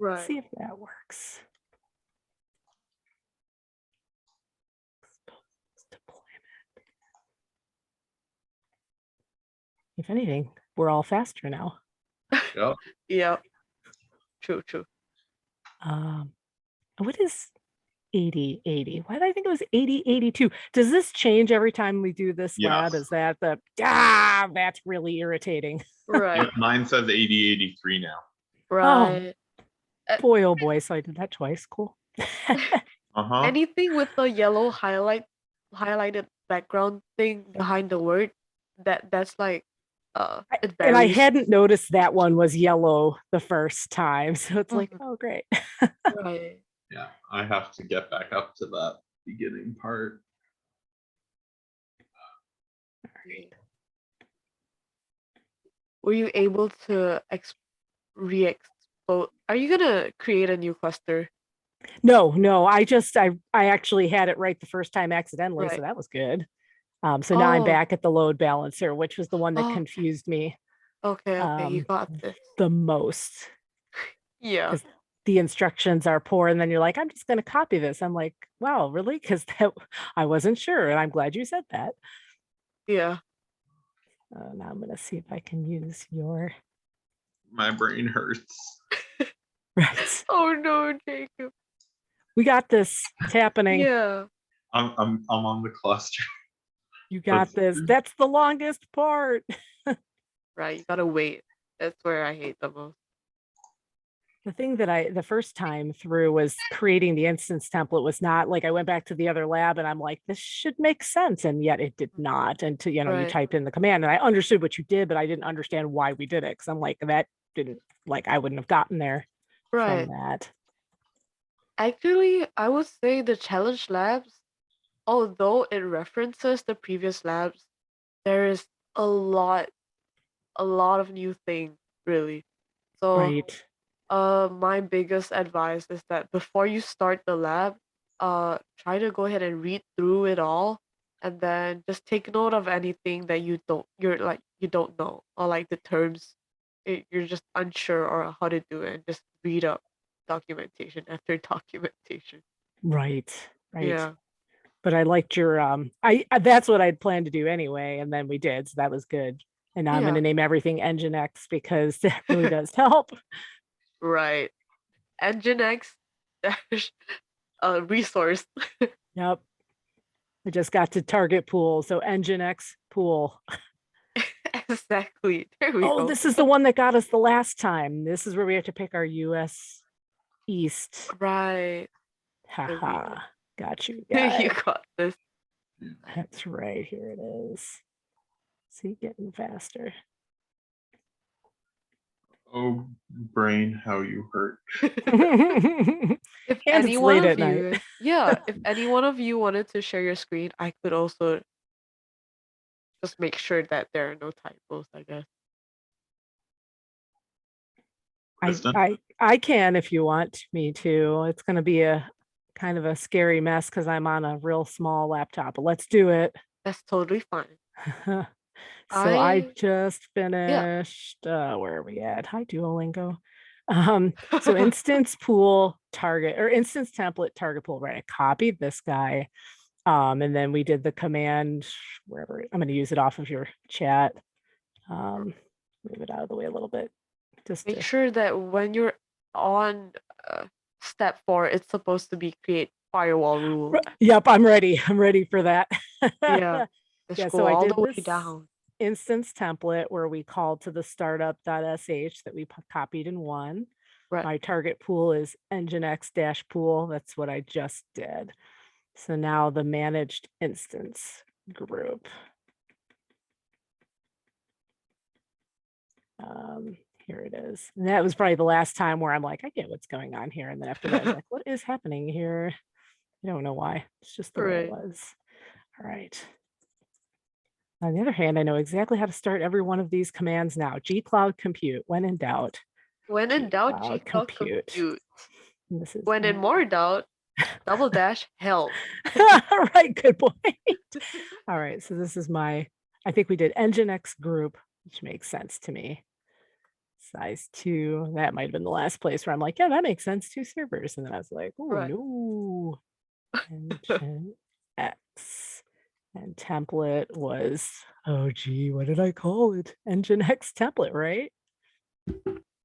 Right. See if that works. If anything, we're all faster now. Yep. Yeah. True. What is 8080? Why did I think it was 8082? Does this change every time we do this lab? Is that that's really irritating. Right. Yep, mine says 8083 now. Right. Oh boy, so I did that twice. Cool. Anything with the yellow highlighted background thing behind the word, that's like it varies. And I hadn't noticed that one was yellow the first time. So it's like, oh great. Right. Yeah, I have to get back up to that beginning part. Right. Were you able to re-expose? Are you gonna create a new cluster? No, I actually had it right the first time accidentally, so that was good. So now I'm back at the load balancer, which was the one that confused me. Okay, you got this. The most. Yeah. Because the instructions are poor, and then you're like, I'm just gonna copy this. I'm like, wow, really? Because I wasn't sure, and I'm glad you said that. Yeah. Now I'm gonna see if I can use your. My brain hurts. Right. Oh no, Jacob. We got this. It's happening. Yeah. I'm on the cluster. You got this. That's the longest part. Right. You gotta wait. That's where I hate the most. The thing that the first time through was creating the instance template was not like I went back to the other lab and I'm like, this should make sense. And yet it did not. And you Right. typed in the command and I understood what you did, but I didn't understand why we did it. Cause I'm like, that didn't I wouldn't have gotten there Right. from that. Actually, I would say the challenge labs, although it references the previous labs, there is a lot of new things, really. So, Right. my biggest advice is that before you start the lab, try to go ahead and read through it all, and then just take note of anything that you don't know, or like the terms you're just unsure or how to do it, and just read up documentation after documentation. Right. Right. Yeah. But I liked your that's what I'd planned to do anyway, and then we did, so that was good. And now I'm Yeah. going to name everything Nginx because that really does help. Right. Nginx dash resource. Yep. I just got to target pool, so Nginx pool. Exactly. There we Oh, go. this is the one that got us the last time. This is where we have to pick our US East. Right. There we go. Haha. Got you, You guy. got this. That's right. Here it is. See, getting faster. Oh, brain, how you hurt. If And any it's one late of at night. you, yeah, if any one of you wanted to share your screen, I could also just make sure that there are no typos, I guess. I can if you want me to. It's going to be a kind of a scary mess because I'm on a real small laptop, but let's do it. That's totally fine. So I just finished, where are we at? Hi, Duolingo. So instance pool target or instance template target pool, right? I copied this guy. And then we did the command wherever. I'm going to use it off of your chat. Move it out of the way a little bit. Just make sure that when you're on step 4, it's supposed to be create firewall rule. Yep, I'm ready. I'm ready for that. Yeah. Yeah, go so I all did the way this down. instance template where we called to the startup.sh that we copied in one. Right. My target pool is Nginx pool. That's what I just did. So now the managed instance group. Here it is. And that was probably the last time where I'm like, I get what's going on here. And then after that, I was like, what is happening here? I don't know why. It's just the way it was. All right. On the other hand, I know exactly how to start every one of these commands now. gcloud compute, when in doubt. When in doubt, gcloud compute. This is when in more doubt, double dash help. Right, good point. All right, so this is I think we did Nginx group, which makes sense to me. Size 2, that might have been the last place where I'm like, yeah, that makes sense, 2 servers. And then I was like, oh, no. Nginx. And template was, oh, gee, what did I call it? Nginx template, right?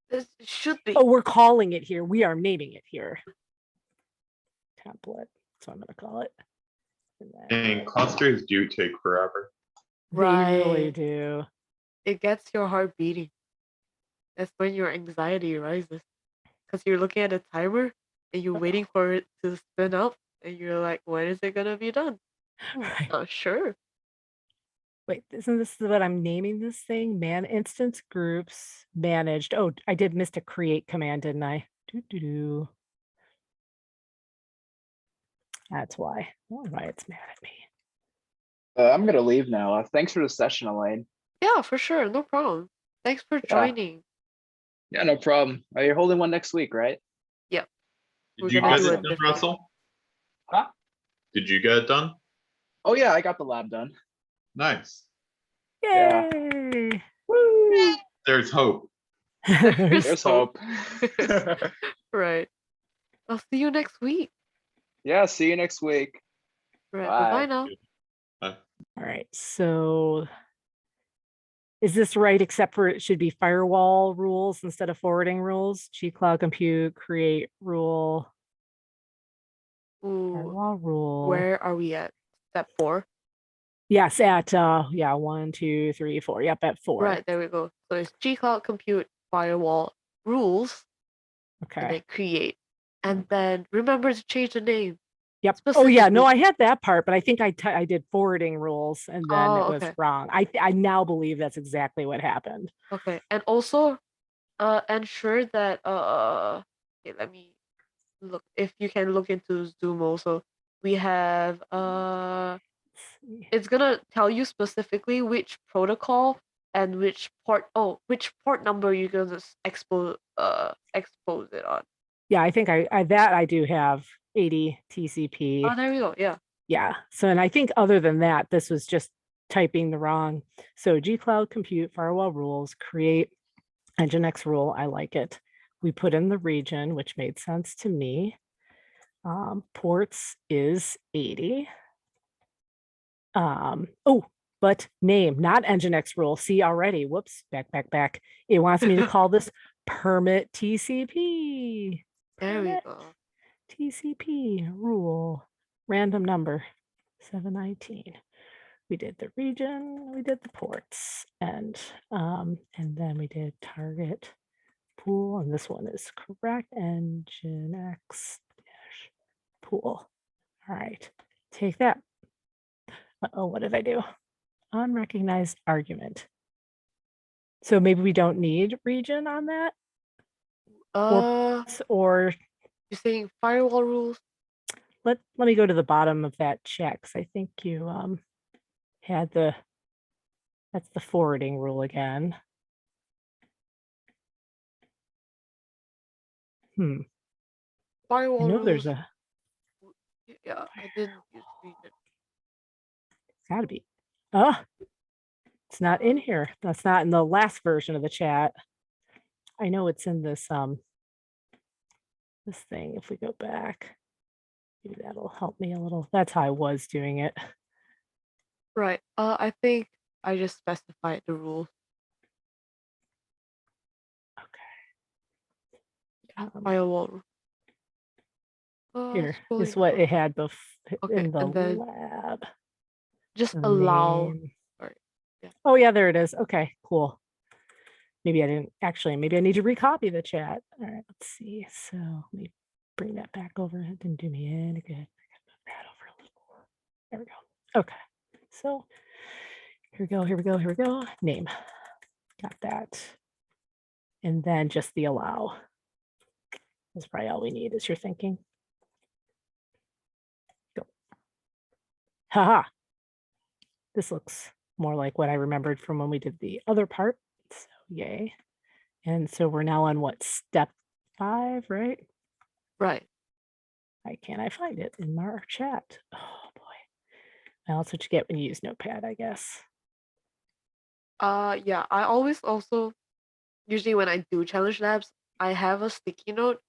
This should be. Oh, we're calling it here. We are naming it here. Template. So I'm going to call it. And clusters do take forever. They really do. It gets your heart beating. That's when your anxiety rises. Because you're looking at a timer and you're waiting for it to spin up. And you're like, when is it going to be done? Right. Not sure. Wait, isn't this what I'm naming this thing? Man instance groups managed. Oh, I did miss a create command, didn't I? That's why. Oh, why it's mad at me. I'm gonna leave now. Thanks for the session, Elaine. Yeah, for sure. No problem. Thanks for joining. Yeah, no problem. You're holding one next week, right? Yep. Did you get it done, Russell? Huh? Did you get it done? Oh yeah, I got the lab done. Nice. Yay! Yeah. Woo! There's hope. There's hope. Right. I'll see you next week. Yeah, see you next week. Right. Bye now. All right, so Is this right, except for it should be firewall rules instead of forwarding rules? gcloud compute, create rule, Ooh, firewall rule. where are we at? Step 4? Yes, at, yeah, 1, 2, 3, 4. Yep, at 4. Right, there we go. So it's gcloud compute firewall rules, and Okay. then create. And then remember to change the name. Yep. Oh yeah, no, Specifically. I had that part, but I think I did forwarding rules and then Oh, it was okay. wrong. I now believe that's exactly what happened. Okay, and also ensure that okay, let me look if you can look into Zoom also. We have it's gonna tell you specifically which protocol and which port number you're gonna expose it on. Yeah, I think I do have 80 TCP. Oh, there we go. Yeah. Yeah. So, and I think other than that, this was just typing the wrong. So gcloud compute firewall rules, create Nginx rule. I like it. We put in the region, which made sense to me. Ports is 80. Oh, but name, not Nginx rule. See already. Whoops, back. It wants me to call this permit TCP. There we Permit go. TCP rule, random number 719. We did the region, we did the ports, and then we did target pool, and this one is correct, Nginx pool. All right, take that. Uh-oh, what did I do? Unrecognized argument. So maybe we don't need region on that? Or you're saying firewall rules? Let me go to the bottom of that check, because I think you had that's the forwarding rule again. Firewall I know rules. there's a Yeah, I didn't use region. It's gotta be. Oh, it's not in here. That's not in the last version of the chat. I know it's in this this thing. If we go back, maybe that'll help me a little. That's how I was doing it. Right. I think I just specified the rules. Okay. Firewall. Here is what it had in the and then lab. Just The allow. name. Sorry. Yeah. Oh yeah, there it is. Okay, cool. Maybe I didn't actually. Maybe I need to recopy the chat. All right, let's see. So let me bring that back over. It didn't do me any good. I gotta move that over a little. There we go. Okay. So here we go. Name. Got that. And then just the allow. That's probably all we need, is your thinking. Go. Haha. This looks more like what I remembered from when we did the other part. So yay. And so we're now on what, step 5, right? Right. Why can't I find it in our chat? Oh boy. Well, that's what you get when you use Notepad, I guess. Yeah, I always also, usually when I do challenge labs, I have a sticky note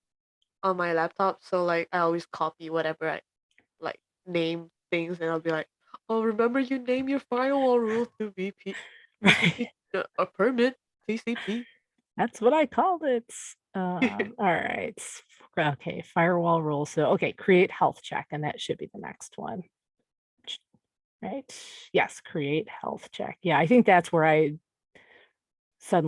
on my laptop. So like I always copy whatever I like name things, and I'll be like, oh, remember you name your firewall rule to VP, a permit, TCP. That's what I called it. All right. Okay, firewall rules. So, okay, create health check, and that should be the next one. Right? Yes, create health check. Yeah, I think that's where I